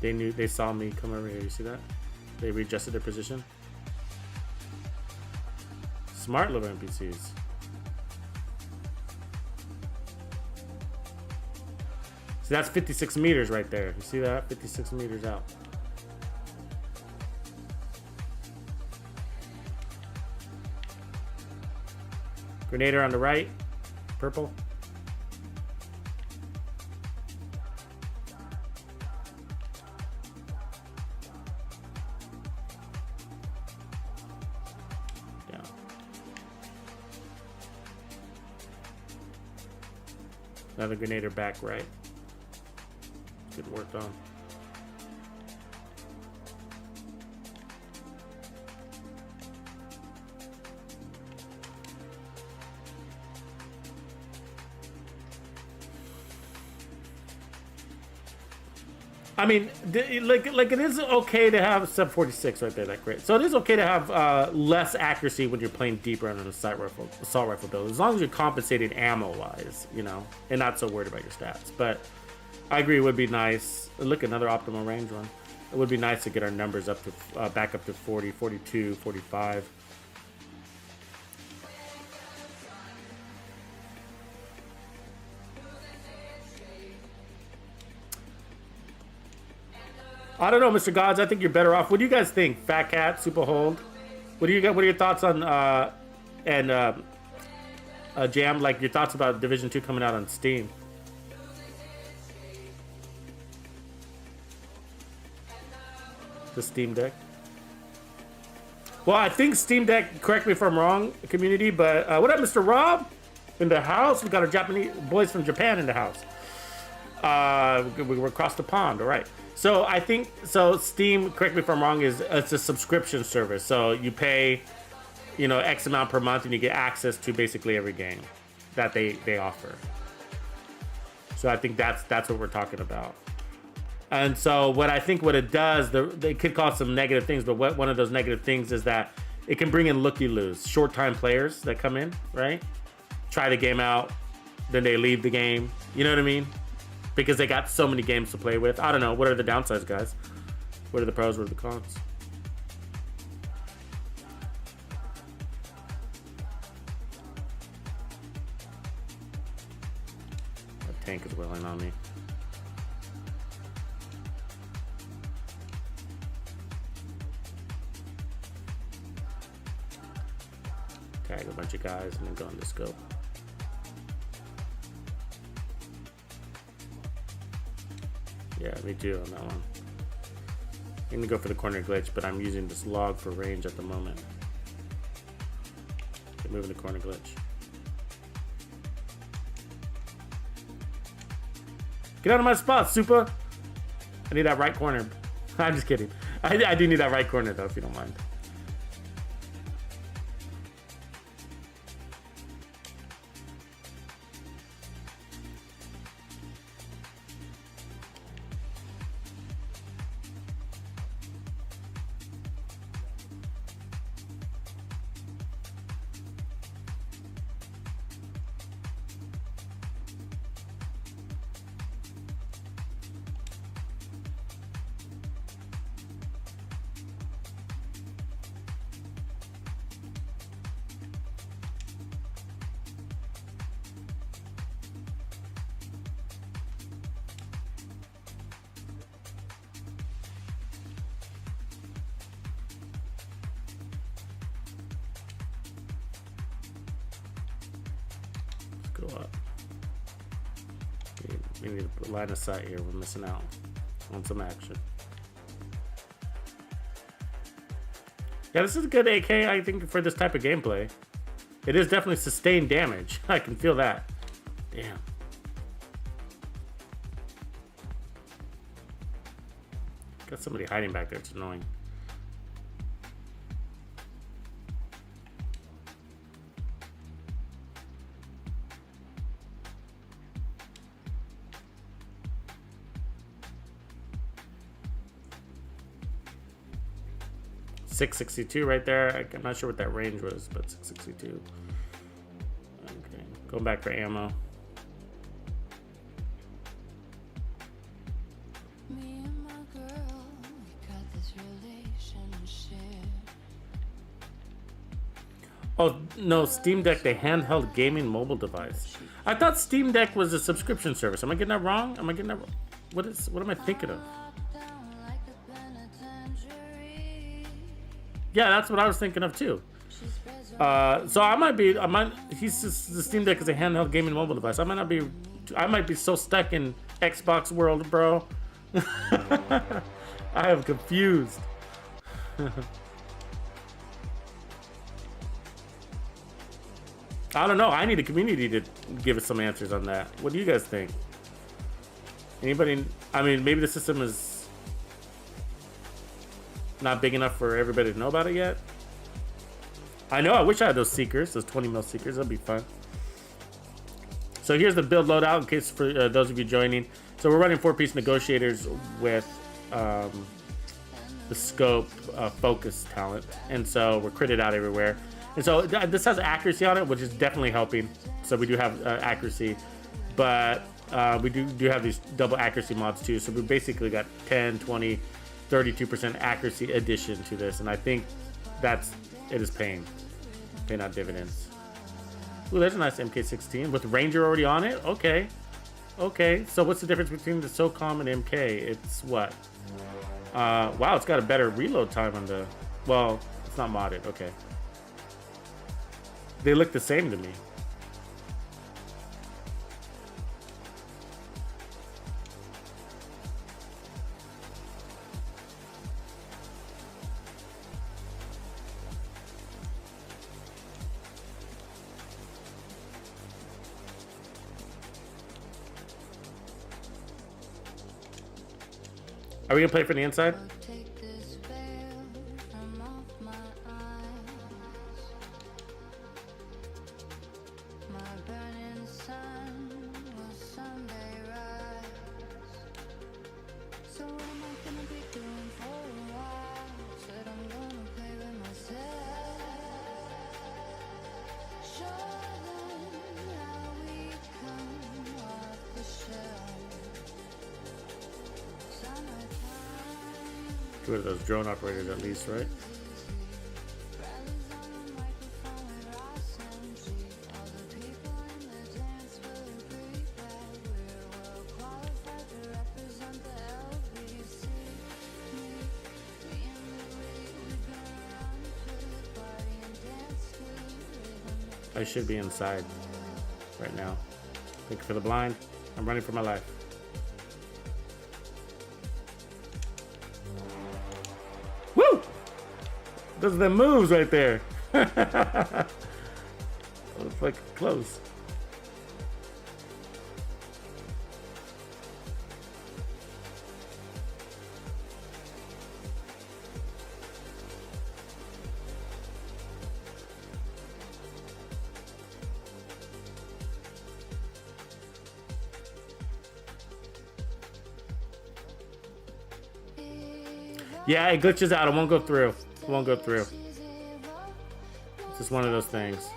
S1: They saw me come over here. You see that? They readjusted their position. Smart little NPCs. So that's 56 meters right there. You see that? 56 meters out. Grenader on the right. Purple. Another grenader back right. Good work on. I mean, like it is okay to have sub 46 right there, that crit. So it is okay to have less accuracy when you're playing deeper on an assault rifle build, as long as you're compensating ammo wise, you know, and not so worried about your stats. But I agree, it would be nice. Look, another optimal range one. It would be nice to get our numbers up to back up to 40, 42, 45. I don't know, Mr. Gods. I think you're better off. What do you guys think? Fat Cat, Super Hold. What do you got? What are your thoughts on Jam? Like your thoughts about Division 2 coming out on Steam? The Steam Deck. Well, I think Steam Deck. Correct me if I'm wrong, community. But what up, Mr. Rob? In the house, we got our Japanese boys from Japan in the house. We're across the pond. All right. So I think Steam, correct me if I'm wrong, it's a subscription service. So you pay, you know, X amount per month and you get access to basically every game that they offer. So I think that's what we're talking about. And so what it does, they could cause some negative things, but one of those negative things is that it can bring in looky-loos, short-time players that come in, right? Try the game out, then they leave the game. You know what I mean? Because they got so many games to play with. I don't know. What are the downsides, guys? What are the pros? What are the cons? That tank is wailing on me. Tag a bunch of guys and then go on the scope. Yeah, me too on that one. I'm gonna go for the corner glitch, but I'm using this log for range at the moment. Okay, moving the corner glitch. Get out of my spot, Super! I need that right corner. I'm just kidding. I do need that right corner though, if you don't mind. Go up. We need a line of sight here. We're missing out on some action. Yeah, this is a good AK, I think, for this type of gameplay. It is definitely sustained damage. I can feel that. Damn. Got somebody hiding back there. It's annoying. .662 right there. I'm not sure what that range was, but 662. Okay, going back for ammo.
S3: Me and my girl, we got this relationship.
S1: Oh no, Steam Deck, the handheld gaming mobile device. I thought Steam Deck was a subscription service. Am I getting that wrong? Am I getting that wrong? What am I thinking of?
S3: Down like a penitentiary.
S1: Yeah, that's what I was thinking of too.
S3: She spreads her
S1: So he's just, the Steam Deck is a handheld gaming mobile device. I might be so stuck in Xbox world, bro. I am confused. I don't know. I need a community to give us some answers on that. What do you guys think? Anybody? I mean, maybe the system is not big enough for everybody to know about it yet. I know. I wish I had those seekers, those 20 mil seekers. That'd be fun. So here's the build loadout in case for those of you joining. So we're running 4-piece negotiators with the scope focus talent, and so we're critted out everywhere. And so this has accuracy on it, which is definitely helping. So we do have accuracy, but we do have these double accuracy mods too. So we basically got 10, 20, 32% accuracy addition to this, and I think it is paying out dividends. Ooh, there's a nice MK16 with Ranger already on it. Okay. So what's the difference between the SOCOM and MK? It's what? Wow, it's got a better reload time on the. Well, it's not modded. Okay. They look the same to me. Are we gonna play for the inside?
S3: Take this veil from off my eyes. My burning sun will someday rise. So what am I gonna be doing for a while? Said I'm gonna play with myself. Show them how we come off the shelf.
S1: Get rid of those drone operators at least, right? I should be inside right now. Thank you for the blind. I'm running for my life. Woo! Those are the moves right there. Looks like close. Yeah, it glitches out. It won't go through. It won't go through. It's just one of those things.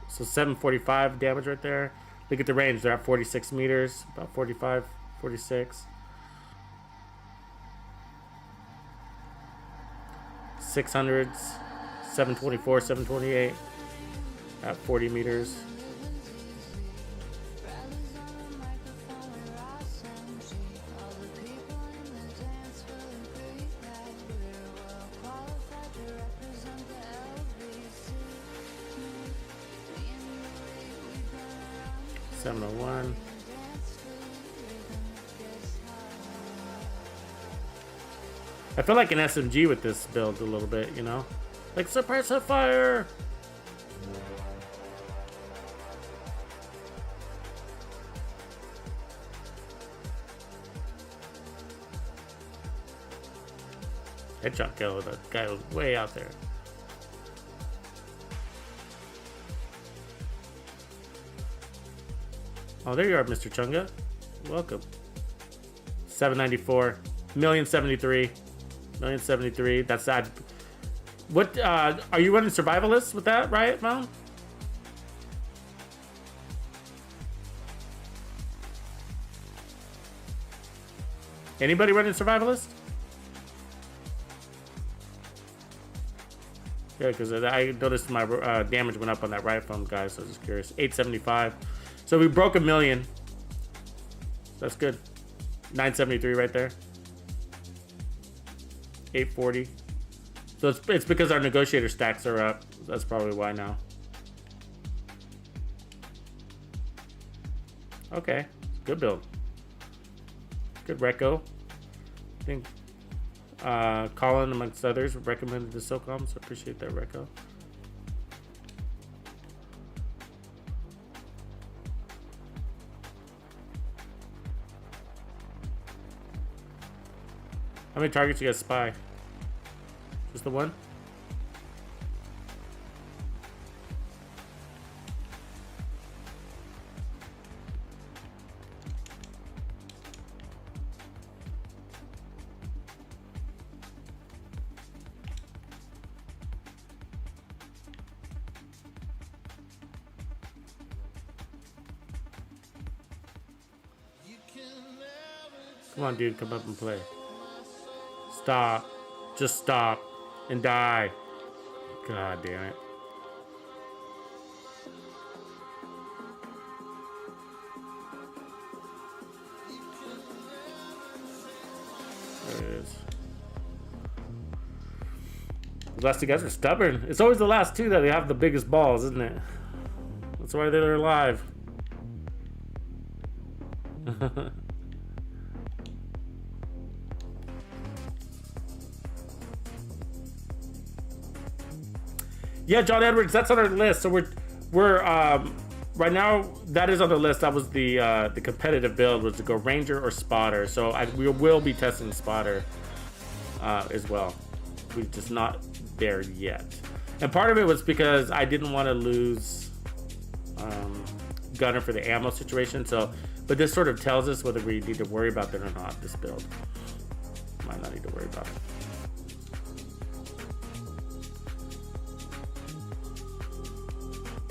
S1: So 745 damage right there. Look at the range. They're at 46 meters. About 45, 46. 600s. 724, 728. At 40 meters. I feel like an SMG with this build a little bit, you know? Like suppressive fire! Headshot kill. That guy was way out there. Oh, there you are, Mr. Chunga. Welcome. 794. 1,073. 1,073. That's that. What are you running survivalist with that, right, Mom? Anybody running survivalist? Yeah, because I noticed my damage went up on that right phone, guys. So I was just curious. 875. So we broke 1 million. That's good. 973 right there. 840. So it's because our negotiator stacks are up. That's probably why now. Okay, good build. Good reco. I think Colin, amongst others, recommended the SOCOM, so appreciate that reco. How many targets you guys spy? Just the one? Come on, dude, come up and play. Stop. Just stop. And die. God damn it. There it is. The last two guys are stubborn. It's always the last two that they have the biggest balls, isn't it? That's why they're alive. Yeah, John Edwards, that's on our list. So we're right now that is on the list. That was the competitive build was to go Ranger or Spotter. So we will be testing Spotter as well. We're just not there yet. And part of it was because I didn't want to lose Gunner for the ammo situation. So, but this sort of tells us whether we need to worry about that or not. This build might not need to worry about it.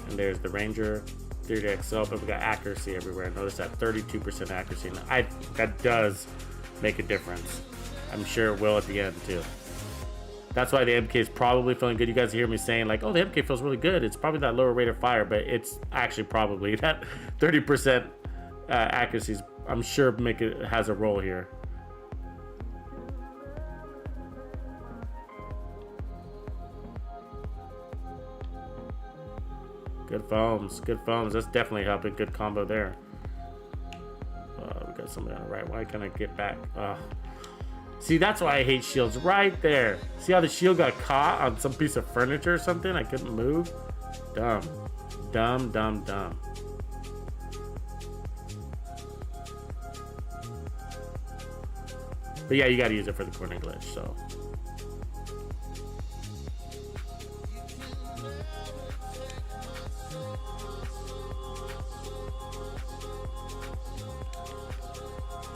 S1: And there's the Ranger 3DXL, but we got accuracy everywhere. Notice that 32% accuracy. And that does make a difference. I'm sure it will at the end too. That's why the MK is probably feeling good. You guys hear me saying like, oh, the MK feels really good. It's probably that lower rate of fire, but it's actually probably that 30% accuracy. I'm sure has a role here. Good foams, good foams. That's definitely helping. Good combo there. We got somebody on the right. Why can't I get back? See, that's why I hate shields. Right there. See how the shield got caught on some piece of furniture or something? I couldn't move. Dumb. Dumb, dumb, dumb. But yeah, you gotta use it for the corner glitch, so.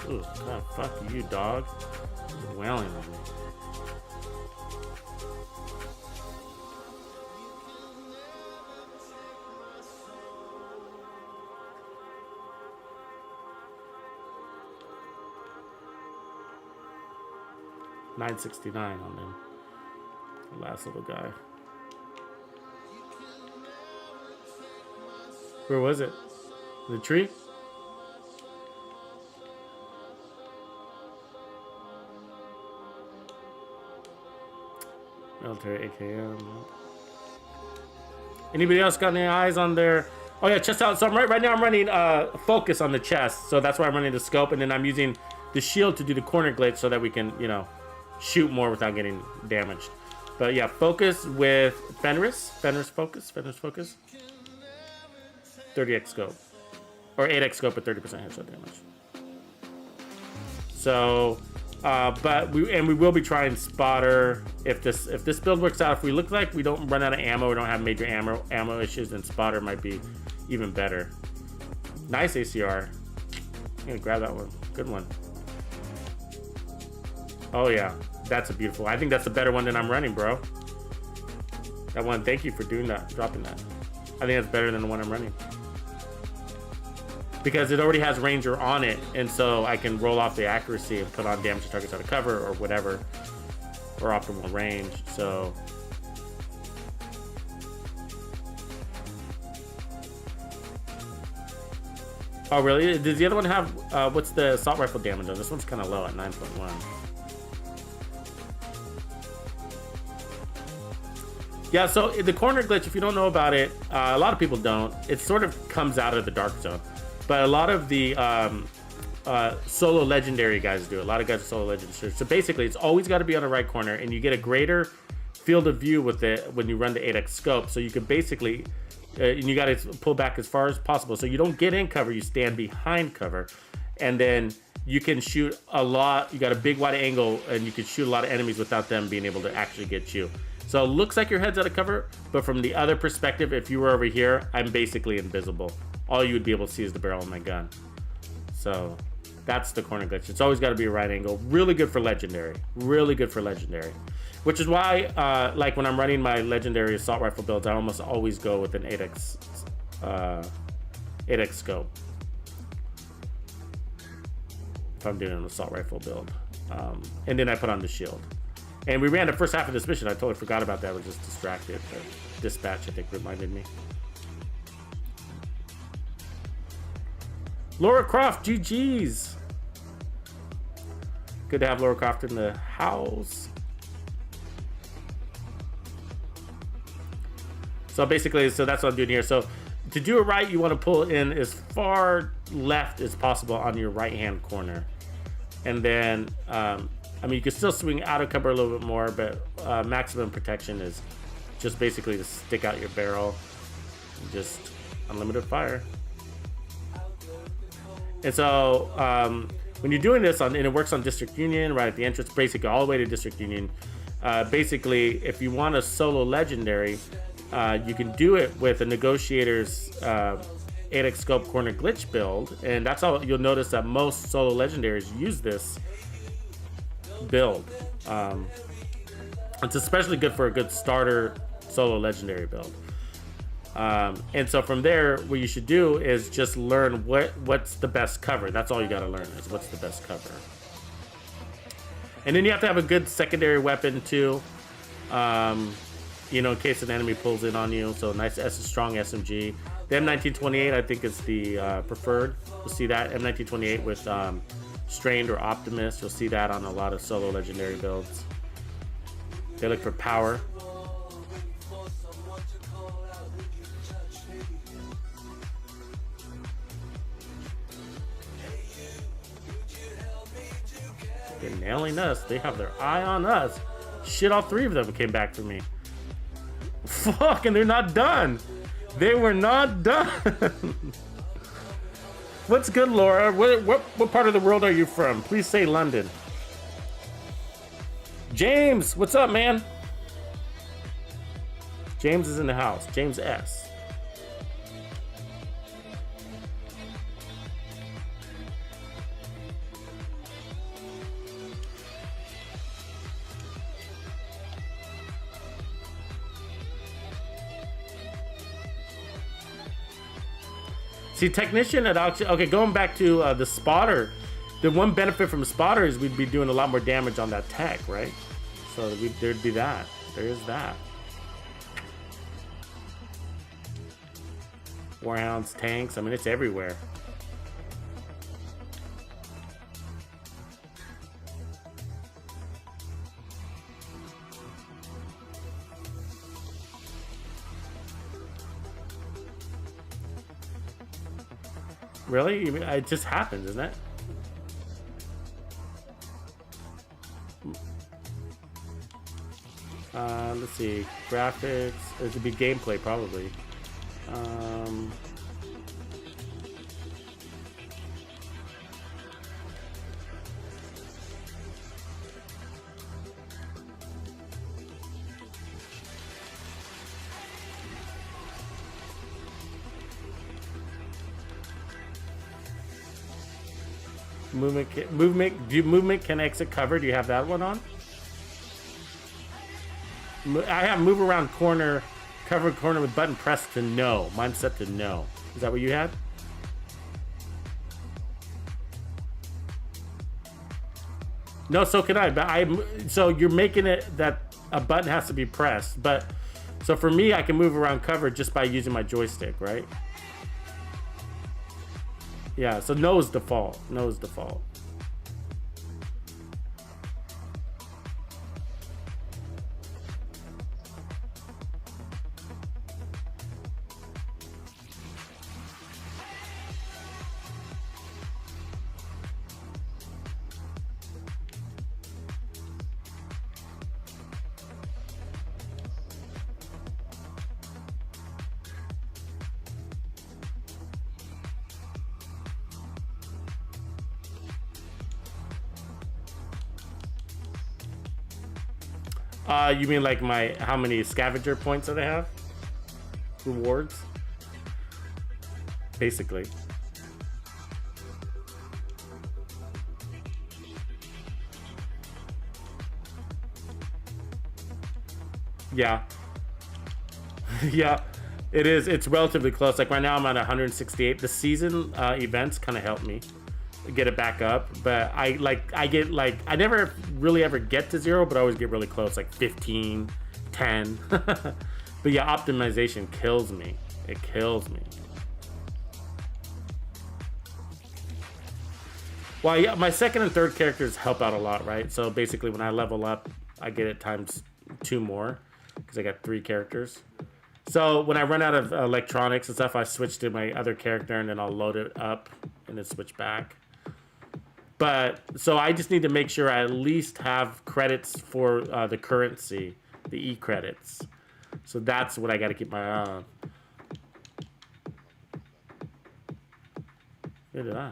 S1: Ooh, God, fuck you, dog. You're wailing on me. $9.69 on him. The last little guy. Where was it? In the tree? Military AKM. Anybody else got any eyes on their? Oh yeah, chest out. So right now I'm running focus on the chest, so that's why I'm running the scope, and then I'm using the shield to do the corner glitch so that we can, you know, shoot more without getting damaged. But yeah, focus with Fenris focus. 30x scope or 8x scope with 30% headshot damage. So. But we will be trying Spotter if this build works out. If we look like we don't run out of ammo, we don't have major ammo issues, then Spotter might be even better. Nice ACR. I'm gonna grab that one. Good one. Oh yeah, that's a beautiful. I think that's a better one than I'm running, bro. That one. Thank you for doing that, dropping that. I think that's better than the one I'm running. Because it already has Ranger on it, and so I can roll off the accuracy and put on damage to targets out of cover or whatever, or optimal range. So Oh, really? Does the other one have, what's the assault rifle damage on? This one's kind of low at 9.1. Yeah, so the corner glitch, if you don't know about it, a lot of people don't. It sort of comes out of the dark zone. But a lot of the solo legendary guys do it. A lot of guys are solo legendary. So basically, it's always got to be on the right corner, and you get a greater field of view with it when you run the 8x scope. So you can basically, and you got to pull back as far as possible. So you don't get in cover, you stand behind cover. And then you can shoot a lot. You got a big wide angle, and you can shoot a lot of enemies without them being able to actually get you. So it looks like your head's out of cover, but from the other perspective, if you were over here, I'm basically invisible. All you would be able to see is the barrel of my gun. So that's the corner glitch. It's always got to be a right angle. Really good for legendary. Really good for legendary. Which is why, like when I'm running my legendary assault rifle builds, I almost always go with an 8x scope. If I'm doing an assault rifle build. And then I put on the shield. And we ran the first half of this mission. I totally forgot about that. I was just distracted. Dispatch, I think, reminded me. Laura Croft, GG's. Good to have Laura Croft in the house. So basically, that's what I'm doing here. So to do it right, you want to pull in as far left as possible on your right-hand corner. And then, I mean, you can still swing out of cover a little bit more, but maximum protection is just basically to stick out your barrel and just unlimited fire. And so when you're doing this, and it works on District Union, right at the entrance, basically all the way to District Union. Basically, if you want a solo legendary, you can do it with a Negotiator's 8x scope corner glitch build, and that's how you'll notice that most solo legendaries use this build. It's especially good for a good starter solo legendary build. And so from there, what you should do is just learn what's the best cover. That's all you got to learn is what's the best cover. And then you have to have a good secondary weapon too, you know, in case an enemy pulls in on you. So nice strong SMG. The M1928 I think is the preferred. You'll see that M1928 with Strained or Optimist. You'll see that on a lot of solo legendary builds. They look for power. They're nailing us. They have their eye on us. Shit, all three of them came back for me. Fuck, and they're not done. They were not done. What's good, Laura? What part of the world are you from? Please say London. James, what's up, man? James is in the house. James S. See, technician at auction. Okay, going back to the spotter. The one benefit from spotter is we'd be doing a lot more damage on that tech, right? So there'd be that. There is that. Warhounds, tanks. I mean, it's everywhere. Really? It just happens, isn't it? Let's see. Graphics. It could be gameplay, probably. Movement can exit cover. Do you have that one on? I have move around corner, cover corner with button pressed to no. Mine's set to no. Is that what you had? No, so can I. But so you're making it that a button has to be pressed. But so for me, I can move around cover just by using my joystick, right? Yeah, so no is default. No is default. You mean like my how many scavenger points that I have? Rewards? Basically. Yeah. Yeah. It is. It's relatively close. Like right now I'm at 168. The season events kind of help me get it back up, but I never really ever get to 0, but I always get really close, like 15, 10. But yeah, optimization kills me. It kills me. Well, yeah, my second and third characters help out a lot, right? So basically when I level up, I get it times 2 more because I got 3 characters. So when I run out of electronics and stuff, I switch to my other character and then I'll load it up and then switch back. But so I just need to make sure I at least have credits for the currency, the e-credits. So that's what I got to keep my eye on. Where did I?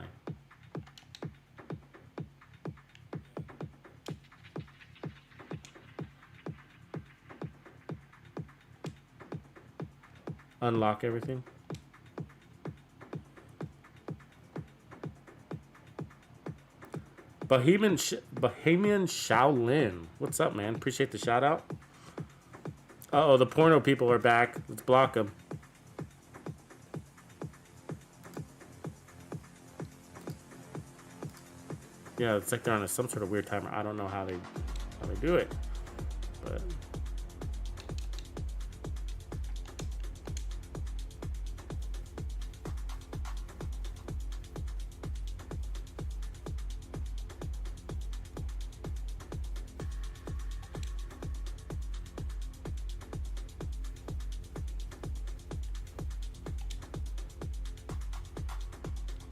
S1: Unlock everything. Bohemian Shaolin. What's up, man? Appreciate the shout out. Uh-oh, the porno people are back. Let's block them. Yeah, it's like they're on some sort of weird timer. I don't know how they do it, but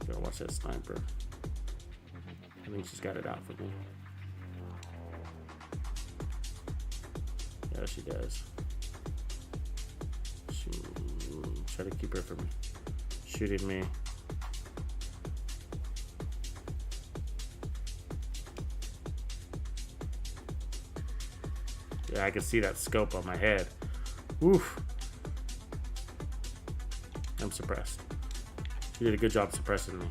S1: gotta watch that sniper. I think she's got it out for me. Yeah, she does. Try to keep her from shooting me. Yeah, I can see that scope on my head. Oof. I'm suppressed. You did a good job suppressing me.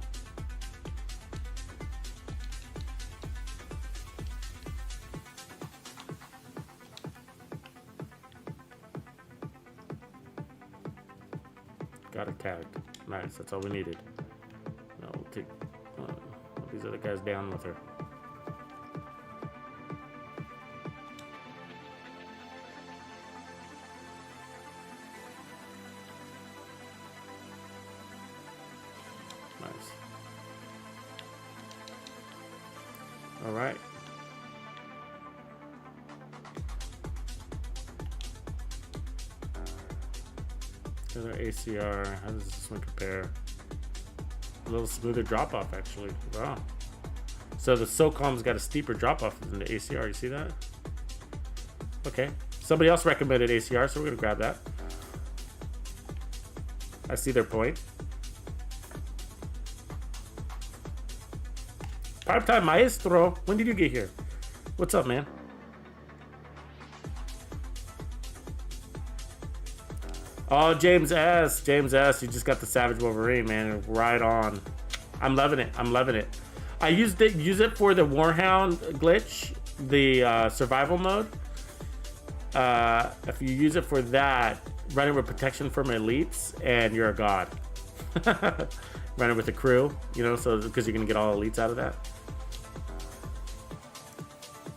S1: Got it tagged. Nice, that's all we needed. Now we'll take these other guys down with her. Nice. All right. There's our ACR. How does this one compare? A little smoother drop off, actually. Wow. So the SOCOM's got a steeper drop off than the ACR. You see that? Okay. Somebody else recommended ACR, so we're gonna grab that. I see their point. Prime time maestro. When did you get here? What's up, man? Oh, James S. James S. You just got the Savage Wolverine, man. Right on. I'm loving it. I'm loving it. I use it for the Warhound glitch, the survival mode. If you use it for that, run it with protection from elites, and you're a god. Run it with the crew, you know, so because you're gonna get all elites out of that.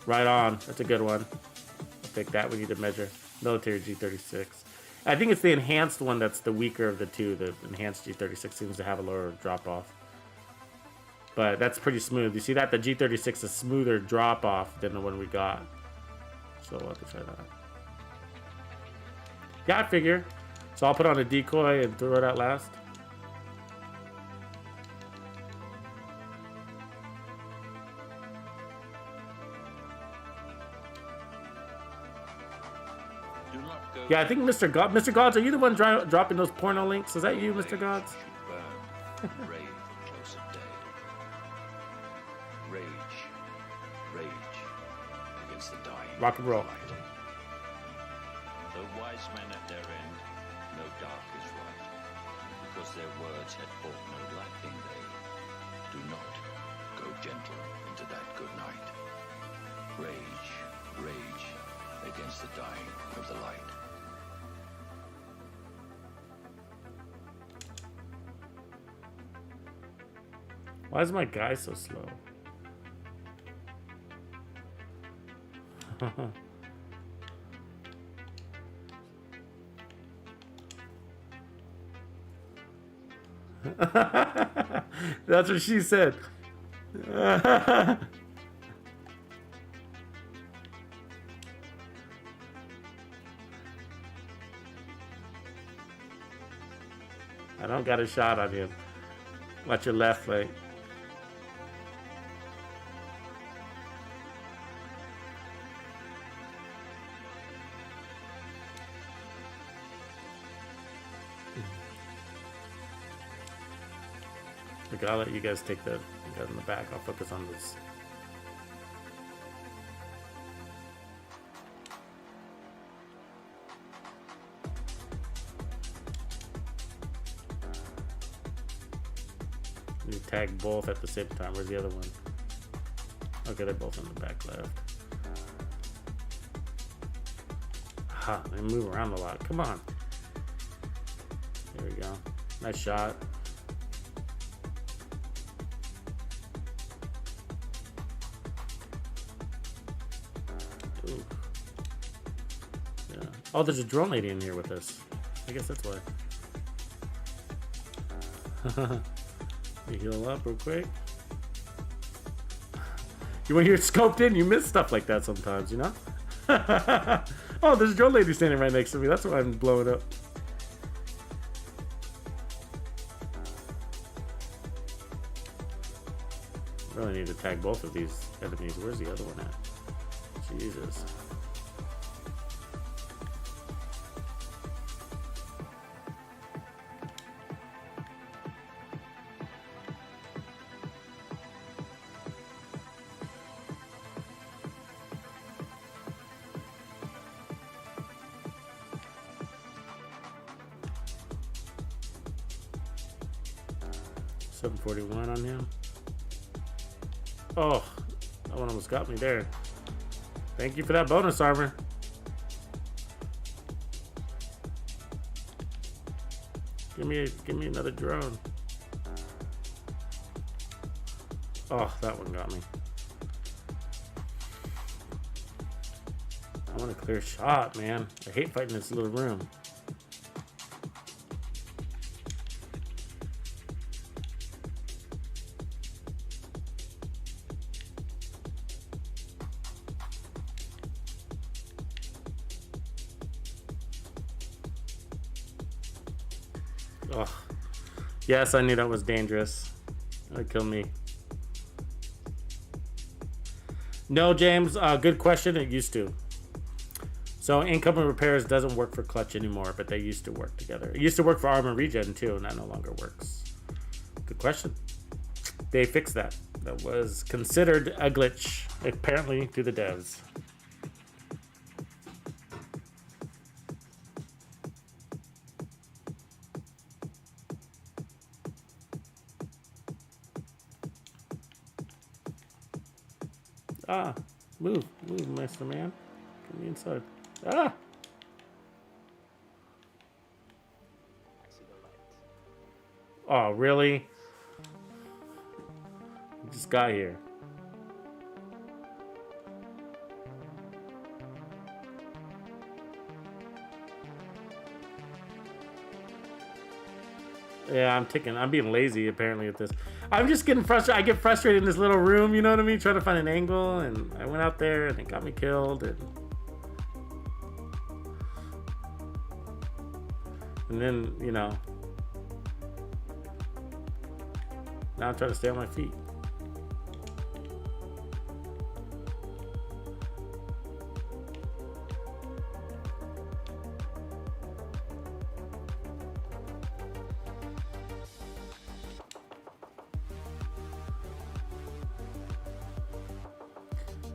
S1: Right on. That's a good one. I'll take that. We need to measure. Military G36. I think it's the enhanced one that's the weaker of the two. The enhanced G36 seems to have a lower drop off. But that's pretty smooth. You see that? The G36 is smoother drop off than the one we got. So we'll have to try that. Yeah, I figure. So I'll put on a decoy and throw it out last.
S7: Do not go
S1: Yeah, I think Mr. God, Mr. Gods, are you the one dropping those porno links? Is that you, Mr. Gods?
S7: Burn, brave close of day. Rage, rage against the dying.
S1: Rock and roll.
S7: light. Though wise men at their end, no dark is right, because their words had brought no light in they. Do not go gentle into that good night. Rage, rage against the dying of the light.
S1: Why is my guy so slow? That's what she said. I don't got a shot on you. Watch your left leg. Okay, I'll let you guys take the guys in the back. I'll focus on this. You tag both at the same time. Where's the other one? Okay, they're both on the back left. Ha, they move around a lot. Come on. There we go. Nice shot. Ooh. Yeah. Oh, there's a drone lady in here with us. I guess that's why. You heal up real quick. When you're scoped in, you miss stuff like that sometimes, you know? Oh, there's a drone lady standing right next to me. That's why I'm blowing up. Really need to tag both of these enemies. Where's the other one at? Jesus. $741 on him. Oh, that one almost got me there. Thank you for that bonus armor. Give me another drone. Oh, that one got me. I want a clear shot, man. I hate fighting this little room. Oh, yes, I knew that was dangerous. That killed me. No, James, good question. It used to. So incoming repairs doesn't work for clutch anymore, but they used to work together. It used to work for armor regen too, and that no longer works. Good question. They fixed that. That was considered a glitch, apparently, to the devs. Ah, move, Master Man. Get me inside. Ah! Oh, really? You just got here. Yeah, I'm being lazy apparently with this. I'm just getting frustrated. I get frustrated in this little room, you know what I mean? Trying to find an angle, and I went out there and it got me killed. And then, you know, now I'm trying to stay on my feet.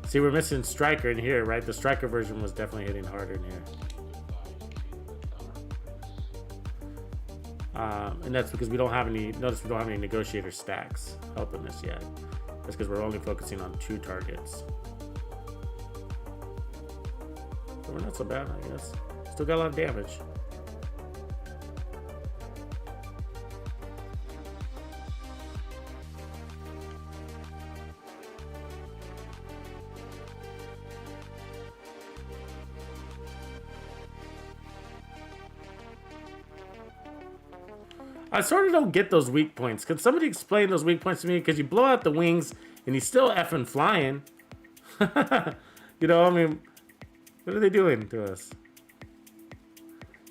S1: See, we're missing Striker in here, right? The Striker version was definitely hitting harder in here. And that's because we don't have any, notice we don't have any negotiator stacks helping us yet. That's because we're only focusing on 2 targets. But we're not so bad, I guess. Still got a lot of damage. I sort of don't get those weak points. Can somebody explain those weak points to me? Because you blow out the wings and he's still effing flying. You know, I mean, what are they doing to us?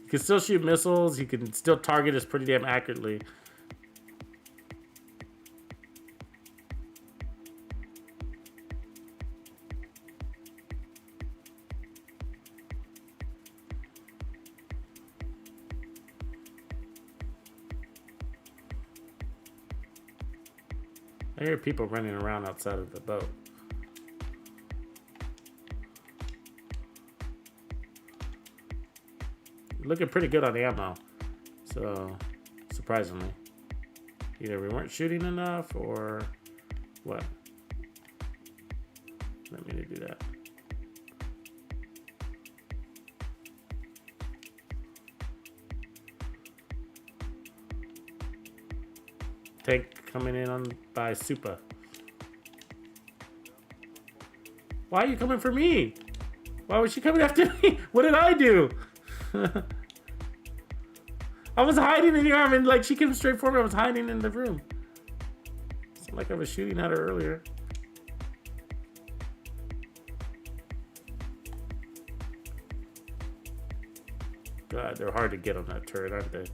S1: You can still shoot missiles. You can still target us pretty damn accurately. I hear people running around outside of the boat. Looking pretty good on ammo. So, surprisingly. Either we weren't shooting enough or what? Let me do that. Tank coming in on by Supa. Why are you coming for me? Why was she coming after me? What did I do? I was hiding in here. I mean, like, she came straight for me. I was hiding in the room. It's not like I was shooting at her earlier. God, they're hard to get on that turret, aren't they?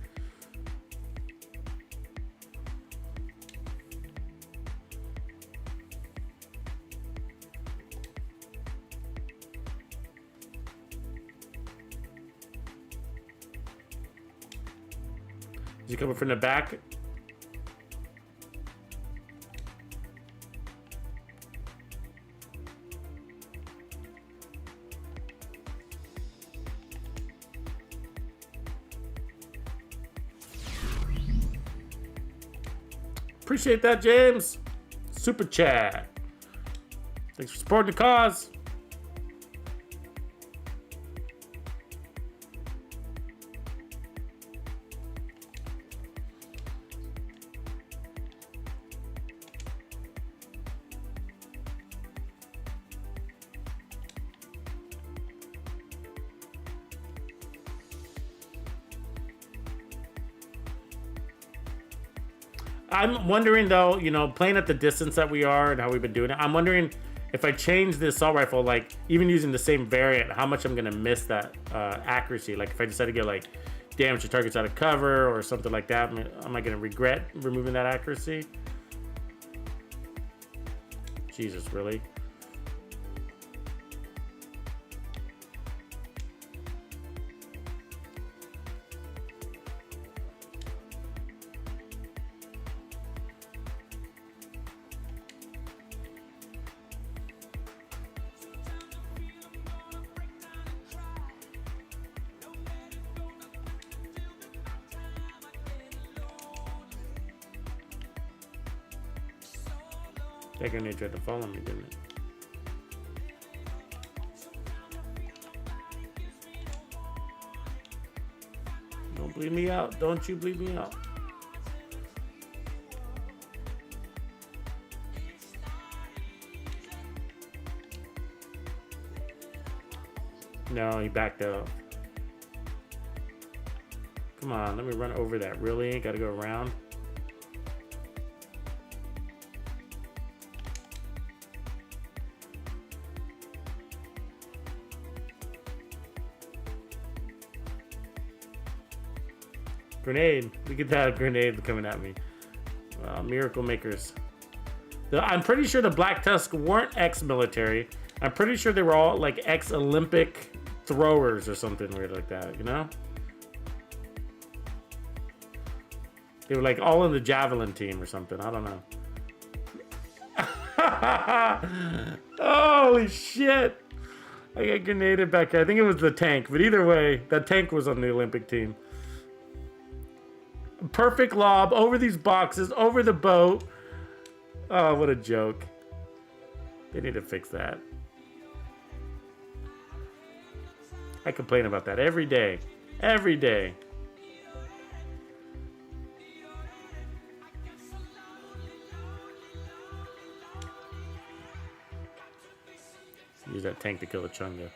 S1: Is he coming from the back? Appreciate that, James. Super chat. Thanks for supporting the cause. I'm wondering though, you know, playing at the distance that we are and how we've been doing it, I'm wondering if I change the assault rifle, like even using the same variant, how much I'm gonna miss that accuracy. Like if I decide to get like damage to targets out of cover or something like that, am I gonna regret removing that accuracy? Jesus, really? They're gonna try to follow me, didn't it? Don't bleed me out. Don't you bleed me out. No, he backed out. Come on, let me run over that. Really? Gotta go around. Grenade. Look at that grenade coming at me. Miracle makers. I'm pretty sure the Black Tusk weren't ex-military. I'm pretty sure they were all like ex-Olympic throwers or something weird like that, you know? They were like all in the javelin team or something. I don't know. Holy shit. I got grenaded back here. I think it was the tank, but either way, that tank was on the Olympic team. Perfect lob over these boxes, over the boat. Oh, what a joke. They need to fix that. I complain about that every day. Every day. Use that tank to kill the Chunga.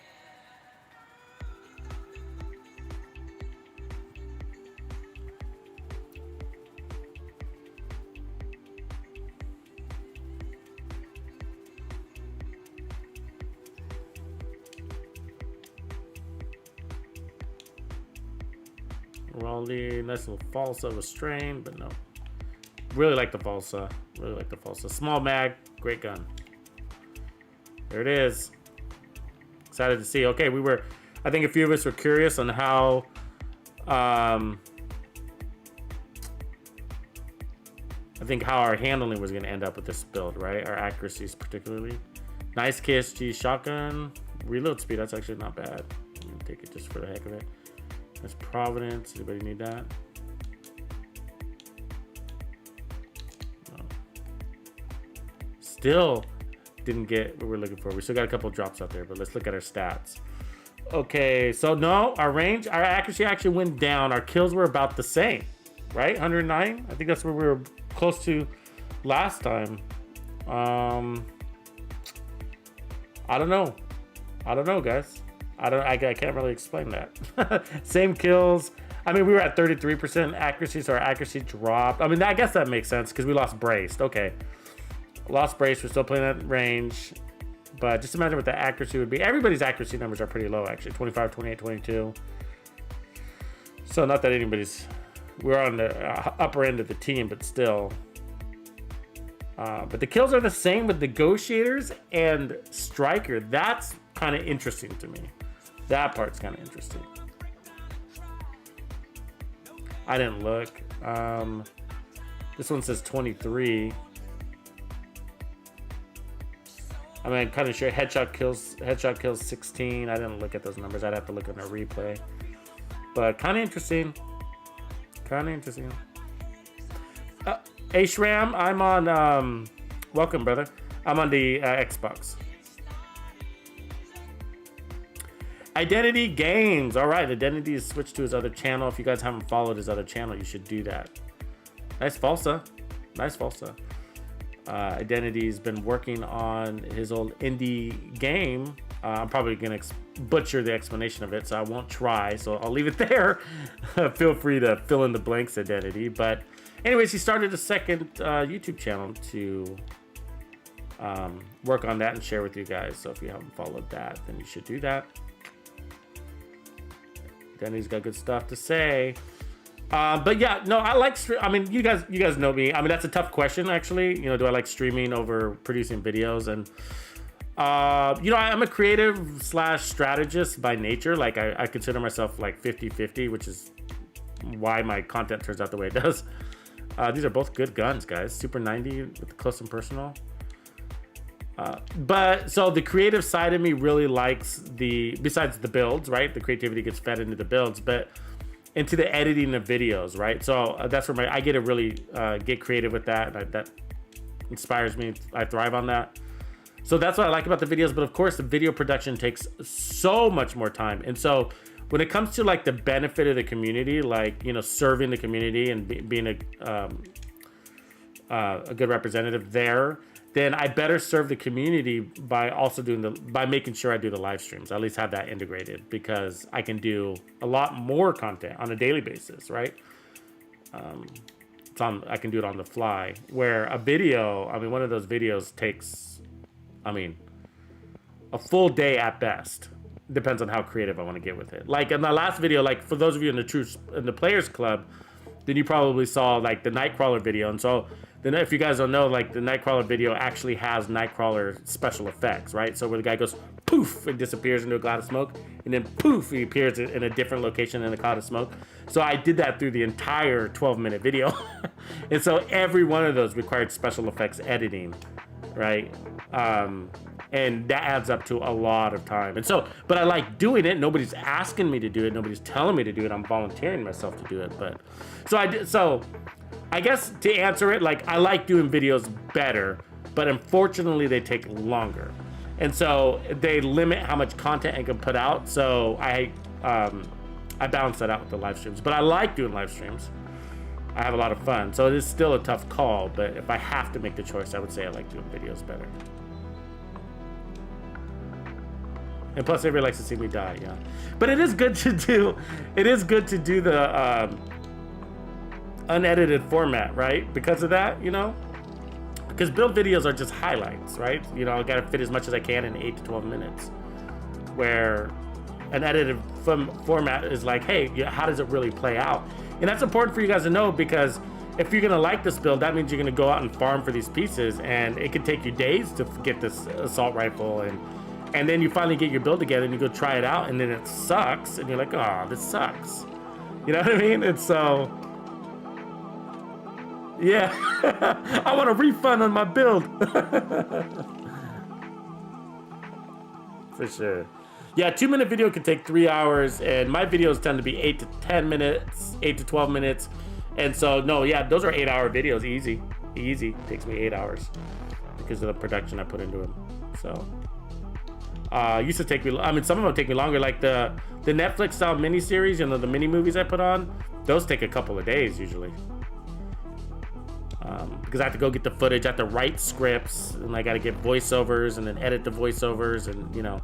S1: Rolly, nice little falsa was strained, but no. Really like the falsa. Really like the falsa. Small mag, great gun. There it is. Excited to see. Okay, I think a few of us were curious on how I think how our handling was going to end up with this build, right? Our accuracies particularly. Nice KSG shotgun. Reload speed, that's actually not bad. I'm going to take it just for the heck of it. That's Providence. Anybody need that? No. Still didn't get what we're looking for. We still got a couple of drops out there, but let's look at our stats. Okay, so no, our range, our accuracy actually went down. Our kills were about the same, right? 109. I think that's where we were close to last time. I don't know. I don't know, guys. I can't really explain that. Same kills. I mean, we were at 33% accuracy, so our accuracy dropped. I mean, I guess that makes sense because we lost braced. Okay. Lost brace. We're still playing at range. But just imagine what the accuracy would be. Everybody's accuracy numbers are pretty low, actually. 25, 28, 22. So not that anybody's... We're on the upper end of the team, but still. But the kills are the same with Negotiators and Striker. That's kind of interesting to me. That part's kind of interesting. I didn't look. This one says 23. I mean, I'm kind of sure headshot kills 16. I didn't look at those numbers. I'd have to look on a replay. But kind of interesting. Kind of interesting. Ashram, I'm on, welcome, brother. I'm on the Xbox. Identity Games. All right, Identity is switched to his other channel. If you guys haven't followed his other channel, you should do that. Nice falsa. Nice falsa. Identity's been working on his old indie game. I'm probably going to butcher the explanation of it, so I won't try. So I'll leave it there. Feel free to fill in the blanks, Identity. But anyways, he started a second YouTube channel to work on that and share with you guys. So if you haven't followed that, then you should do that. Identity's got good stuff to say. But yeah, no, I like. I mean, you guys know me. I mean, that's a tough question, actually. You know, do I like streaming over producing videos? And you know, I'm a creative / strategist by nature. Like, I consider myself like 50-50, which is why my content turns out the way it does. These are both good guns, guys. Super 90 with the close and personal. But so the creative side of me really likes besides the builds, right? The creativity gets fed into the builds, but into the editing of videos, right? So that's where I get to really get creative with that. That inspires me. I thrive on that. So that's what I like about the videos. But of course, the video production takes so much more time. And so when it comes to like the benefit of the community, like, you know, serving the community and being a good representative there, then I better serve the community by also by making sure I do the live streams. At least have that integrated, because I can do a lot more content on a daily basis, right? I can do it on the fly. Where a video, I mean, one of those videos takes, I mean, a full day at best. Depends on how creative I want to get with it. Like in the last video, like for those of you in the Players Club, then you probably saw like the Nightcrawler video. And so then if you guys don't know, like the Nightcrawler video actually has Nightcrawler special effects, right? So where the guy goes poof and disappears into a cloud of smoke, and then poof, he appears in a different location in a cloud of smoke. So I did that through the entire 12-minute video. And so every one of those required special effects editing, right? And that adds up to a lot of time. And so, but I like doing it. Nobody's asking me to do it. Nobody's telling me to do it. I'm volunteering myself to do it. But so I guess to answer it, like I like doing videos better, but unfortunately they take longer. And so they limit how much content I can put out. So I balance that out with the live streams. But I like doing live streams. I have a lot of fun. So it is still a tough call. But if I have to make the choice, I would say I like doing videos better. And plus, everybody likes to see me die, yeah. But it is good to do. It is good to do the unedited format, right? Because of that, you know. Because build videos are just highlights, right? You know, I gotta fit as much as I can in 8 to 12 minutes. Where an edited format is like, hey, how does it really play out? And that's important for you guys to know, because if you're gonna like this build, that means you're gonna go out and farm for these pieces, and it could take you days to get this assault rifle, and then you finally get your build together and you go try it out, and then it sucks, and you're like, oh, this sucks. You know what I mean? And so, yeah, I want a refund on my build. For sure. Yeah, 2-minute video can take 3 hours, and my videos tend to be 8 to 10 minutes, 8 to 12 minutes. And so, no, yeah, those are 8-hour videos, easy. Takes me 8 hours because of the production I put into them. So. Used to take me, I mean, some of them take me longer, like the Netflix style miniseries, you know, the mini movies I put on, those take a couple of days usually. Because I have to go get the footage, I have to write scripts, and I got to get voiceovers and then edit the voiceovers, and you know,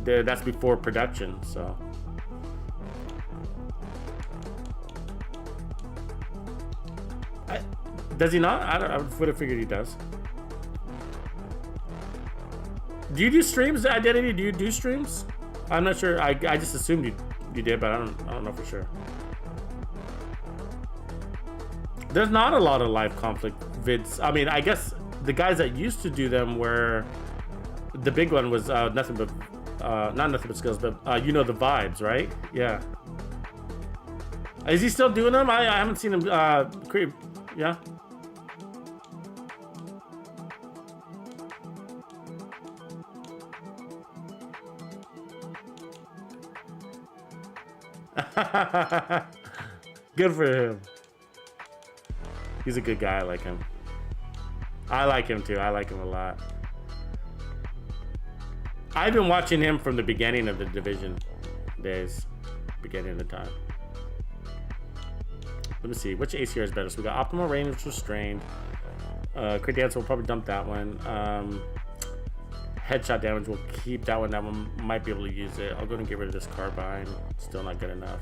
S1: that's before production, so. Does he not? I would have figured he does. Do you do streams, Identity? Do you do streams? I'm not sure. I just assumed you did, but I don't know for sure. There's not a lot of live conflict vids. I mean, I guess the guys that used to do them were, the big one was nothing but not nothing but skills, but you know the vibes, right? Yeah. Is he still doing them? I haven't seen him. Yeah. Good for him. He's a good guy. I like him. I like him too. I like him a lot. I've been watching him from the beginning of the Division days, beginning of the time. Let me see, which ACR is better? So we got Optimal Range, which was Strained. Crit Dance, we'll probably dump that one. Headshot damage, we'll keep that one. That one might be able to use it. I'll go and get rid of this carbine. Still not good enough.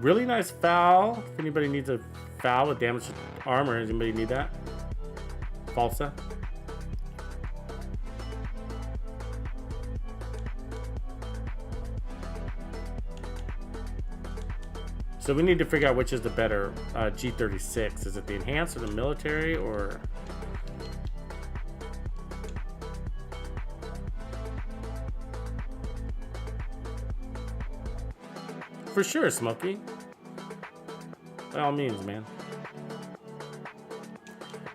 S1: Really nice foul. If anybody needs a foul with damage to armor, does anybody need that? Falsa. So we need to figure out which is the better G36. Is it the enhanced or the military, or? For sure, Smokey. By all means, man.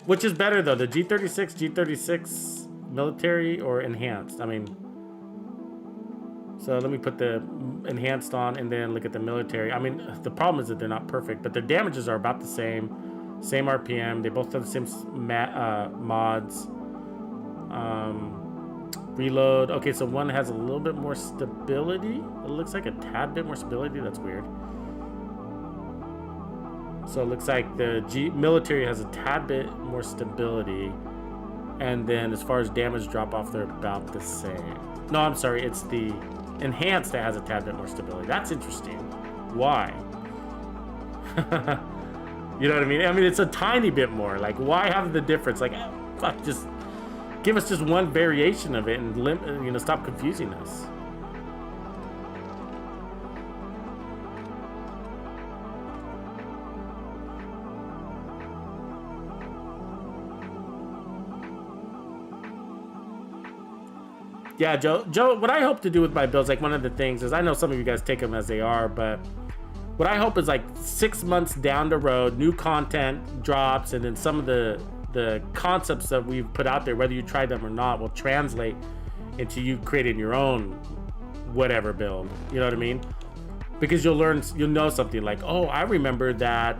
S1: Which is better though, the G36 military or enhanced? I mean, so let me put the enhanced on and then look at the military. I mean, the problem is that they're not perfect, but their damages are about the same RPM. They both have the same mods. Reload. Okay, so one has a little bit more stability. It looks like a tad bit more stability. That's weird. So it looks like the military has a tad bit more stability. And then as far as damage drop off, they're about the same. No, I'm sorry. It's the enhanced that has a tad bit more stability. That's interesting. Why? You know what I mean? I mean, it's a tiny bit more. Like, why have the difference? Like, fuck, just give us just one variation of it and stop confusing us. Yeah, Joe, what I hope to do with my builds, like one of the things is, I know some of you guys take them as they are, but what I hope is like 6 months down the road, new content drops, and then some of the concepts that we've put out there, whether you try them or not, will translate into you creating your own whatever build. You know what I mean? Because you'll know something like, oh, I remember that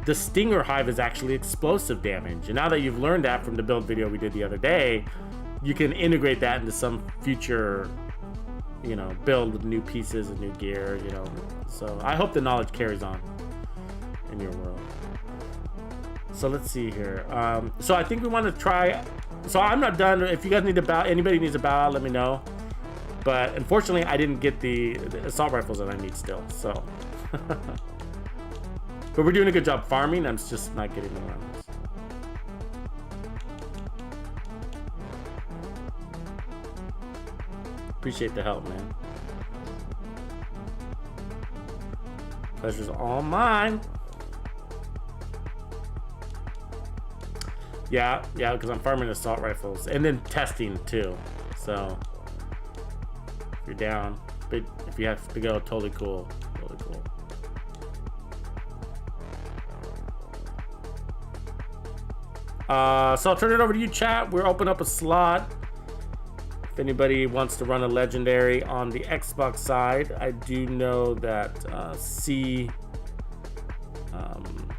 S1: the Stinger Hive is actually explosive damage. And now that you've learned that from the build video we did the other day, you can integrate that into some future, build with new pieces and new gear, So I hope the knowledge carries on in your world. So let's see here. So I think we want to try. So I'm not done. If you guys need a bow, anybody needs a bow, let me know. But unfortunately, I didn't get the assault rifles that I need still. So, but we're doing a good job farming. I'm just not getting the rounds. Appreciate the help, man. Pleasure's all mine. Yeah, because I'm farming assault rifles and then testing too. So if you're down, but if you have to go, totally cool. Totally cool. So I'll turn it over to you, chat. We're open up a slot. If anybody wants to run a legendary on the Xbox side, I do know that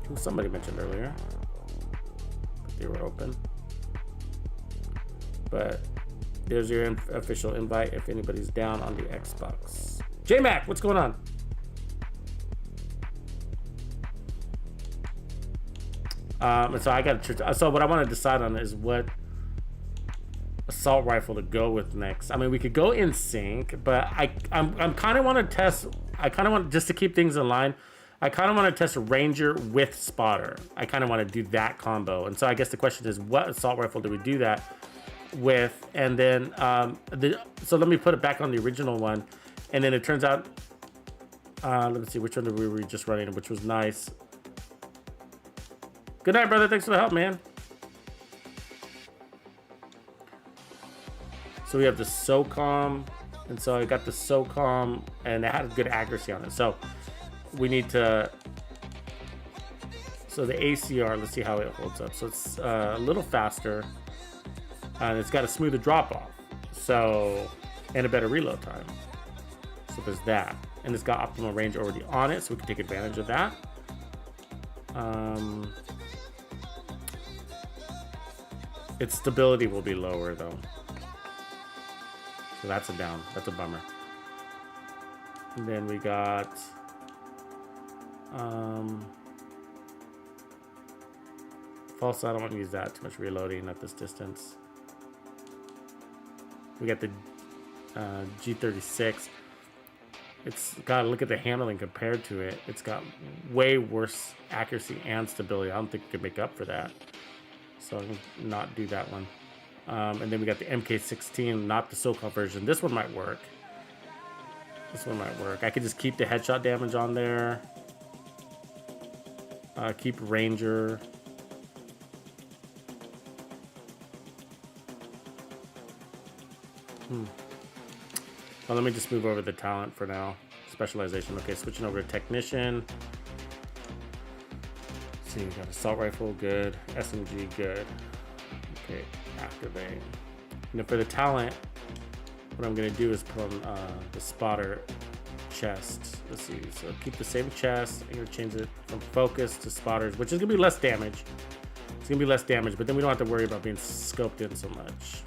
S1: who somebody mentioned earlier, they were open. But there's your official invite if anybody's down on the Xbox. J-Mac, what's going on? And so what I want to decide on is what assault rifle to go with next. I mean, we could go in sync, but I'm kind of want to test. I kind of want, just to keep things in line, I kind of want to test Ranger with Spotter. I kind of want to do that combo. And so I guess the question is, what assault rifle do we do that with? And then so let me put it back on the original one. And then it turns out, let me see, which one we were just running, which was nice. Good night, brother. Thanks for the help, man. So we have the SOCOM, and so I got the SOCOM, and it had a good accuracy on it. So we need to, so the ACR, let's see how it holds up. So it's a little faster, and it's got a smoother drop off, so, and a better reload time. So there's that, and it's got optimal range already on it, so we can take advantage of that. Its stability will be lower though. So that's a down. That's a bummer. And then we got false. I don't want to use that. Too much reloading at this distance. We got the G36. It's got to look at the handling compared to it. It's got way worse accuracy and stability. I don't think it could make up for that. So I'm gonna not do that one. And then we got the MK16, not the SOCOM version. This one might work. This one might work. I could just keep the headshot damage on there. Keep Ranger. Well, let me just move over the talent for now. Specialization. Okay, switching over to Technician. Let's see, we got Assault Rifle, good. SMG, good. Okay, activate. And then for the talent, what I'm going to do is put on the Spotter chest. Let's see, so keep the same chest. I'm going to change it from Focus to Spotters, which is going to be less damage. It's going to be less damage, but then we don't have to worry about being scoped in so much.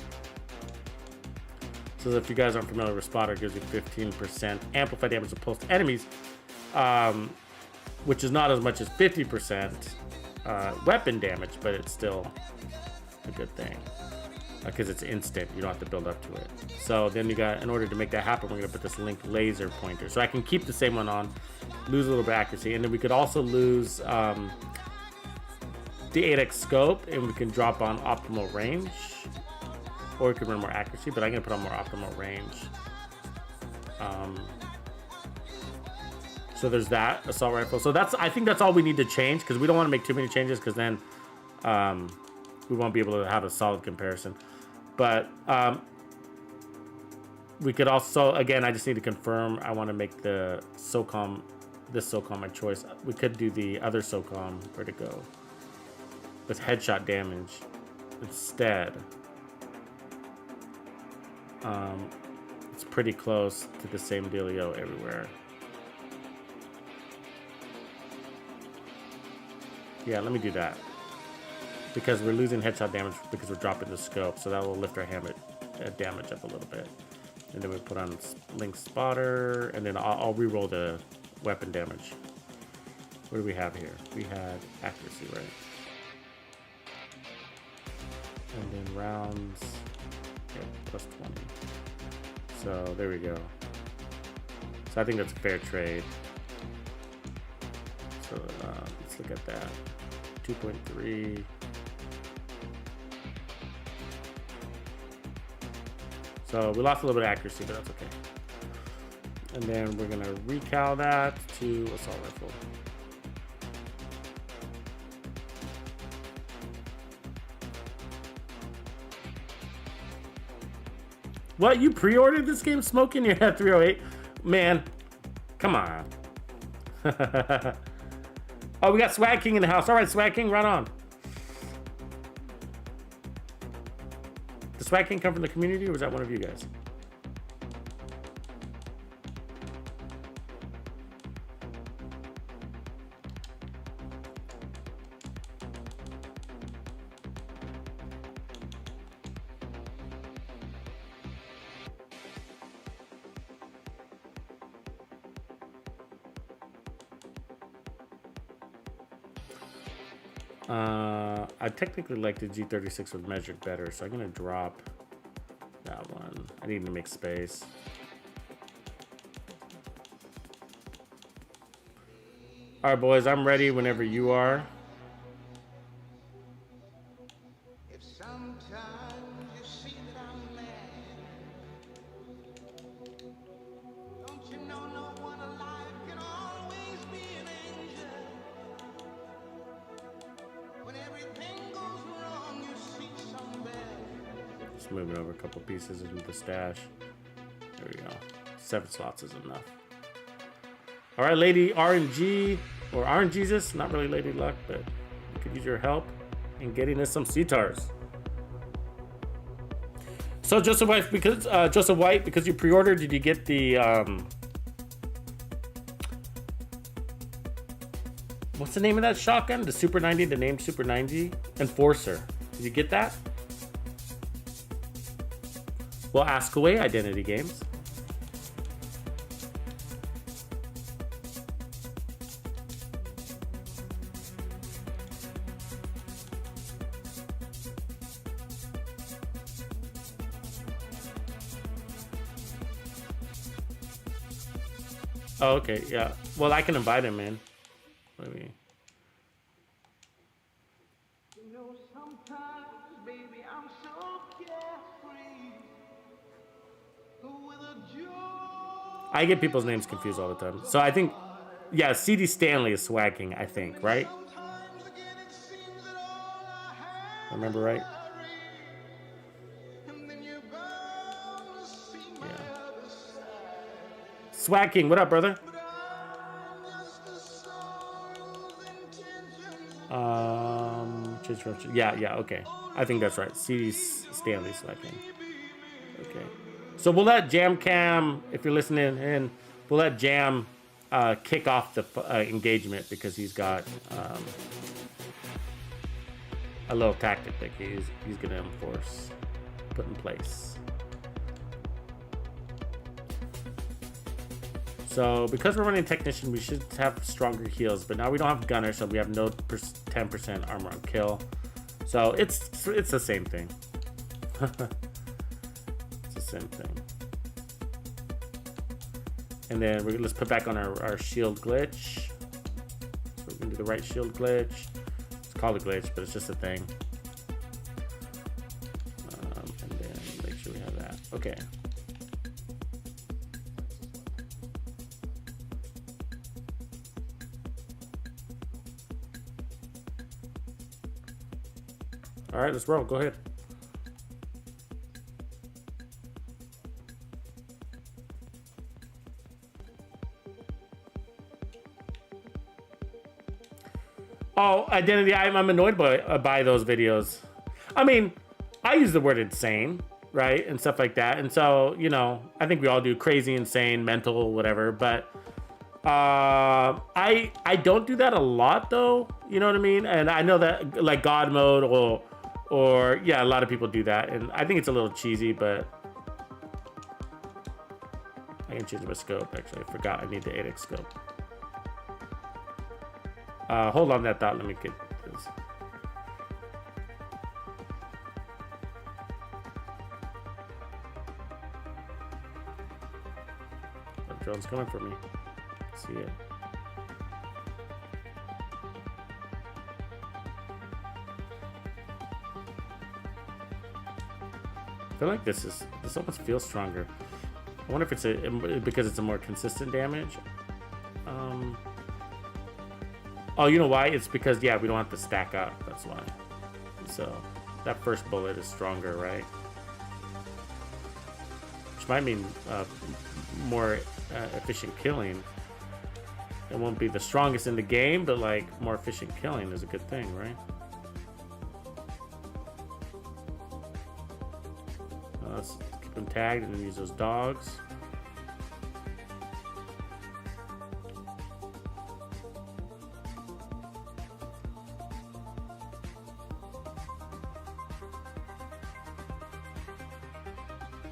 S1: So if you guys aren't familiar with Spotter, it gives you 15% amplified damage to pulse enemies. which is not as much as 50% weapon damage, but it's still a good thing because it's instant. You don't have to build up to it. So then you got, in order to make that happen, we're gonna put this link laser pointer. So I can keep the same one on, lose a little bit of accuracy, and then we could also lose the 8x scope, and we can drop on optimal range, or we could run more accuracy, but I'm gonna put on more optimal range. So there's that assault rifle. So I think that's all we need to change, because we don't want to make too many changes, because then we won't be able to have a solid comparison. But we could also, again, I just need to confirm I want to make the SOCOM, this SOCOM my choice. We could do the other SOCOM, where to go, with headshot damage instead. It's pretty close to the same dealio everywhere. Yeah, let me do that, because we're losing headshot damage because we're dropping the scope, so that will lift our damage up a little bit. And then we put on link spotter, and then I'll re-roll the weapon damage. What do we have here? We had accuracy, right? And then rounds, okay, plus 20. So there we go. So I think that's a fair trade. So let's look at that. 2.3. So we lost a little bit of accuracy, but that's okay. And then we're gonna recal that to assault rifle. What, you pre-ordered this game, Smoking? You're at 308? Man, come on. Oh, we got Swag King in the house. All right, Swag King, right on. Does Swag King come from the community, or was that one of you guys? I technically like the G36 was measured better, so I'm gonna drop that one. I need to make space. All right, boys, I'm ready whenever you are.
S8: If sometimes you see that I'm mad, don't you know no one alive can always be an angel? When everything goes wrong, you see some bad.
S1: Just moving over a couple pieces into the stash. There we go. 7 slots is enough. All right, Lady RNG, or RNGesus, not really Lady Luck, but we could use your help in getting us some CTARs. So Joseph White, because you pre-ordered, did you get the what's the name of that shotgun? The Super 90, the name Super 90 Enforcer. Did you get that? Well, ask away, Identity Games. Oh, okay, yeah. Well, I can invite him in. What do we...
S8: You know, sometimes, baby, I'm so carefree. With a joy.
S1: I get people's names confused all the time. So I think, yeah, CD Stanley is swagging, I think, right?
S8: Sometimes again it seems that all I have
S1: Remember right?
S8: and then you're bound to see my other side.
S1: Swag King, what up, brother?
S8: But I'm just a soul with intentions.
S1: Yeah, okay. I think that's right. CD Stanley Swag King. Okay. So we'll let Jam Cam, if you're listening in, we'll let Jam kick off the engagement, because he's got a little tactic that he's going to enforce, put in place. So because we're running technician, we should have stronger heals, but now we don't have gunner, so we have no 10% armor on kill. So it's the same thing. It's the same thing. And then let's put back on our shield glitch. So we're gonna do the right shield glitch. It's called a glitch, but it's just a thing. And then make sure we have that. Okay. All right, let's roll. Go ahead. Oh, identity. I'm annoyed by those videos. I mean, I use the word insane, right? And stuff like that. And so, you know, I think we all do crazy, insane, mental, whatever. But I don't do that a lot, though. You know what I mean? And I know that like God mode or yeah, a lot of people do that. And I think it's a little cheesy, but I can change my scope. Actually, I forgot I need the 8x scope. Hold on that thought. Let me get this. The drone's coming for me. See it. I feel like this almost feels stronger. I wonder if it's because it's a more consistent damage. Oh, you know why? It's because, yeah, we don't have to stack up. That's why. So that first bullet is stronger, right? Which might mean more efficient killing. It won't be the strongest in the game, but like more efficient killing is a good thing, right? Let's keep them tagged and then use those dogs.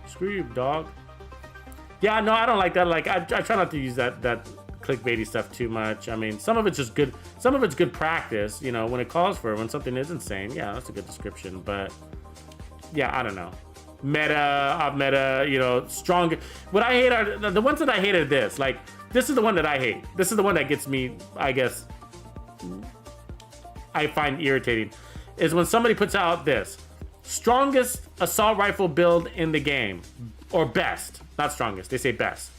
S1: Screw you, dog. Yeah, no, I don't like that. Like, I try not to use that clickbaity stuff too much. I mean, some of it's just good. Some of it's good practice, you know, when it calls for it. When something is insane, yeah, that's a good description. But yeah, I don't know. Meta, off meta, you know, strong. What I hate are the ones that I hate are this. Like, this is the one that I hate. This is the one that gets me, I guess, I find irritating. Is when somebody puts out this. Strongest assault rifle build in the game. Or best. Not strongest. They say best.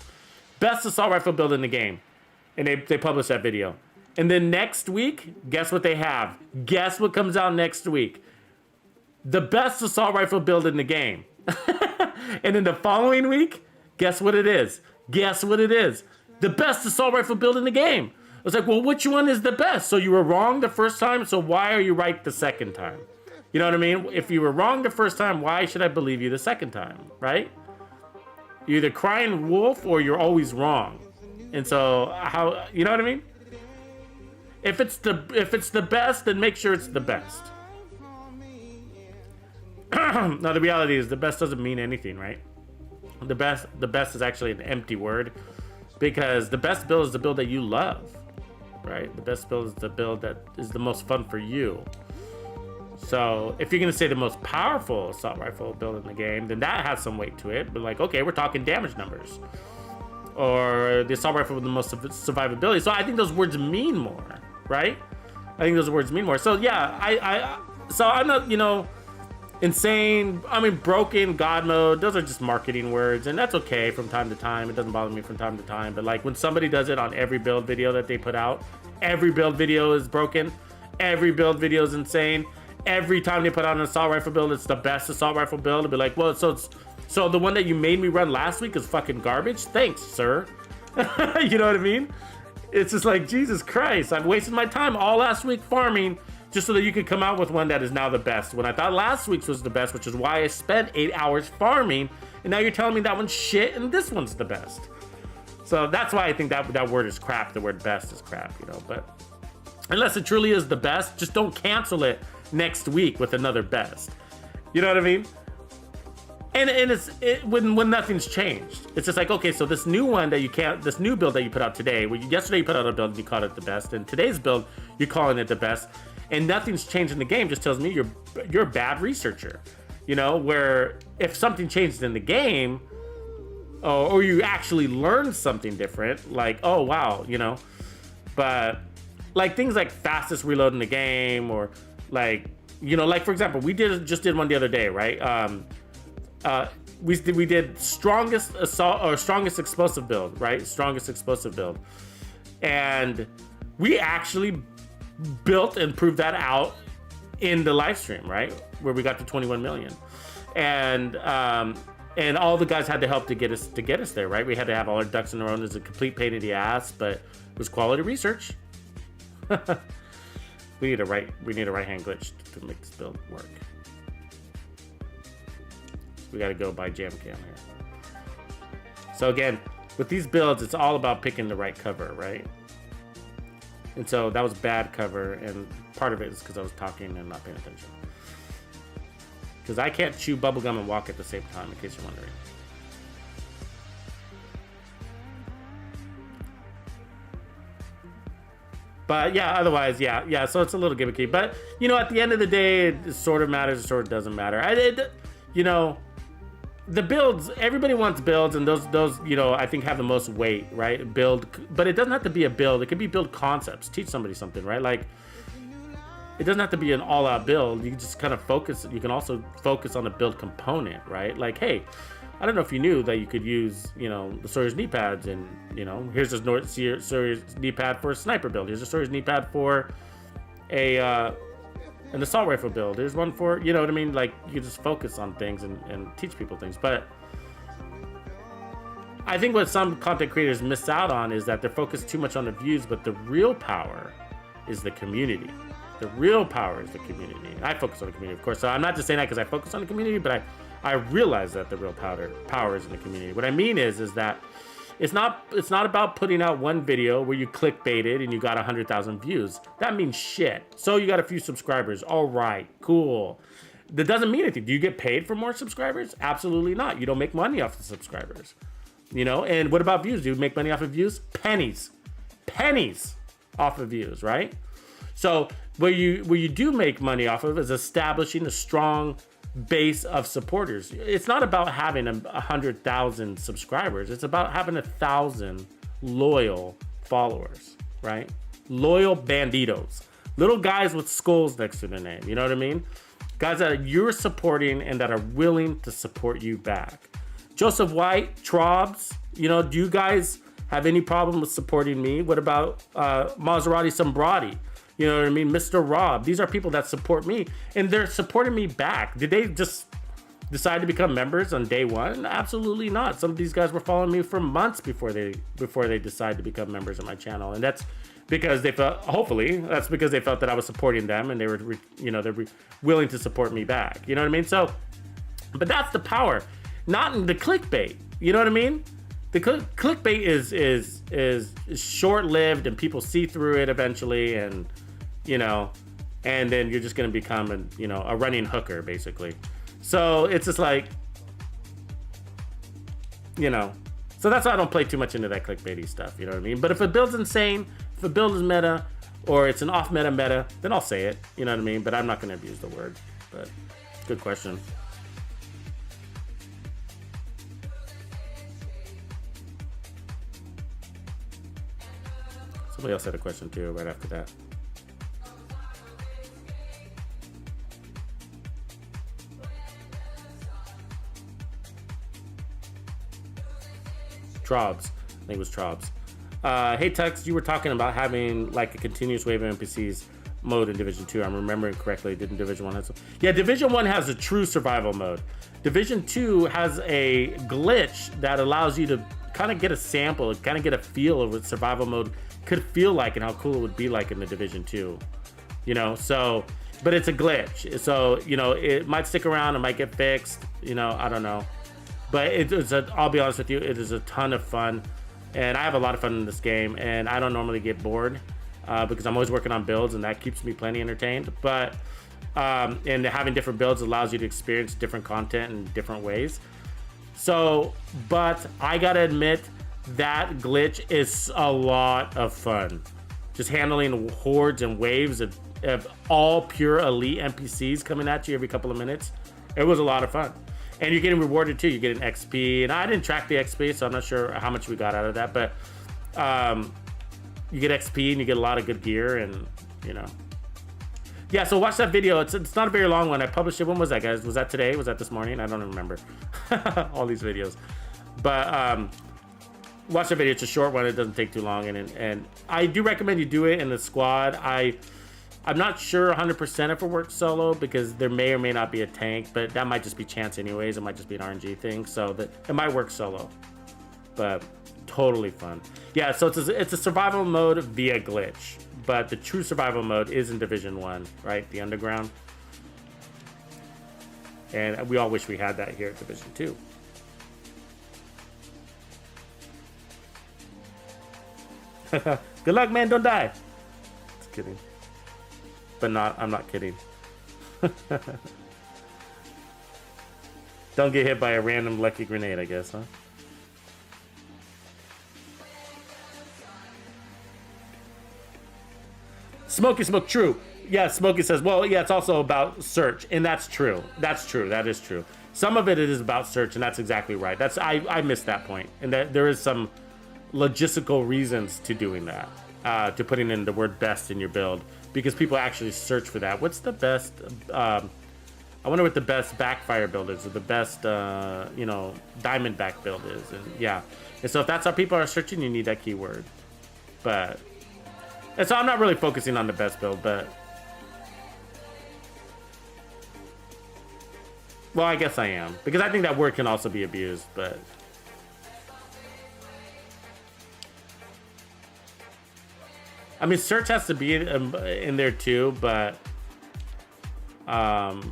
S1: Best assault rifle build in the game. And they publish that video. And then next week, guess what they have? Guess what comes out next week? The best assault rifle build in the game. And then the following week, guess what it is? Guess what it is? The best assault rifle build in the game. I was like, well, which one is the best? So you were wrong the first time, so why are you right the second time? You know what I mean? If you were wrong the first time, why should I believe you the second time, right? You're either crying wolf or you're always wrong. And so how, you know what I mean? If it's the best, then make sure it's the best. Now the reality is the best doesn't mean anything, right? The best is actually an empty word, because the best build is the build that you love, right? The best build is the build that is the most fun for you. So if you're gonna say the most powerful assault rifle build in the game, then that has some weight to it. But like, okay, we're talking damage numbers, or the assault rifle with the most survivability. So I think those words mean more, right? I think those words mean more. So yeah, so I'm not, you know, insane. I mean, broken, God mode. Those are just marketing words, and that's okay from time to time. It doesn't bother me from time to time. But like when somebody does it on every build video that they put out, every build video is broken. Every build video is insane. Every time they put out an assault rifle build, it's the best assault rifle build. It'll be like, well, so the one that you made me run last week is fucking garbage? Thanks, sir. You know what I mean? It's just like, Jesus Christ, I've wasted my time all last week farming just so that you could come out with one that is now the best. When I thought last week's was the best, which is why I spent 8 hours farming, and now you're telling me that one's shit and this one's the best. So that's why I think that word is crap. The word best is crap, you know, but unless it truly is the best, just don't cancel it next week with another best. You know what I mean? And when nothing's changed, it's just like, okay, so this new one that you can't, this new build that you put out today, yesterday you put out a build and you called it the best, and today's build you're calling it the best, and nothing's changed in the game, just tells me you're a bad researcher, you know. Where if something changed in the game, or you actually learned something different, like, oh wow, you know, but like things like fastest reload in the game, or like, you know, like for example, we just did one the other day, right? We did strongest assault or strongest explosive build, right? Strongest explosive build, and we actually built and proved that out in the live stream, right? Where we got to 21 million, and all the guys had to help to get us there, right? We had to have all our ducks in a row. It was a complete pain in the ass, but it was quality research. we need a right hand glitch to make this build work. We got to go by jam cam here. So again, with these builds, it's all about picking the right cover, right? And so that was bad cover, and part of it is because I was talking and not paying attention. Because I can't chew bubblegum and walk at the same time, in case you're wondering. But yeah, otherwise, yeah. So it's a little gimmicky. But, you know, at the end of the day, it sort of matters, it sort of doesn't matter. You know, the builds, everybody wants builds, and those you know, I think have the most weight, right? Build, but it doesn't have to be a build. It could be build concepts. Teach somebody something, right? Like, it doesn't have to be an all-out build. You can just kind of focus. You can also focus on the build component, right? Like, hey, I don't know if you knew that you could use, you know, the Sawyer's knee pads, and, you know, here's a Sawyer's knee pad for a sniper build. Here's a Sawyer's knee pad for an assault rifle build. There's one for, you know what I mean? Like, you just focus on things and teach people things. But I think what some content creators miss out on is that they're focused too much on the views, but the real power is the community. The real power is the community. I focus on the community, of course. So I'm not just saying that because I focus on the community, but I realize that the real power is in the community. What I mean is that it's not about putting out one video where you clickbaited and you got 100,000 views. That means shit. So you got a few subscribers. All right, cool. That doesn't mean anything. Do you get paid for more subscribers? Absolutely not. You don't make money off the subscribers. You know, and what about views? Do you make money off of views? Pennies off of views, right? So where you do make money off of is establishing a strong base of supporters. It's not about having 100,000 subscribers. It's about having 1,000 loyal followers, right? Loyal banditos, little guys with skulls next to their name. You know what I mean? Guys that you're supporting and that are willing to support you back. Joseph White, Trobs, you know, do you guys have any problem with supporting me? What about Maserati Sombrati? You know what I mean? Mr. Rob. These are people that support me, and they're supporting me back. Did they just decide to become members on day one? Absolutely not. Some of these guys were following me for months before they decided to become members of my channel, and that's because they felt, hopefully, that's because they felt that I was supporting them, and they were, you know, they're willing to support me back. You know what I mean? So, but that's the power, not in the clickbait. You know what I mean? The clickbait is short-lived, and people see through it eventually, and you know, and then you're just gonna become a running hooker basically. So it's just like, you know, so that's why I don't play too much into that clickbaity stuff. You know what I mean? But if a build's insane, if a build is meta, or it's an off meta, then I'll say it. You know what I mean? But I'm not gonna abuse the word. But good question. Somebody else had a question too right after that. Trobs. I think it was Trobs. Hey Tux, you were talking about having like a continuous wave of NPCs mode in Division 2. I'm remembering correctly. Didn't Division 1 have some? Yeah, Division 1 has a true survival mode. Division 2 has a glitch that allows you to kind of get a sample, kind of get a feel of what survival mode could feel like and how cool it would be like in the Division 2. You know, so, but it's a glitch. So, you know, it might stick around, it might get fixed, you know, I don't know. But I'll be honest with you, it is a ton of fun, and I have a lot of fun in this game, and I don't normally get bored because I'm always working on builds, and that keeps me plenty entertained. But and having different builds allows you to experience different content in different ways. So, but I gotta admit, that glitch is a lot of fun. Just handling hordes and waves of all pure elite NPCs coming at you every couple of minutes. It was a lot of fun. And you're getting rewarded too. You're getting XP. And I didn't track the XP, so I'm not sure how much we got out of that. But you get XP and you get a lot of good gear, and you know. Yeah, so watch that video. It's not a very long one. I published it. When was that, guys? Was that today? Was that this morning? I don't remember. All these videos. But watch the video. It's a short one. It doesn't take too long. And I do recommend you do it in the squad. I'm not sure 100% if it works solo, because there may or may not be a tank, but that might just be chance anyways. It might just be an RNG thing, so that it might work solo. But totally fun. Yeah, so it's a survival mode via glitch, but the true survival mode is in Division 1, right? The underground. And we all wish we had that here at Division 2. Good luck, man. Don't die. Just kidding. But I'm not kidding. Don't get hit by a random lucky grenade, I guess, huh? Smokey Smoke, true. Yeah, Smokey says, well, yeah, it's also about search, and that's true. That's true. That is true. Some of it is about search, and that's exactly right. I missed that point, and that there is some logistical reasons to doing that, to putting in the word best in your build, because people actually search for that. What's the best? I wonder what the best backfire build is, or the best, you know, diamondback build is, and yeah. And so if that's how people are searching, you need that keyword. But and so I'm not really focusing on the best build, but well, I guess I am, because I think that word can also be abused, but I mean, search has to be in there too, but not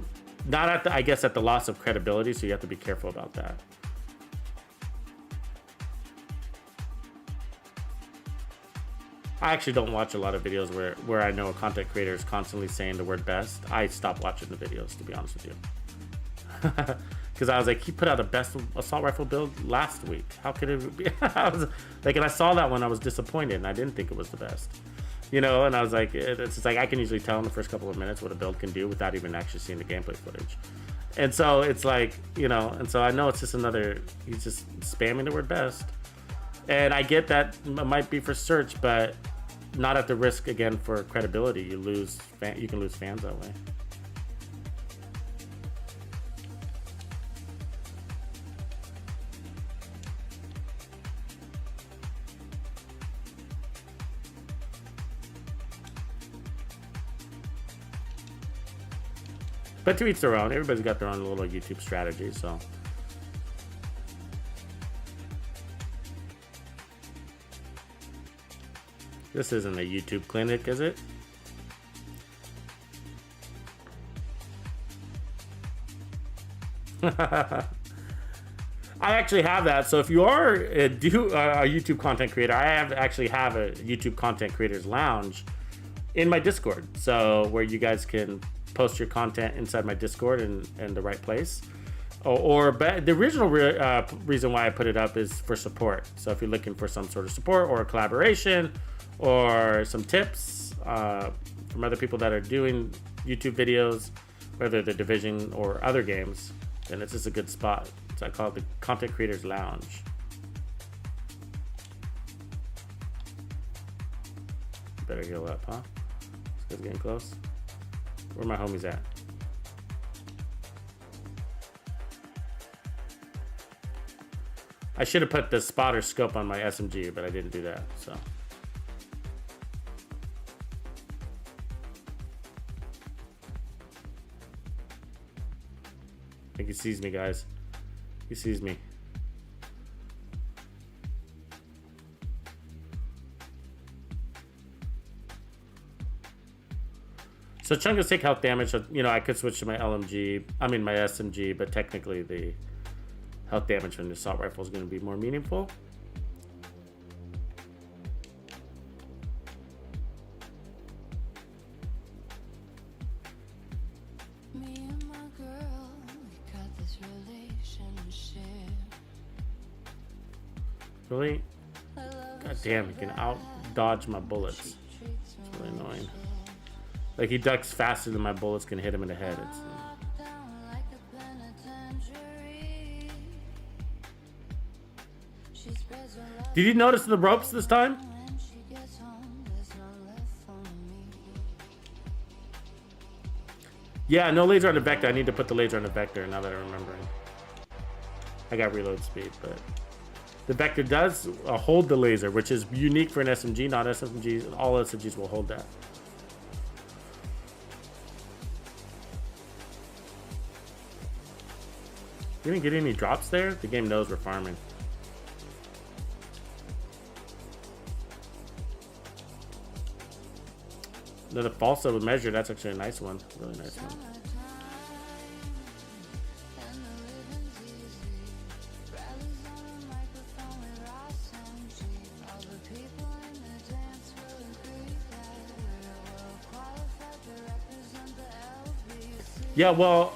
S1: at the, I guess, at the loss of credibility, so you have to be careful about that. I actually don't watch a lot of videos where I know a content creator is constantly saying the word best. I stopped watching the videos, to be honest with you. Because I was like, he put out a best assault rifle build last week. How could it be? I was like, and I saw that one, I was disappointed, and I didn't think it was the best. You know, and I was like, it's just like, I can usually tell in the first couple of minutes what a build can do without even actually seeing the gameplay footage. And so it's like, you know, and so I know it's just another, he's just spamming the word best. And I get that it might be for search, but not at the risk, again, for credibility. You can lose fans that way. But to each their own. Everybody's got their own little YouTube strategy, so. This isn't a YouTube clinic, is it? I actually have that. So if you are a YouTube content creator, I actually have a YouTube content creators lounge in my Discord. So where you guys can post your content inside my Discord in the right place. But the original reason why I put it up is for support. So if you're looking for some sort of support or a collaboration or some tips from other people that are doing YouTube videos, whether they're Division or other games, then it's just a good spot. So I call it the Content Creators Lounge. Better heal up, huh? This guy's getting close. Where my homies at? I should have put the spotter scope on my SMG, but I didn't do that, so. I think he sees me, guys. He sees me. So Chungus take health damage. So, you know, I could switch to my LMG. I mean my SMG, but technically the health damage from the assault rifle is going to be more meaningful. Really? God damn, he can out dodge my bullets. It's really annoying. Like he ducks faster than my bullets can hit him in the head. It's, did you notice the ropes this time? Yeah, no laser on the vector. I need to put the laser on the vector now that I'm remembering. I got reload speed, but the vector does hold the laser, which is unique for an SMG. Not SMGs. All SMGs will hold that. You didn't get any drops there? The game knows we're farming. The false of a measure, that's actually a nice one. Really nice one. Yeah, well,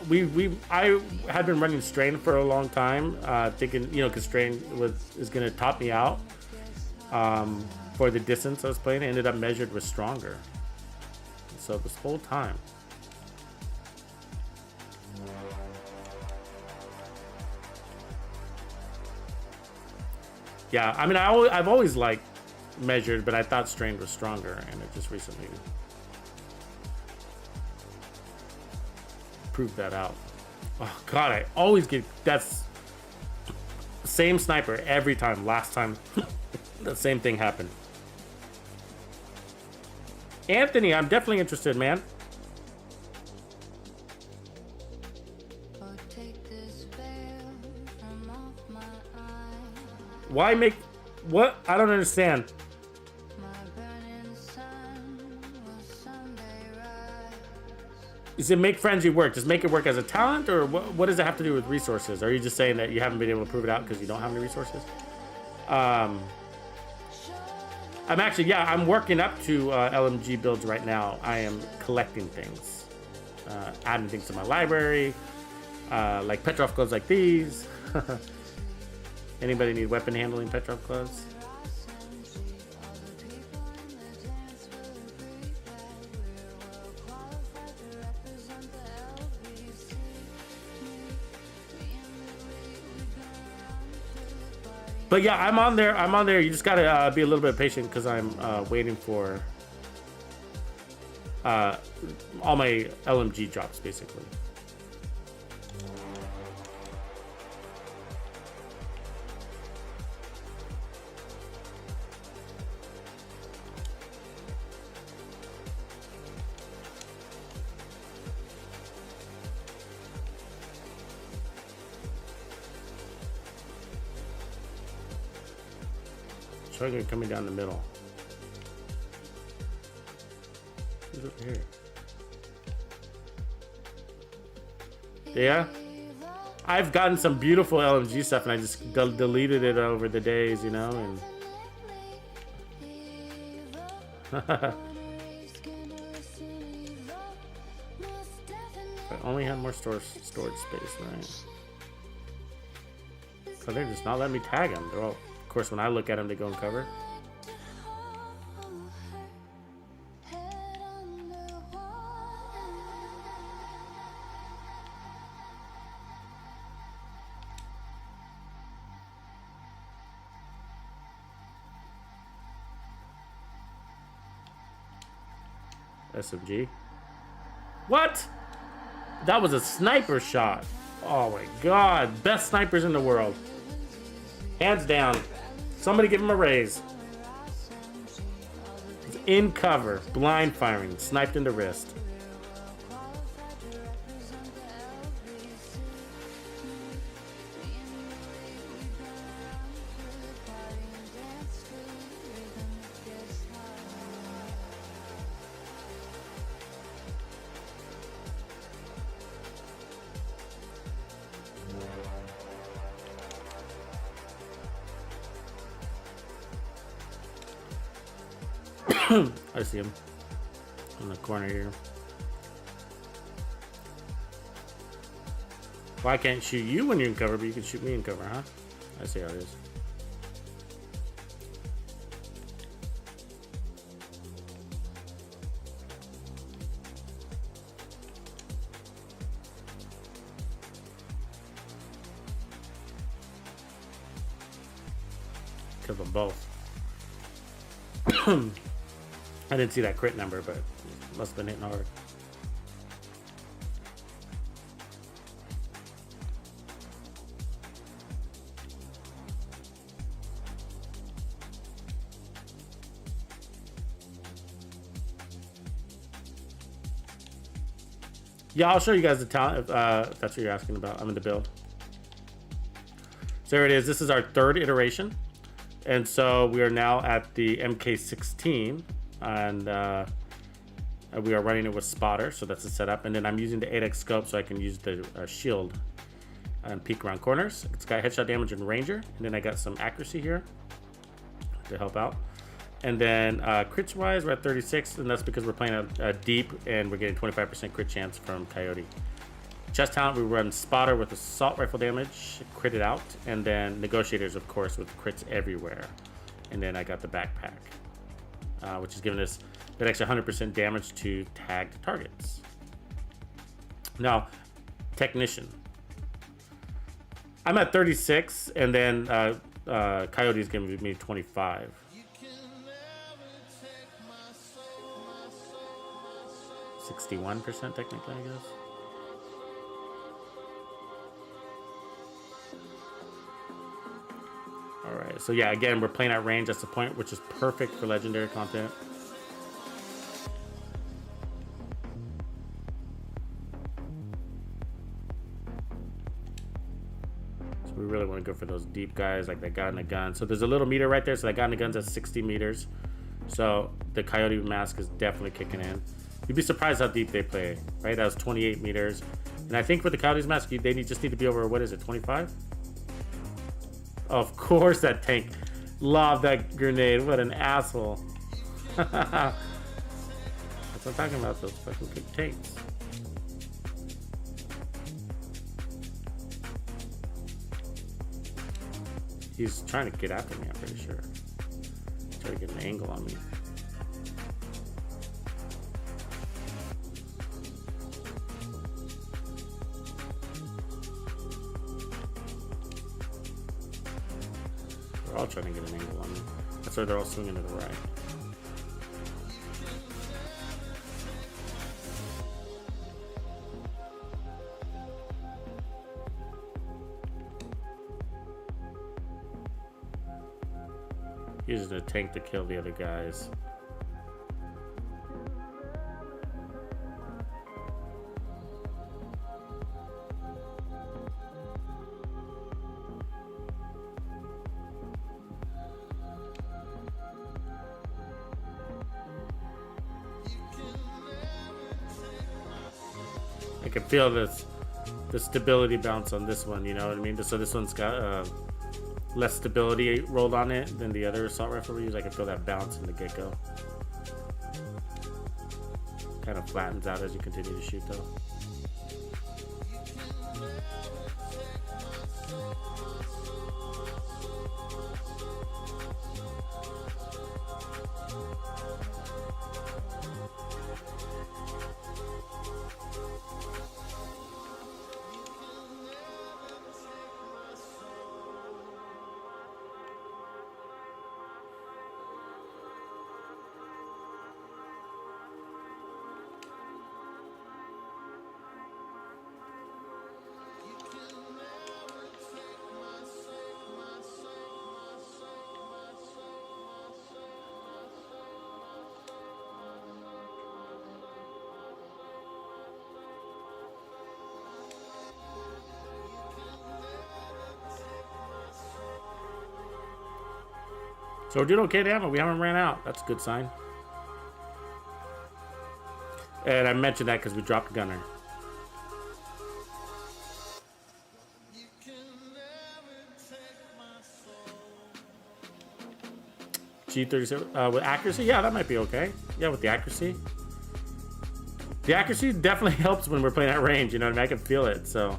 S1: I had been running Strain for a long time, thinking, you know, because Strain is going to top me out for the distance I was playing. It ended up measured was stronger. So this whole time. Yeah, I mean, I've always liked measured, but I thought Strain was stronger, and it just recently proved that out. Oh god, I always get that's same sniper every time. Last time the same thing happened. Anthony, I'm definitely interested, man. Why make what? I don't understand. Is it make frenzy work? Does make it work as a talent, or what does it have to do with resources? Or are you just saying that you haven't been able to prove it out because you don't have any resources? I'm actually, yeah, I'm working up to LMG builds right now. I am collecting things, adding things to my library, like Petrov clothes like these. Anybody need weapon handling Petrov clothes? But yeah, I'm on there. I'm on there. You just gotta be a little bit patient because I'm waiting for all my LMG drops, basically. Trigger coming down the middle. Who's up here? Yeah, I've gotten some beautiful LMG stuff, and I just deleted it over the days, you know. And I only had more storage space, right? So they're just not letting me tag them. They're all. Of course, when I look at them, they go in cover. SMG. What? That was a sniper shot. Oh my god. Best snipers in the world. Hands down. Somebody give him a raise. He's in cover, blind firing, sniped in the wrist. I see him in the corner here. Well, I can't shoot you when you're in cover, but you can shoot me in cover, huh? I see how it is. Kill them both. I didn't see that crit number, but it must have been hitting hard. Yeah, I'll show you guys the talent if that's what you're asking about. I'm in the build. So there it is. This is our third iteration. And so we are now at the MK16. And we are running it with spotter. So that's the setup. And then I'm using the 8x scope so I can use the shield and peek around corners. It's got headshot damage and ranger. And then I got some accuracy here to help out. And then crits wise, we're at 36, and that's because we're playing a deep and we're getting 25% crit chance from Coyote. Chest talent, we run spotter with assault rifle damage, critted out, and then negotiators, of course, with crits everywhere. And then I got the backpack, which is giving us that extra 100% damage to tagged targets. Now, technician. I'm at 36, and then Coyote is giving me 25. 61% technically, I guess. All right, so yeah, again, we're playing at range. That's the point, which is perfect for legendary content. So we really want to go for those deep guys, like that guy in the gun. So there's a little meter right there. So that guy in the gun's at 60 meters. So the Coyote mask is definitely kicking in. You'd be surprised how deep they play, right? That was 28 meters. And I think for the Coyote's mask, they just need to be over, what is it, 25? Of course that tank lobbed that grenade. What an asshole. That's what I'm talking about, those fucking good tanks. He's trying to get after me, I'm pretty sure. Trying to get an angle on me. They're all trying to get an angle on me. That's why they're all swinging to the right. Using a tank to kill the other guys. I can feel the stability bounce on this one, you know what I mean? So this one's got less stability rolled on it than the other assault rifle we use. I can feel that bounce in the get-go. Kind of flattens out as you continue to shoot though. So we're doing okay to ammo. We haven't ran out. That's a good sign. And I mentioned that because we dropped Gunner. G37 with accuracy, yeah, that might be okay. Yeah, with the accuracy. The accuracy definitely helps when we're playing at range. You know what I mean? I can feel it. So.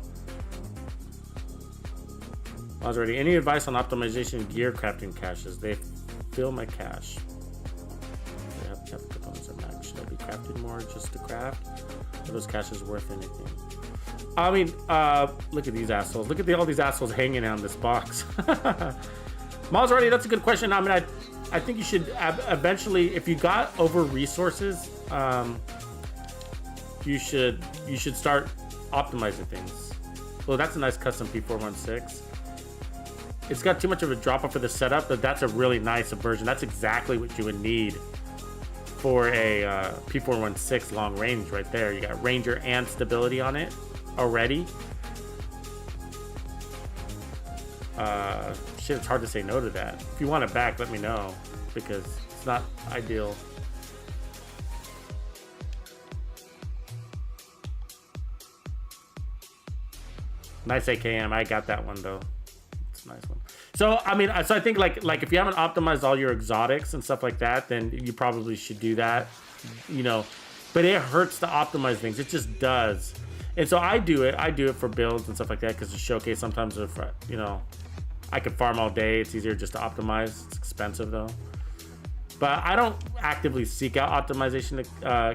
S1: I was ready. Any advice on optimization gear crafting caches? They fill my cache. They have components are max. Should I be crafting more just to craft? Are those caches worth anything? I mean, look at these assholes. Look at all these assholes hanging on this box. Maserati, that's a good question. I mean, I think you should eventually, if you got over resources, you should start optimizing things. Well, that's a nice custom P416. It's got too much of a drop off for the setup, but that's a really nice version. That's exactly what you would need for a P416 long range right there. You got Ranger and stability on it already. Shit, it's hard to say no to that. If you want it back, let me know, because it's not ideal. Nice AKM. I got that one though. It's a nice one. So I mean, so I think like if you haven't optimized all your exotics and stuff like that, then you probably should do that. You know, but it hurts to optimize things. It just does. And so I do it for builds and stuff like that, because the showcase sometimes, if you know, I could farm all day. It's easier just to optimize. It's expensive though. But I don't actively seek out optimization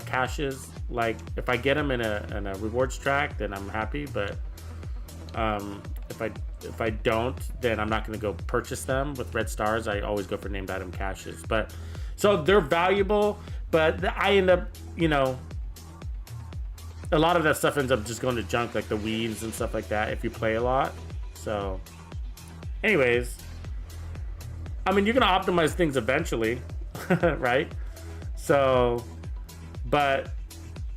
S1: caches. Like if I get them in a rewards track, then I'm happy. But if I don't, then I'm not going to go purchase them with red stars. I always go for named item caches. But so they're valuable, but I end up, you know, a lot of that stuff ends up just going to junk, like the weaves and stuff like that, if you play a lot. So anyways, I mean, you're going to optimize things eventually, right? So, but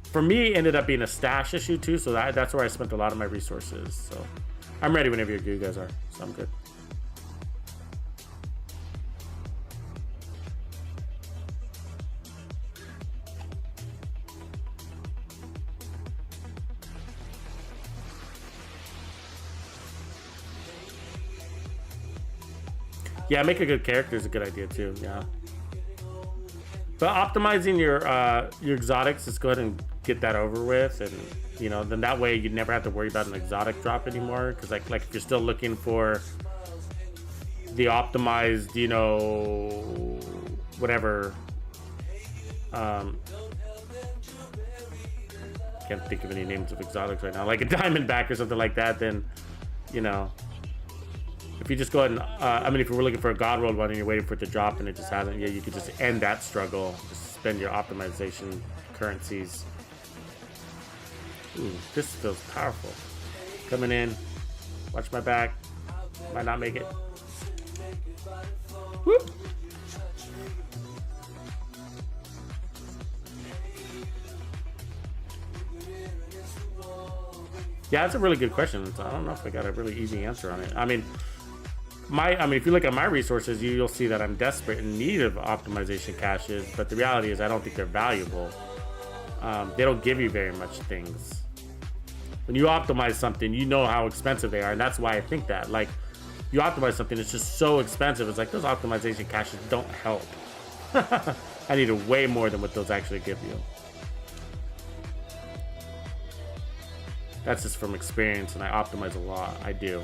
S1: for me, it ended up being a stash issue too. So that's where I spent a lot of my resources. So I'm ready whenever you guys are. So I'm good. Yeah, make a good character is a good idea too. Yeah. But optimizing your exotics, just go ahead and get that over with, and you know, then that way you never have to worry about an exotic drop anymore. Because like if you're still looking for the optimized, you know, whatever, can't think of any names of exotics right now, like a Diamondback or something like that, then you know, if you just go ahead and I mean, if you were looking for a God World one and you're waiting for it to drop and it just hasn't, yeah, you could just end that struggle, just spend your optimization currencies. Ooh, this feels powerful. Coming in, watch my back, might not make it. Whoop. Yeah, that's a really good question. I don't know if I got a really easy answer on it. I mean, if you look at my resources, you'll see that I'm desperate in need of optimization caches, but the reality is I don't think they're valuable. They don't give you very much things. When you optimize something, you know how expensive they are, and that's why I think that. Like, you optimize something, it's just so expensive. It's like, those optimization caches don't help. I need way more than what those actually give you. That's just from experience, and I optimize a lot. I do.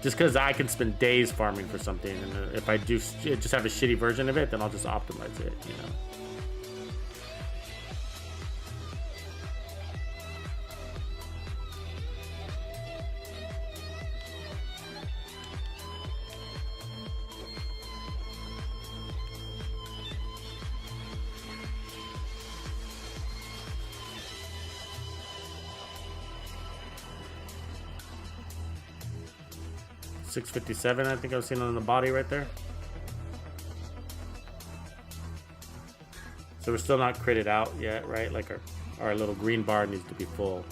S1: Just because I can spend days farming for something, and if I do just have a shitty version of it, then I'll just optimize it, you know. $657, I think I was seeing on the body right there. So we're still not critted out yet, right? Like our little green bar needs to be full.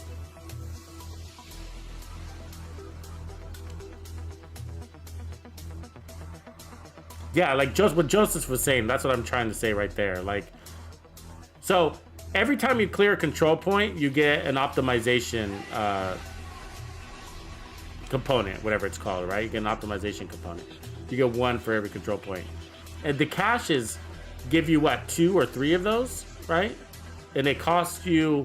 S1: Yeah, like what Joseph was saying, that's what I'm trying to say right there. Like, so every time you clear a control point, you get an optimization component, whatever it's called, right? You get an optimization component. You get one for every control point. And the caches give you what, 2 or 3 of those, right? And they cost you,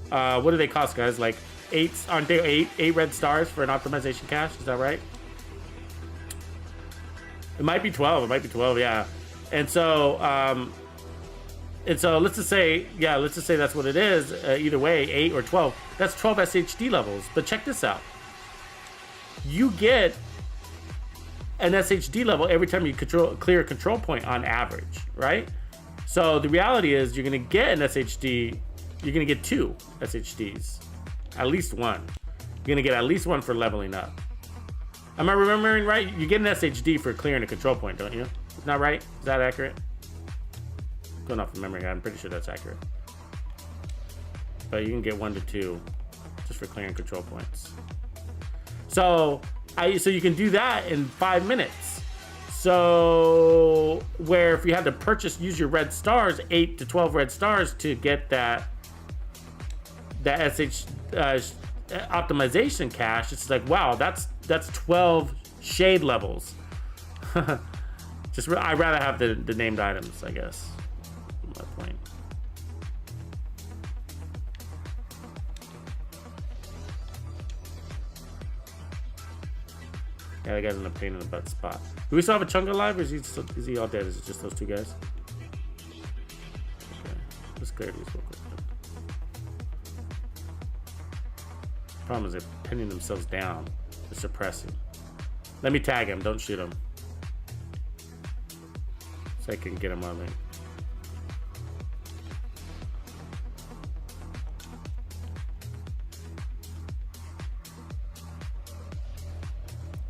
S1: what do they cost, guys? Like 8, aren't they 8 red stars for an optimization cache? Is that right? It might be 12. It might be 12, yeah. And so let's just say, that's what it is. Either way, 8 or 12. That's 12 SHD levels. But check this out. You get an SHD level every time you clear a control point on average, right? So the reality is you're gonna get an SHD, you're gonna get 2 SHDs, at least 1. You're gonna get at least 1 for leveling up. Am I remembering right? You get an SHD for clearing a control point, don't you? Isn't that right? Is that accurate? Going off of memory, I'm pretty sure that's accurate. But you can get 1 to 2 just for clearing control points. So you can do that in 5 minutes. So where if you had to use your red stars, 8 to 12 red stars to get that SH optimization cache, it's like, wow, that's 12 shade levels. I'd rather have the named items, I guess. My point. Yeah, that guy's in a pain in the butt spot. Do we still have a chunk alive, or is he all dead? Is it just those 2 guys? Okay, let's clear these real quick. Problem is they're pinning themselves down. They're suppressing. Let me tag him. Don't shoot him. So I can get him on me.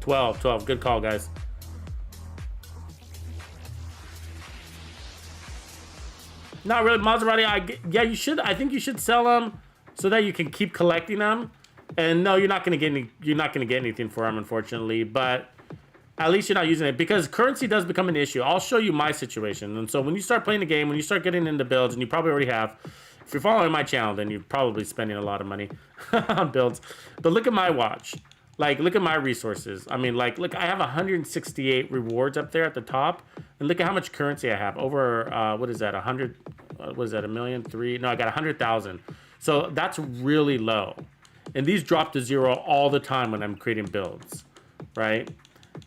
S1: 12. Good call, guys. Not really, Maserati. Yeah, you should. I think you should sell them so that you can keep collecting them. And no, you're not gonna get any. You're not gonna get anything for them, unfortunately. But at least you're not using it, because currency does become an issue. I'll show you my situation. And so when you start playing the game, when you start getting into builds, and you probably already have, if you're following my channel, then you're probably spending a lot of money on builds. But look at my watch. Like, look at my resources. I mean, like, look, I have 168 rewards up there at the top. And look at how much currency I have. Over, what is that, 100, what is that, 1,000,003? No, I got 100,000. So that's really low. And these drop to 0 all the time when I'm creating builds, right?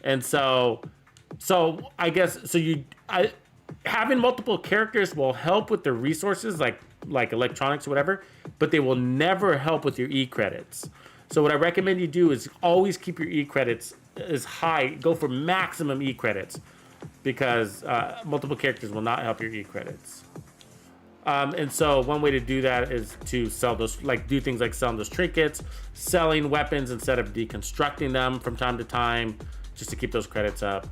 S1: And so I guess, having multiple characters will help with the resources, like electronics or whatever, but they will never help with your E-credits. So what I recommend you do is always keep your E-credits as high. Go for maximum E-credits, because multiple characters will not help your E-credits. And so one way to do that is to sell those, like do things like selling those trinkets, selling weapons instead of deconstructing them from time to time, just to keep those credits up.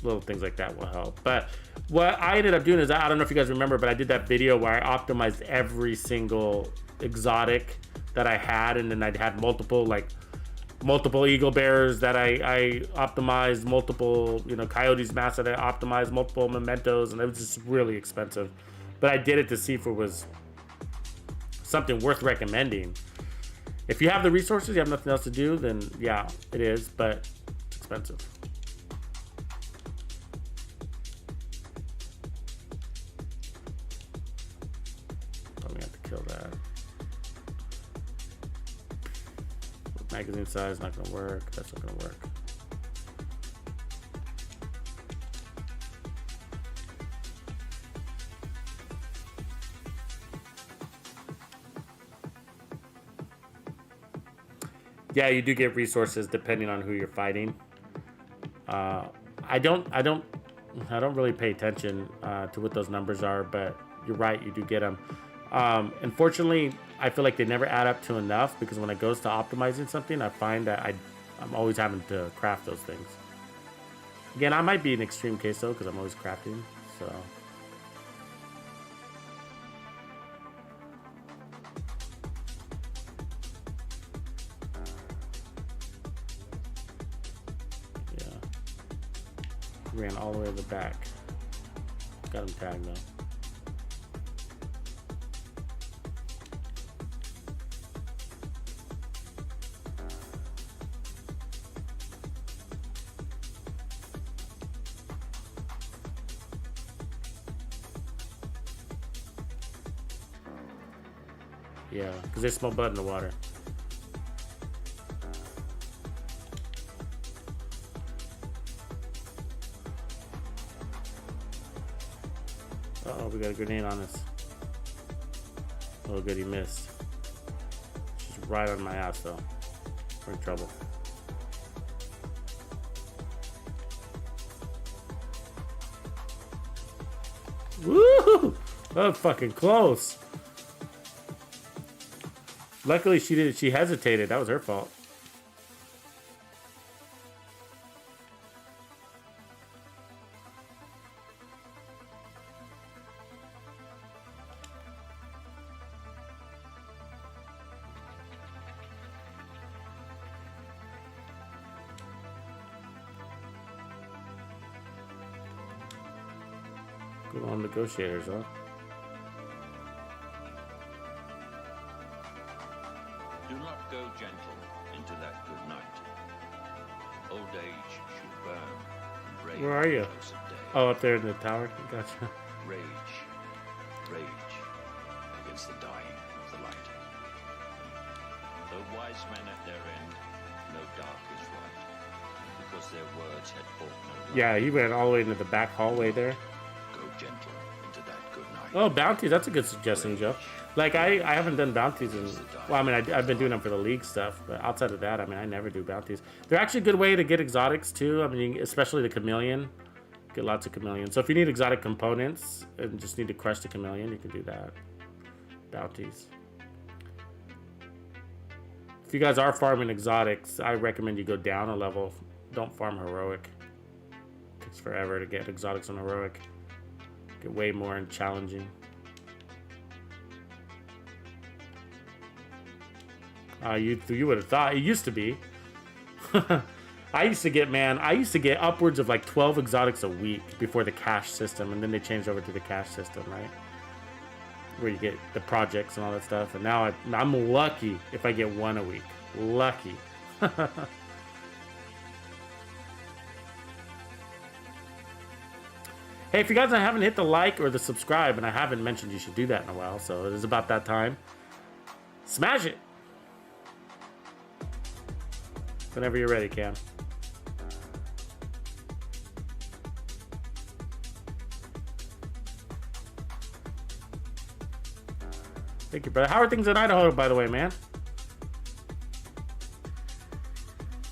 S1: Little things like that will help. But what I ended up doing is, I don't know if you guys remember, but I did that video where I optimized every single exotic that I had, and then I'd had multiple eagle bearers that I optimized, multiple, coyotes mask that I optimized, multiple mementos, and it was just really expensive. But I did it to see if it was something worth recommending. If you have the resources, you have nothing else to do, then yeah, it is, but it's expensive. Probably have to kill that. Magazine size not gonna work. That's not gonna work. Yeah, you do get resources depending on who you're fighting. I don't really pay attention to what those numbers are, but you're right, you do get them. Unfortunately, I feel like they never add up to enough, because when it goes to optimizing something, I find that I'm always having to craft those things. Again, I might be an extreme case though, because I'm always crafting, so. Ran all the way to the back. Got him tagged though. Yeah, because they smell blood in the water. Uh-oh, we got a grenade on us. Oh, good, he missed. Just right on my ass, though. We're in trouble. Woo! That was fucking close. Luckily, she did. She hesitated. That was her fault. Good on negotiators, huh?
S7: Do not go gentle into that good night. Old age should burn and rage
S1: Where are you?
S7: close at day.
S1: Oh, up there in the tower. Gotcha.
S7: Rage, rage against the dying of the light. Though wise men at their end, no dark is right, because their words had fought no light.
S1: Yeah, he went all the way into the back hallway there.
S7: Go gentle into that good night.
S1: Oh, bounties. That's a good suggestion, Joe. Like, I haven't done bounties in... Well, I mean, I've been doing them for the league stuff, but outside of that, I mean, I never do bounties. They're actually a good way to get exotics, too. I mean, especially the chameleon. Get lots of chameleon. So if you need exotic components and just need to crush the chameleon, you can do that. Bounties. If you guys are farming exotics, I recommend you go down a level. Don't farm heroic. It takes forever to get exotics on heroic. Get way more and challenging. You would have thought it used to be. I used to get upwards of like 12 exotics a week before the cash system, and then they changed over to the cash system, right? Where you get the projects and all that stuff. And now I'm lucky if I get one a week. Lucky. Hey, if you guys haven't hit the like or the subscribe, and I haven't mentioned you should do that in a while, so it is about that time. Smash it! Whenever you're ready, Cam. Thank you, brother. How are things in Idaho, by the way, man?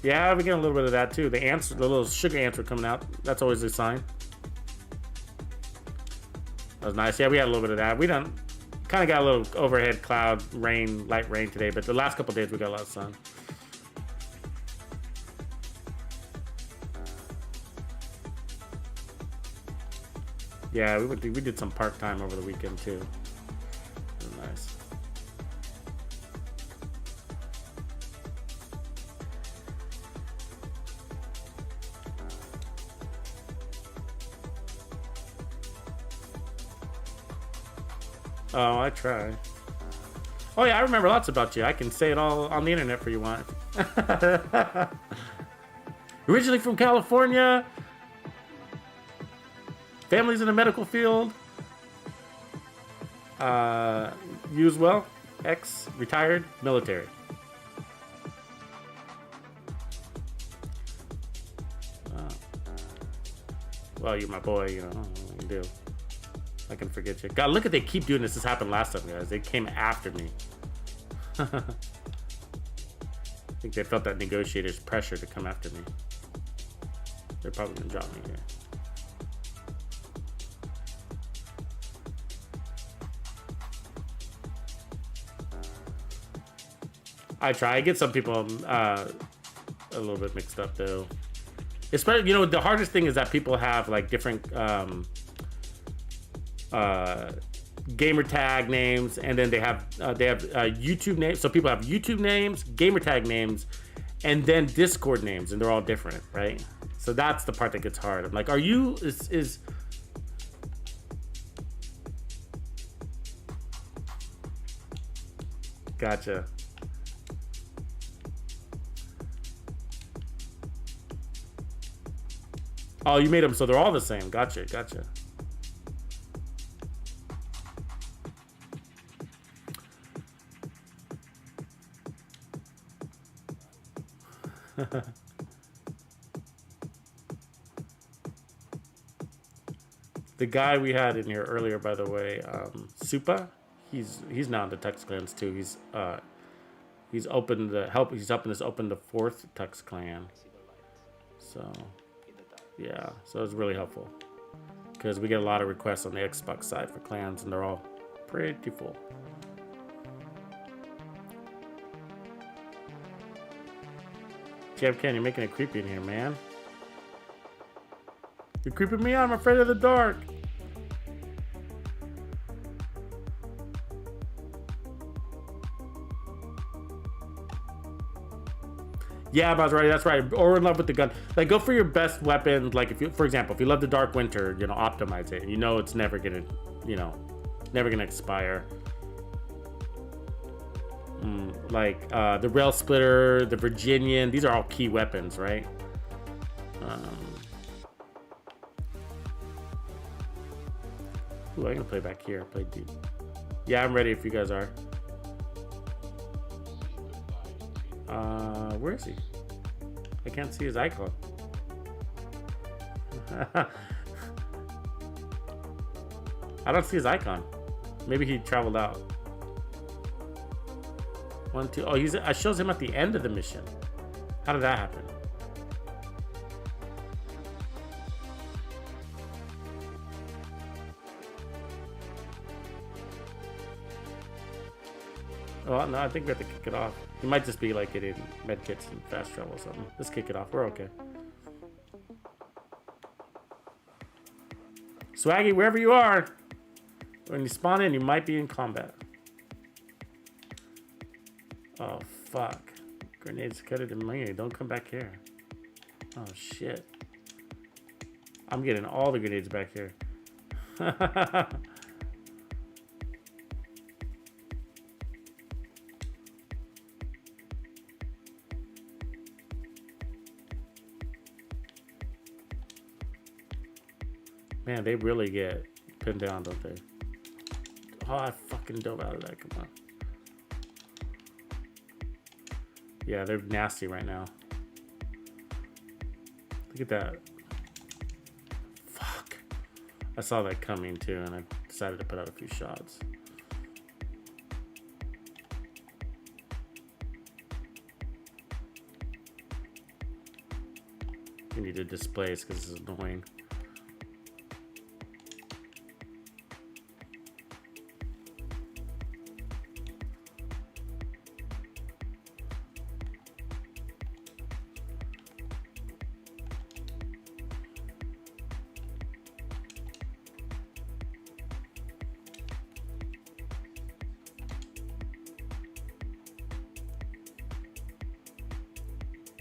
S1: Yeah, we get a little bit of that too. The ants, the little sugar ants were coming out. That's always a sign. That was nice. Yeah, we had a little bit of that. We done kind of got a little overhead cloud, rain, light rain today, but the last couple days we got a lot of sun. Yeah, we did some park time over the weekend too. It was nice. Oh, I try. Oh yeah, I remember lots about you. I can say it all on the internet for you want. Originally from California. Families in the medical field. You as well. Retired, military. Well, you're my boy, you know. What can do? I can forget you. God, look at they keep doing this. This happened last time, guys. They came after me. I think they felt that negotiator's pressure to come after me. They're probably gonna drop me here. I try. I get some people a little bit mixed up though. Especially, you know, the hardest thing is that people have like different gamer tag names, and then they have YouTube names. So people have YouTube names, gamer tag names, and then Discord names, and they're all different, right? So that's the part that gets hard. I'm like, are you is gotcha. Oh, you made them so they're all the same. Gotcha, gotcha. The guy we had in here earlier, by the way, Supa, he's now in the Tux clans too. He's opened he's helping us open the 4th Tux clan. So yeah, so it's really helpful. because we get a lot of requests on the Xbox side for clans, and they're all pretty full. Jeff Ken, you're making it creepy in here, man. You're creeping me out. I'm afraid of the dark. Yeah, Buzz, right. That's right. Or in love with the gun. Like, go for your best weapon. Like, if you, for example, if you love the Dark Winter, you know, optimize it. You know, it's never gonna, you know, never gonna expire. Like the Rail Splitter, the Virginian. These are all key weapons, right? Ooh, I can play back here. Play deep. Yeah, I'm ready if you guys are. Where is he? I can't see his icon. I don't see his icon. Maybe he traveled out. 1, 2. Oh, it shows him at the end of the mission. How did that happen? Oh, no, I think we have to kick it off. It might just be like getting medkits and fast travel or something. Let's kick it off. We're okay. Swaggy, wherever you are, when you spawn in, you might be in combat. Oh, fuck. Grenades cut it in my ear. Don't come back here. Oh, shit. I'm getting all the grenades back here. Man, they really get pinned down, don't they? Oh, I fucking dove out of that. Come on. Yeah, they're nasty right now. Look at that. Fuck. I saw that coming too, and I decided to put out a few shots. You need to displace because this is annoying.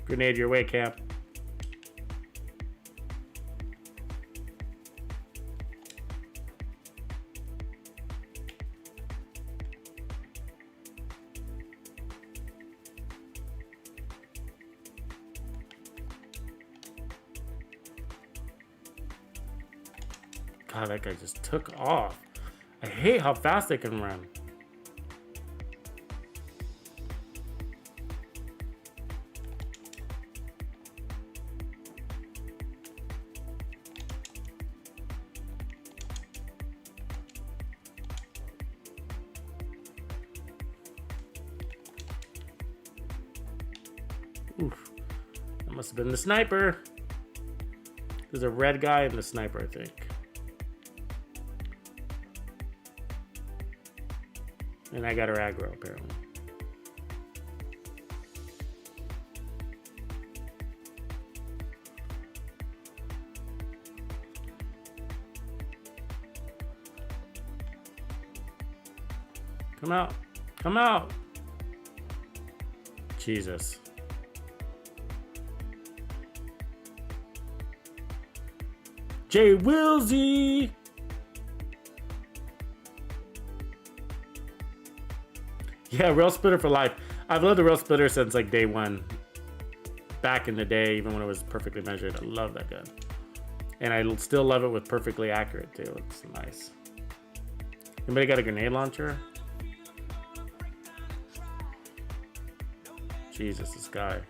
S1: Grenade your way, Cap. God, that guy just took off. I hate how fast they can run. Oof. That must have been the sniper. There's a red guy and the sniper, I think. And I got her aggro, apparently. Come out. Come out. Jesus. Jay Wilsey. Yeah, Rail Splitter for life. I've loved the Rail Splitter since like day one. Back in the day, even when it was perfectly measured. I love that gun. And I still love it with perfectly accurate too. It's nice. Anybody got a grenade launcher? Jesus, this guy.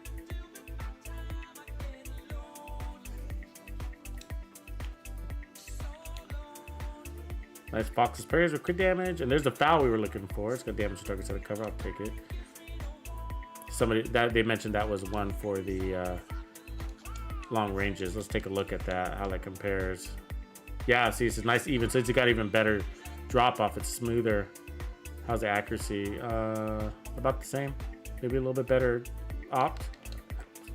S1: Nice Fox's prayers with crit damage. And there's the foul we were looking for. It's got damage to target, set of cover. I'll take it. Somebody that they mentioned that was one for the long ranges. Let's take a look at that, how that compares. Yeah, see, it's a nice even. So it's got even better drop off. It's smoother. How's the accuracy? About the same. Maybe a little bit better opt.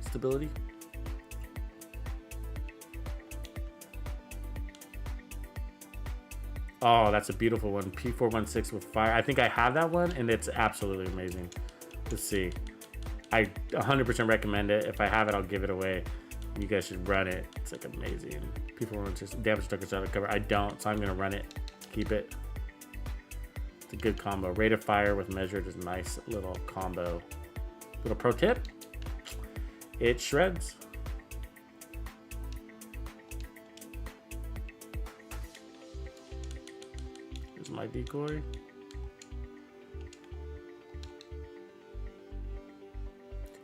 S1: Stability. Oh, that's a beautiful one. P416 with fire. I think I have that one, and it's absolutely amazing. Let's see. I 100% recommend it. If I have it, I'll give it away. You guys should run it. It's like amazing. P416 damage structure out of cover. I don't, so I'm gonna run it. Keep it. It's a good combo. Rate of fire with measured is a nice little combo. Little pro tip. It shreds. Here's my decoy.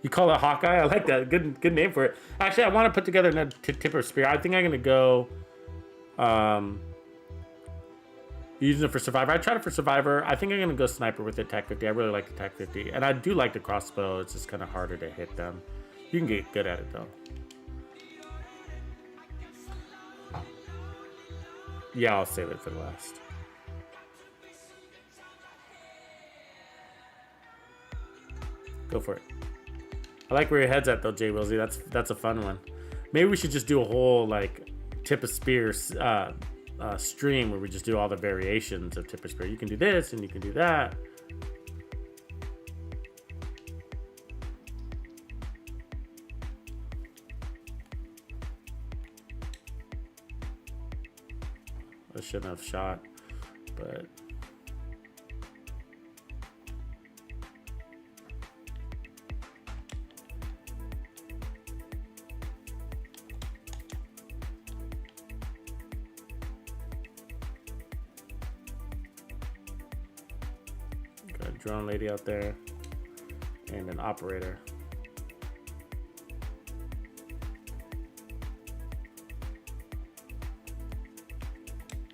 S1: You call it Hawkeye? I like that. Good name for it. Actually, I want to put together another tipper spear. I think I'm gonna go using it for Survivor. I tried it for Survivor. I think I'm gonna go sniper with the TAC 50. I really like the TAC 50, and I do like the crossbow. It's just kind of harder to hit them. You can get good at it though. Yeah, I'll save it for the last. Go for it. I like where your head's at though, Jay Wilsey. That's a fun one. Maybe we should just do a whole like tip of spear stream where we just do all the variations of tip of spear. You can do this and you can do that. I shouldn't have shot, but got a drone lady out there and an operator.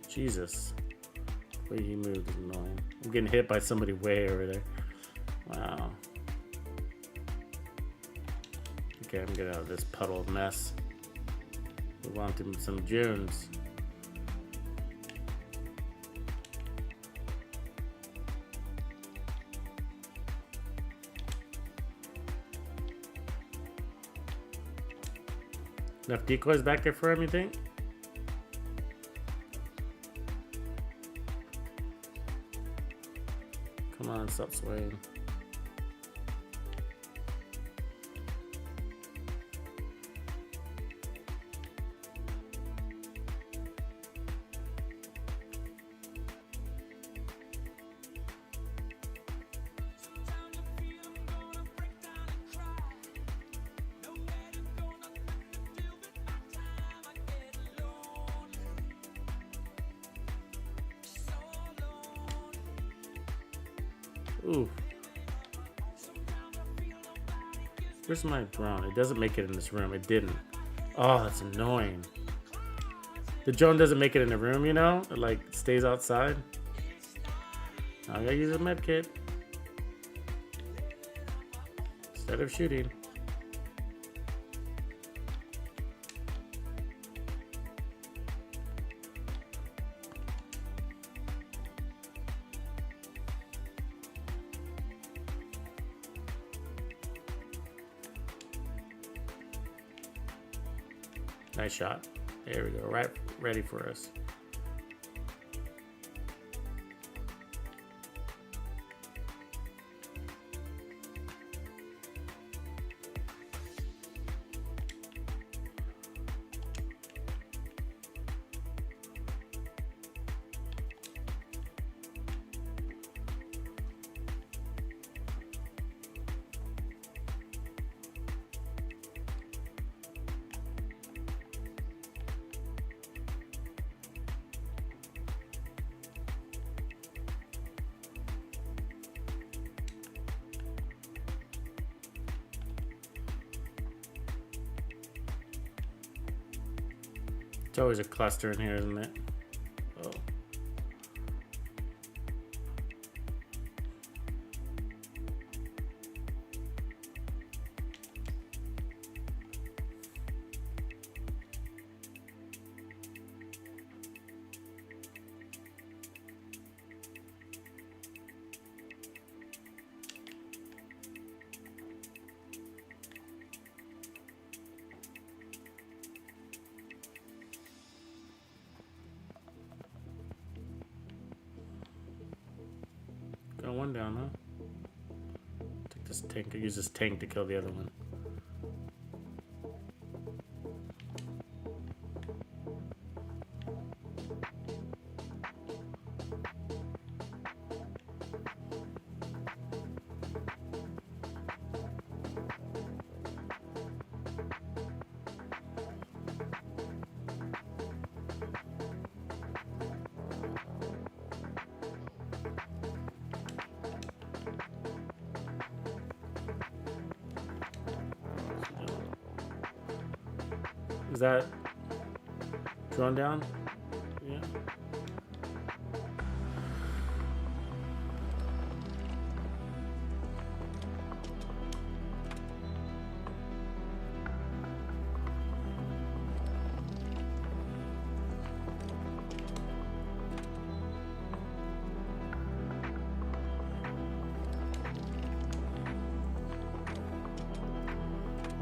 S1: Jesus, the way he moves is annoying. I'm getting hit by somebody way over there. Wow. Okay, I'm getting out of this puddle of mess. Move on to some Jones. Enough decoys back there for him, you think? Come on, stop swaying. Ooh. Where's my drone? It doesn't make it in this room. It didn't. Oh, that's annoying. The drone doesn't make it in the room, you know? It like stays outside. I gotta use a med kit instead of shooting. Nice shot. There we go. Right, ready for us. It's always a cluster in here, isn't it? Oh. one down, huh? Take this tank. Use this tank to kill the other one. Is that drone down? Yeah.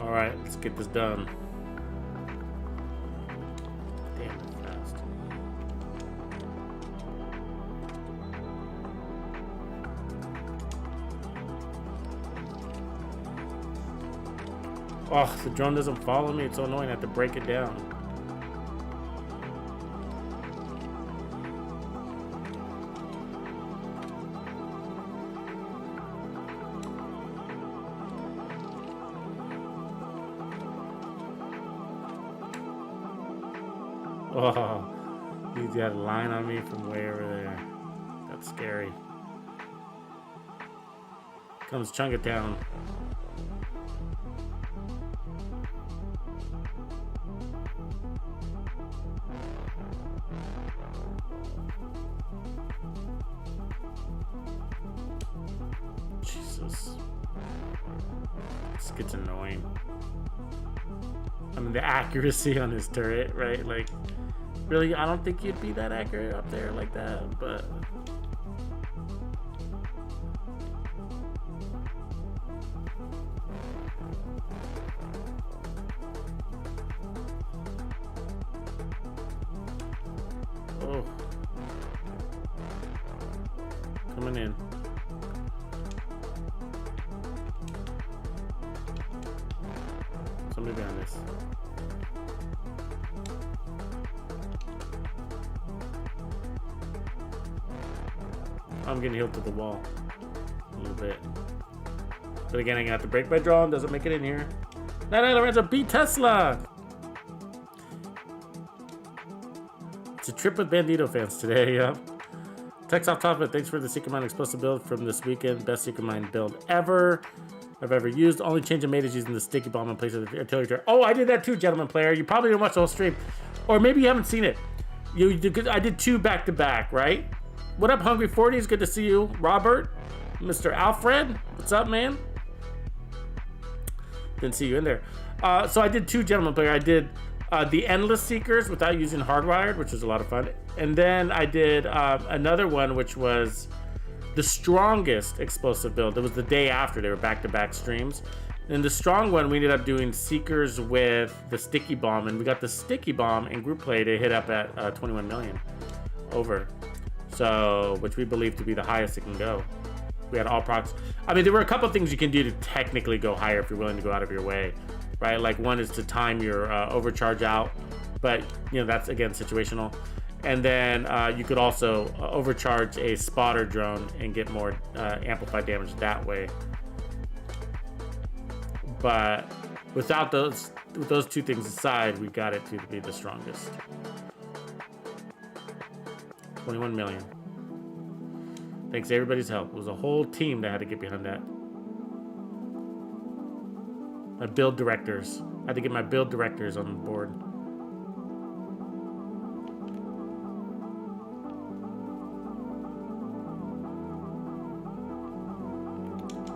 S1: All right, let's get this done. Oh, the drone doesn't follow me. It's so annoying. I have to break it down. Oh, he's got a line on me from way over there. That's scary. Comes chunk it down. Jesus. This gets annoying. I mean, the accuracy on his turret, right? Like, really, I don't think you'd be that accurate up there like that, but... Oh. Coming in. Somebody behind this. I'm getting healed to the wall a little bit. But again, I got to break my drone. Doesn't make it in here. Night Lorenzo, beat Tesla. It's a trip with Bandido fans today. Yeah. Text off topic. Thanks for the Secret Mind explosive build from this weekend. Best Secret Mind build ever. I've ever used. Only change I made is using the sticky bomb in place of the artillery turret. Oh, I did that too, gentlemen player. You probably didn't watch the whole stream. Or maybe you haven't seen it. I did two back to back, right? What up, Hungry 40? It's good to see you. Robert, Mr. Alfred. What's up, man? Didn't see you in there. So I did two gentlemen player. I did the Endless Seekers without using Hardwired, which was a lot of fun. And then I did another one, which was the strongest explosive build. It was the day after. They were back-to-back streams. And the strong one, we ended up doing Seekers with the sticky bomb, and we got the sticky bomb in group play to hit up at 21 million over. So, which we believe to be the highest it can go. We had all procs. I mean, there were a couple things you can do to technically go higher if you're willing to go out of your way, right? Like one is to time your overcharge out, but you know, that's again situational. And then you could also overcharge a spotter drone and get more amplified damage that way. But without those two things aside, we got it to be the strongest. 21 million. Thanks to everybody's help. It was a whole team that had to get behind that. My build directors. I had to get my build directors on board.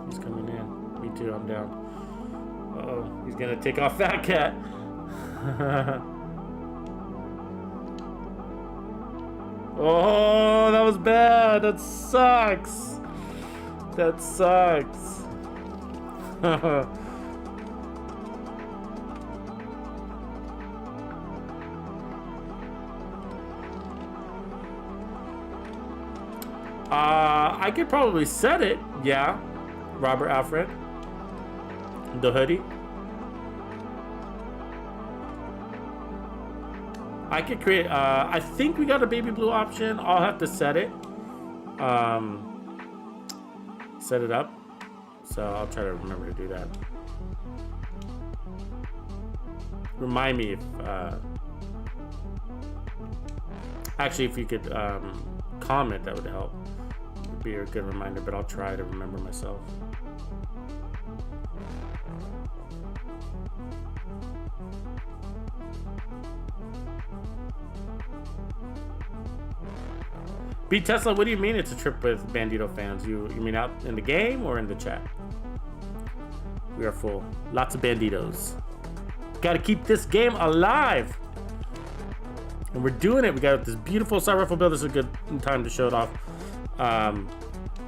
S1: He's coming in. Me too, I'm down. Uh-oh, he's gonna take off that cat. Oh, that was bad. That sucks. That sucks. I could probably set it. Yeah. Robert Alfred. The hoodie. I could create, I think we got a baby blue option. I'll have to set it. Set it up. So I'll try to remember to do that. Remind me if, actually, if you could comment, that would help. It'd be a good reminder, but I'll try to remember myself. B Tesla, what do you mean it's a trip with Bandito fans? You mean out in the game or in the chat? We are full. Lots of Banditos. Got to keep this game alive. And we're doing it. We got this beautiful assault rifle build. This is a good time to show it off.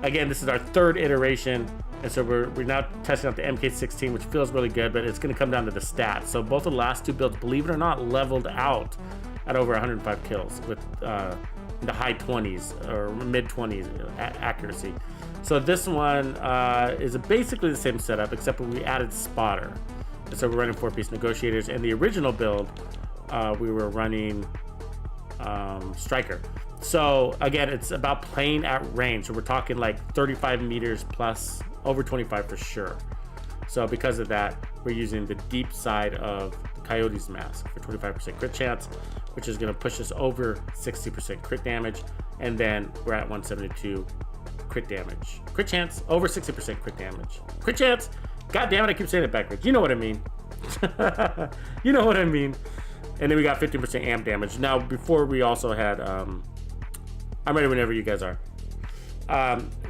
S1: Again, this is our third iteration. And so we're now testing out the MK16, which feels really good, but it's going to come down to the stats. So both of the last two builds, believe it or not, leveled out at over 105 kills with in the high 20s or mid 20s accuracy. So this one is basically the same setup, except for we added spotter. And so we're running 4-piece negotiators. And the original build, we were running striker. So again, it's about playing at range. So we're talking like 35 meters plus, over 25 for sure. So because of that, we're using the deep side of the Coyote's mask for 25% crit chance, which is going to push us over 60% crit damage. And then we're at 172 crit damage. Crit chance, over 60% crit damage. Crit chance, god damn it, I keep saying it backwards. You know what I mean. You know what I mean. And then we got 15% amp damage. Now, before we also had, I'm ready whenever you guys are.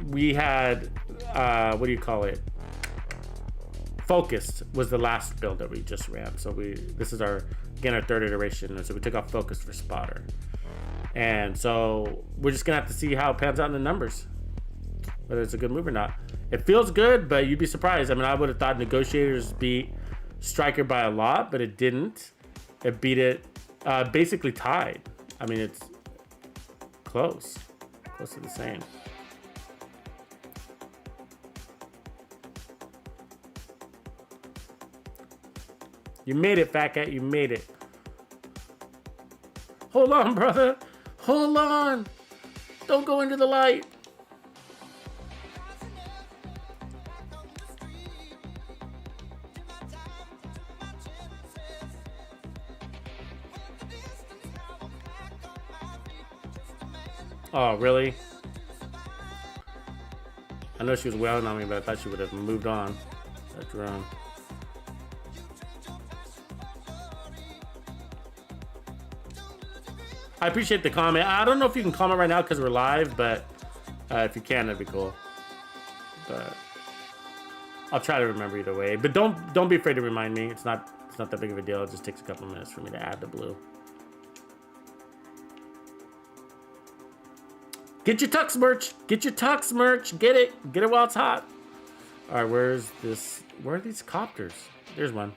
S1: We had, what do you call it? Focused was the last build that we just ran. So this is our third iteration. And so we took off Focus for spotter. And so we're just gonna have to see how it pans out in the numbers, whether it's a good move or not. It feels good, but you'd be surprised. I mean, I would have thought Negotiators beat Striker by a lot, but it didn't. It beat it basically tied. I mean, it's close to the same. You made it, Fat Cat. You made it. Hold on, brother. Hold on. Don't go into the light. Oh, really? I know she was wailing on me, but I thought she would have moved on. That drone. I appreciate the comment. I don't know if you can comment right now because we're live, but if you can, that'd be cool. But I'll try to remember either way. But don't be afraid to remind me. It's not that big of a deal. It just takes a couple minutes for me to add the blue. Get your Tux merch. Get your Tux merch. Get it while it's hot. All right, where are these copters? There's one.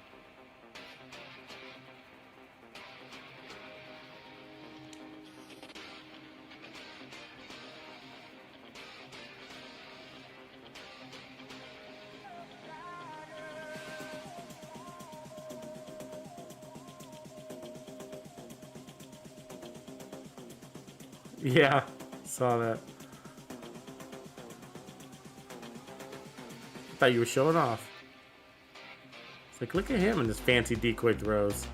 S1: Yeah, saw that. Thought you were showing off. It's like, look at him and his fancy decoy throws.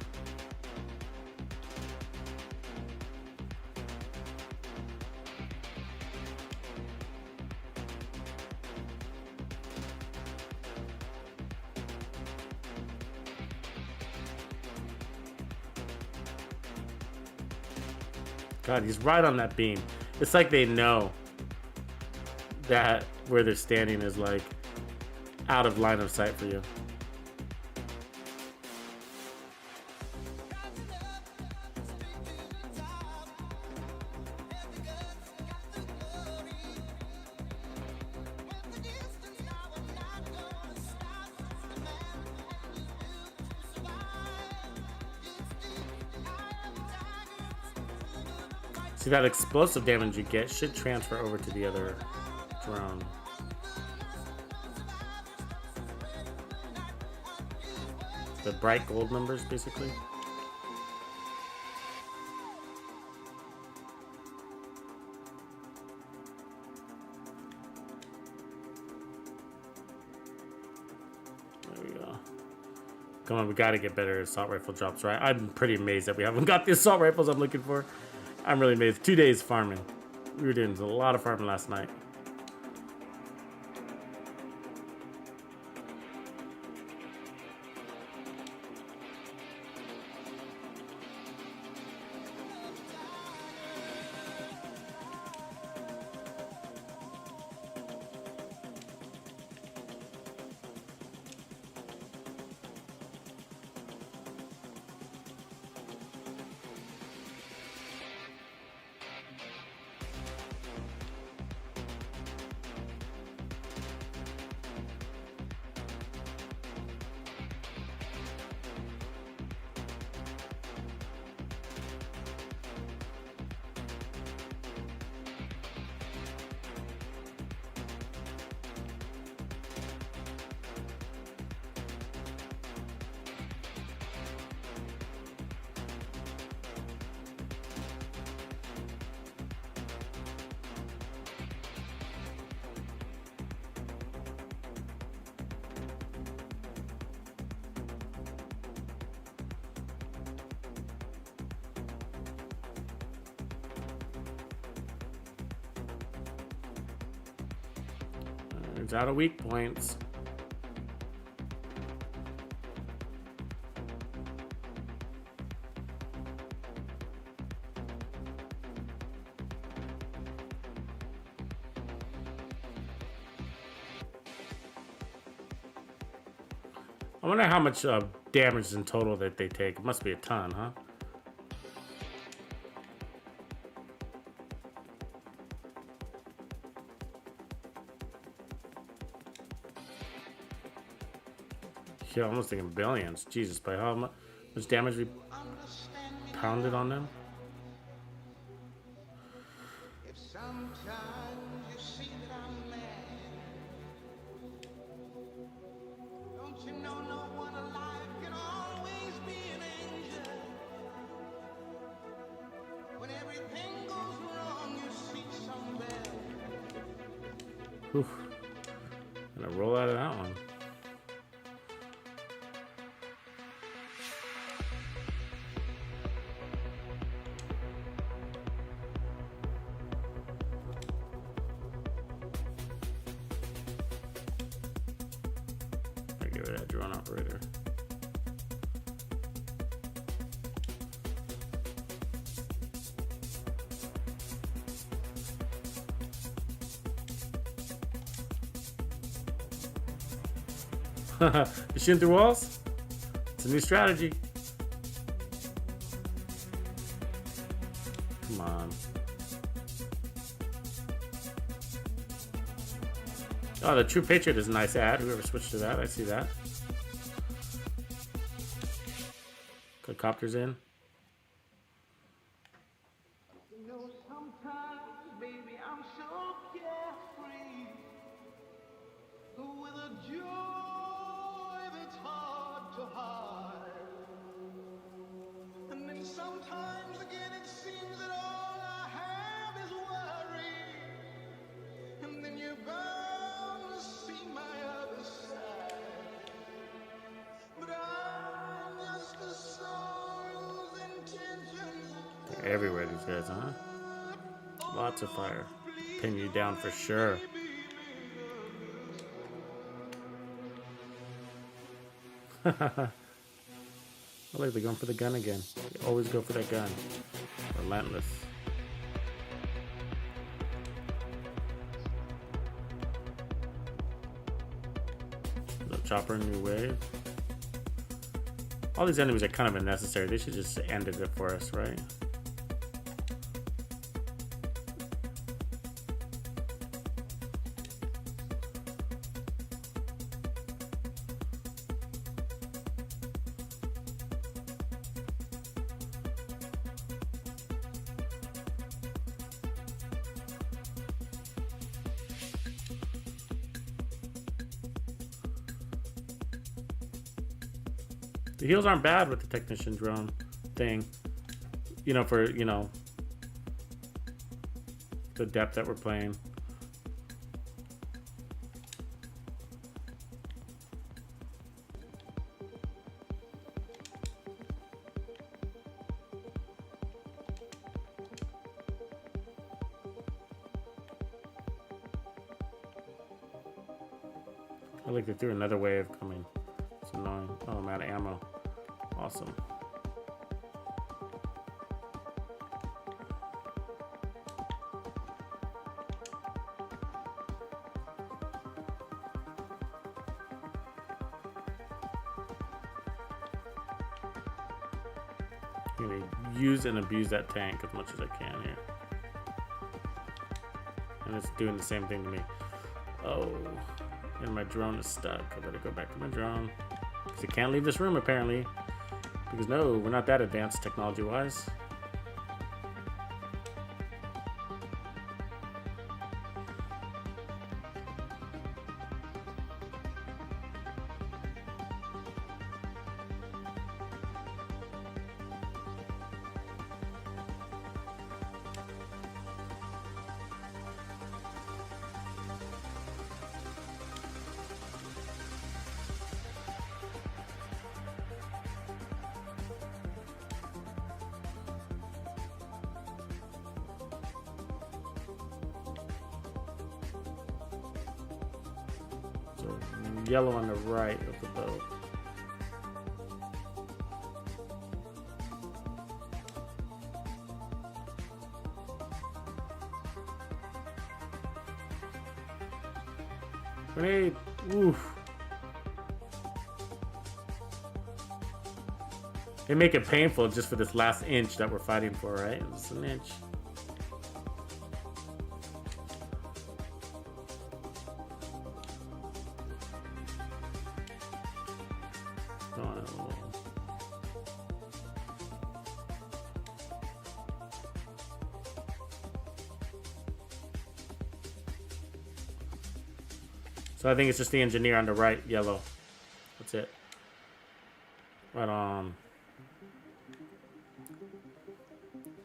S1: God, he's right on that beam. It's like they know that where they're standing is like out of line of sight for you. See, that explosive damage you get should transfer over to the other drone. The bright gold numbers, basically. There we go. Come on, we gotta get better assault rifle drops, right? I'm pretty amazed that we haven't got the assault rifles I'm looking for. I'm really amazed. 2 days farming. We were doing a lot of farming last night. It's out of weak points. I wonder how much damage in total that they take. It must be a ton, huh? Yeah, almost thinking billions. Jesus, by how much damage we pounded on them?
S8: If sometimes you see that I'm mad, don't you know no one alive can always be an angel? When everything goes wrong, you see some bell.
S1: Whew. Gonna roll out of that one. Get rid of that drone operator. You shooting through walls? It's a new strategy. Come on. Oh, the True Patriot is a nice ad. Whoever switched to that, I see that. Good copters in.
S8: You know, sometimes, baby, I'm so carefree, with a joy that's hard to hide. And then sometimes again it seems that all I have is worry. And then you're bound to see my other side. But I'm just a soul's intentions.
S1: They're everywhere, these guys, huh? Lots of fire. Pin you down for sure. I like they're going for the gun again. They always go for that gun. Relentless. No chopper, new wave. All these enemies are kind of unnecessary. They should just ended it for us, right? The heals aren't bad with the technician drone thing. You know, for, you know, the depth that we're playing. I like they threw another wave coming. It's annoying. Oh, I'm out of ammo. Awesome. I'm gonna use and abuse that tank as much as I can here. And it's doing the same thing to me. Oh. And my drone is stuck. I better go back to my drone. Because I can't leave this room, apparently. Because no, we're not that advanced technology-wise. So yellow on the right of the boat. Grenade! Oof. They make it painful just for this last inch that we're fighting for, right? It's an inch. So I think it's just the engineer on the right, yellow. That's it. Right on.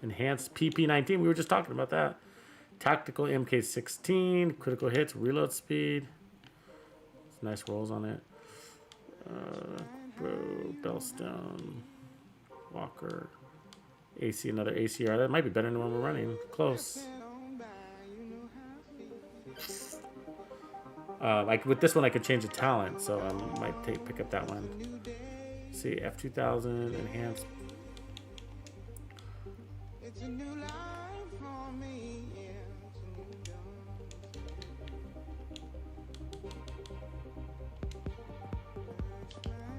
S1: Enhanced PP-19. We were just talking about that. Tactical MK-16. Critical hits. Reload speed. It's nice rolls on it. Bellstone. Walker. AC. Another ACR. That might be better than the one we're running. Close. Like with this one, I could change the talent, so I might pick up that one. Let's see, F2000 enhanced.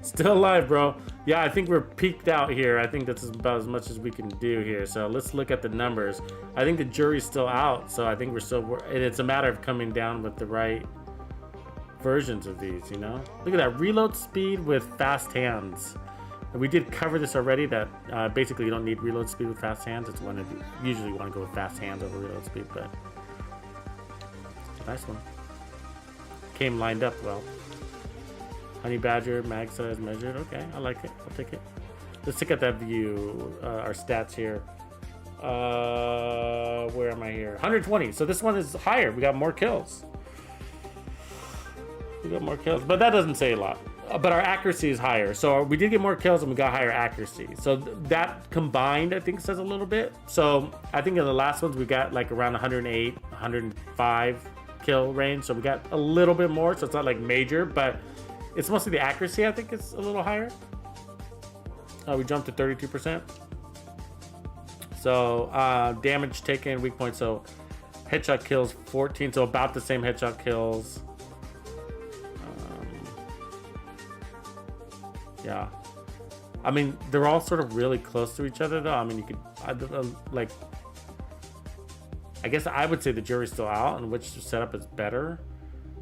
S1: Still alive, bro. Yeah, I think we're peaked out here. I think that's about as much as we can do here. So let's look at the numbers. I think the jury's still out, so I think we're still. And it's a matter of coming down with the right versions of these, you know. Look at that reload speed with fast hands. And we did cover this already, that basically you don't need reload speed with fast hands. It's one of usually you want to go with fast hands over reload speed, but it's a nice one. Came lined up well. Honey Badger, mag size measured. Okay, I like it. I'll take it. Let's check out that view. Our stats here. Where am I here? 120. So this one is higher. We got more kills. We got more kills, but that doesn't say a lot. But our accuracy is higher. So we did get more kills and we got higher accuracy. So that combined, I think, says a little bit. So I think in the last ones, we got like around 108, 105 kill range. So we got a little bit more. So it's not like major, but it's mostly the accuracy, I think, is a little higher. We jumped to 32%. So damage taken, weak point. So headshot kills 14. So about the same headshot kills. Yeah, I mean, they're all sort of really close to each other, though. I mean, you could, like, I guess I would say the jury's still out and which setup is better.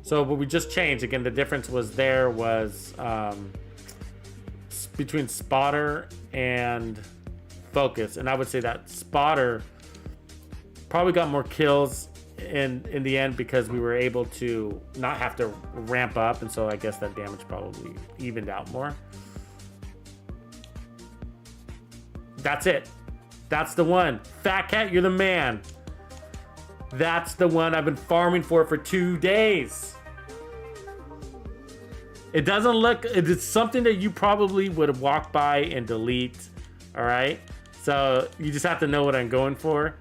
S1: So, what we just changed, again, the difference was between spotter and focus. And I would say that spotter probably got more kills in the end because we were able to not have to ramp up. And so I guess that damage probably evened out more. That's it. That's the one. Fat Cat, you're the man. That's the one I've been farming for 2 days. It doesn't look, it's something that you probably would walk by and delete. All right. So you just have to know what I'm going for.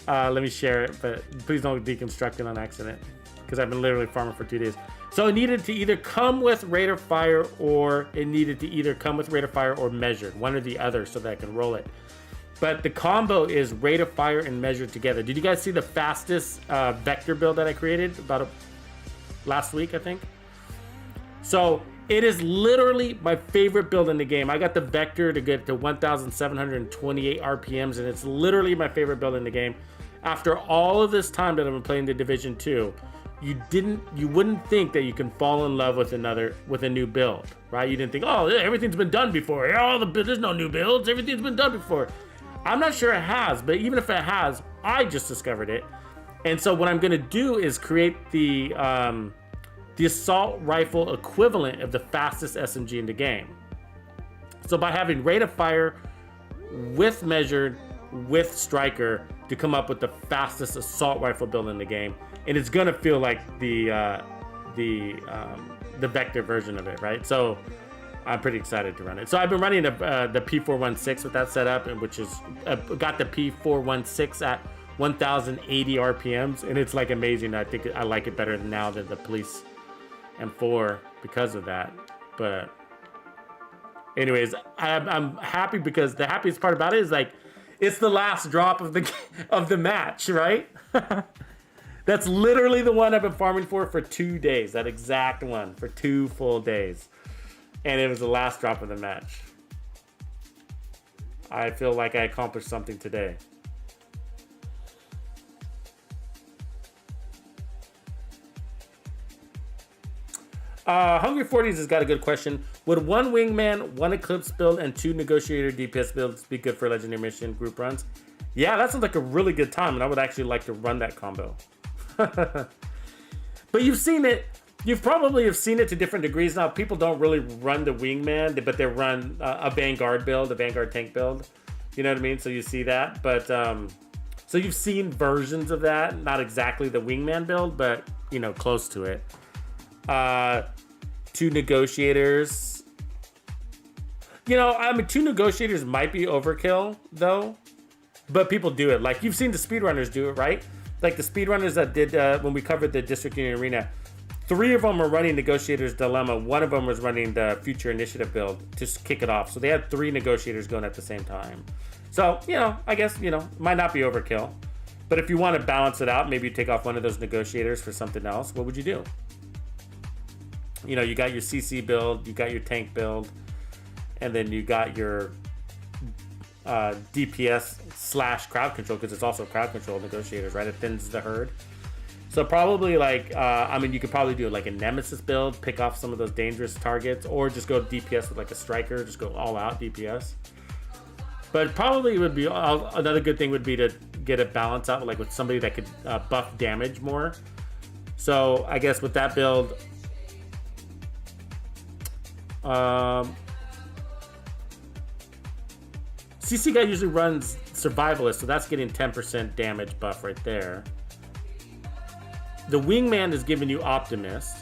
S1: Let me share it, but please don't deconstruct it on accident because I've been literally farming for 2 days. So it needed to either come with rate of fire or measured, one or the other, so that I can roll it. But the combo is rate of fire and measured together. Did you guys see the fastest vector build that I created last week, I think? So it is literally my favorite build in the game. I got the vector to get to 1,728 RPMs, and it's literally my favorite build in the game. After all of this time that I've been playing the Division 2, you wouldn't think that you can fall in love with a new build, right? You didn't think, oh, everything's been done before. There's no new builds. Everything's been done before. I'm not sure it has, but even if it has, I just discovered it. And so what I'm gonna do is create the assault rifle equivalent of the fastest SMG in the game. So by having rate of fire with measured with striker to come up with the fastest assault rifle build in the game, and it's gonna feel like the vector version of it, right? So I'm pretty excited to run it. So I've been running the P416 with that setup, and which is got the P416 at 1,080 RPMs, and it's like amazing. I think I like it better now than the Police M4 because of that. But anyways, I'm happy because the happiest part about it is like it's the last drop of the match, right? That's literally the one I've been farming for 2 days. That exact one for 2 full days. And it was the last drop of the match. I feel like I accomplished something today. Hungry 40s has got a good question. Would 1 wingman, 1 eclipse build, and 2 negotiator DPS builds be good for legendary mission group runs? Yeah, that sounds like a really good time, and I would actually like to run that combo. But you've seen it. You probably have seen it to different degrees now. People don't really run the wingman, but they run a Vanguard build, a Vanguard tank build. You know what I mean? So you see that. But so you've seen versions of that. Not exactly the wingman build, but you know, close to it. 2 negotiators. You know, I mean, 2 negotiators might be overkill though, but people do it. Like you've seen the speedrunners do it, right? Like the speedrunners that did when we covered the District Union Arena. 3 of them are running Negotiator's Dilemma. 1 of them was running the Future Initiative build to kick it off. So they had 3 negotiators going at the same time. So, you know, I guess, you know, might not be overkill. But if you want to balance it out, maybe you take off one of those negotiators for something else, what would you do? You know, you got your CC build, you got your tank build, and then you got your DPS / crowd control, because it's also crowd control negotiators, right? It thins the herd. So probably like, I mean, you could probably do like a Nemesis build, pick off some of those dangerous targets, or just go DPS with like a striker, just go all out DPS. But probably it would be, another good thing would be to get a balance out like with somebody that could buff damage more. So I guess with that build, CC guy usually runs Survivalist, so that's getting 10% damage buff right there. The Wingman is giving you Optimist.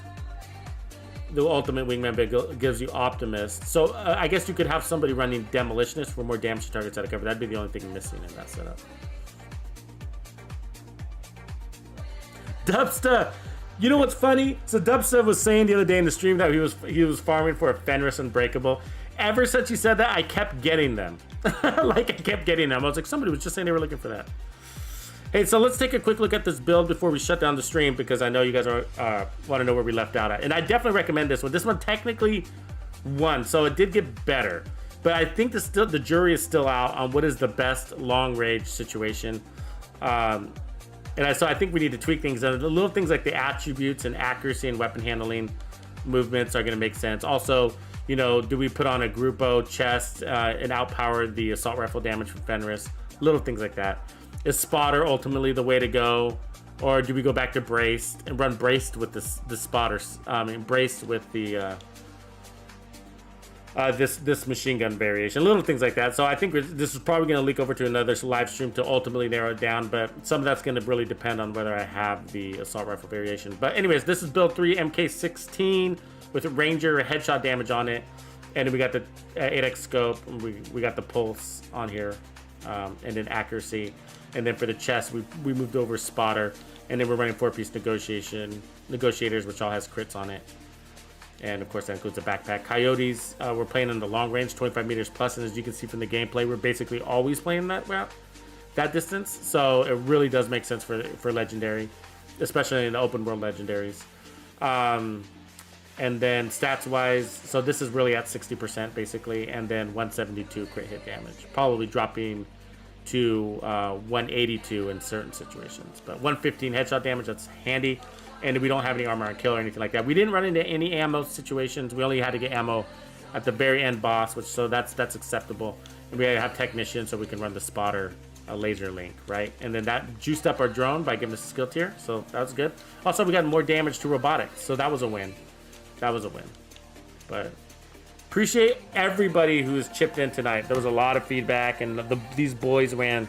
S1: The Ultimate Wingman gives you Optimist. So I guess you could have somebody running Demolitionist for more damage to targets out of cover. That'd be the only thing missing in that setup. Dubsta! You know what's funny? So Dubsta was saying the other day in the stream that he was farming for a Fenris Unbreakable. Ever since he said that, I kept getting them. Like, I kept getting them. I was like, somebody was just saying they were looking for that. Hey, so let's take a quick look at this build before we shut down the stream, because I know you guys want to know where we left out at. And I definitely recommend this one. This one technically won, so it did get better. But I think the jury is still out on what is the best long-range situation. So I think we need to tweak things. And the little things like the attributes and accuracy and weapon handling movements are going to make sense. Also, you know, do we put on a Grupo chest and outpower the assault rifle damage from Fenris? Little things like that. Is Spotter ultimately the way to go? Or do we go back to Braced and run Braced with the Spotters? Braced with the this machine gun variation, little things like that. So I think this is probably going to leak over to another live stream to ultimately narrow it down, but some of that's going to really depend on whether I have the assault rifle variation. But anyways, this is build 3 MK16 with Ranger headshot damage on it, and then we got the 8x scope, and we got the pulse on here, and then accuracy, and then for the chest we moved over spotter, and then we're running 4-piece negotiators, which all has crits on it. And of course that includes the backpack. Coyotes, we're playing in the long range, 25 meters plus, and as you can see from the gameplay, we're basically always playing that distance. So it really does make sense for legendary, especially in the open world legendaries. And then stats wise, so this is really at 60% basically, and then 172 crit hit damage, probably dropping to 182 in certain situations, but 115 headshot damage, that's handy. And we don't have any armor on kill or anything like that. We didn't run into any ammo situations. We only had to get ammo at the very end boss, which so that's acceptable. And we have technician, so we can run the spotter laser link, right? And then that juiced up our drone by giving us a skill tier, so that was good. Also, we got more damage to robotics, so that was a win. That was a win. But appreciate everybody who's chipped in tonight. There was a lot of feedback, and these boys ran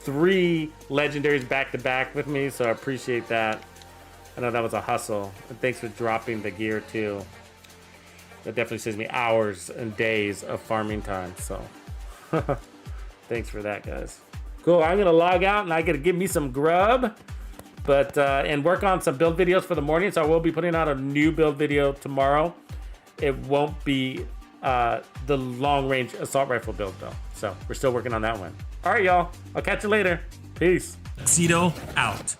S1: 3 legendaries back to back with me, so I appreciate that. I know that was a hustle, and thanks for dropping the gear too. That definitely saves me hours and days of farming time, so thanks for that, guys. Cool, I'm gonna log out and I gotta give me some grub, but and work on some build videos for the morning. So I will be putting out a new build video tomorrow. It won't be the long range assault rifle build though, so we're still working on that one. All right, y'all, I'll catch you later. Peace.
S9: Tuxedo out.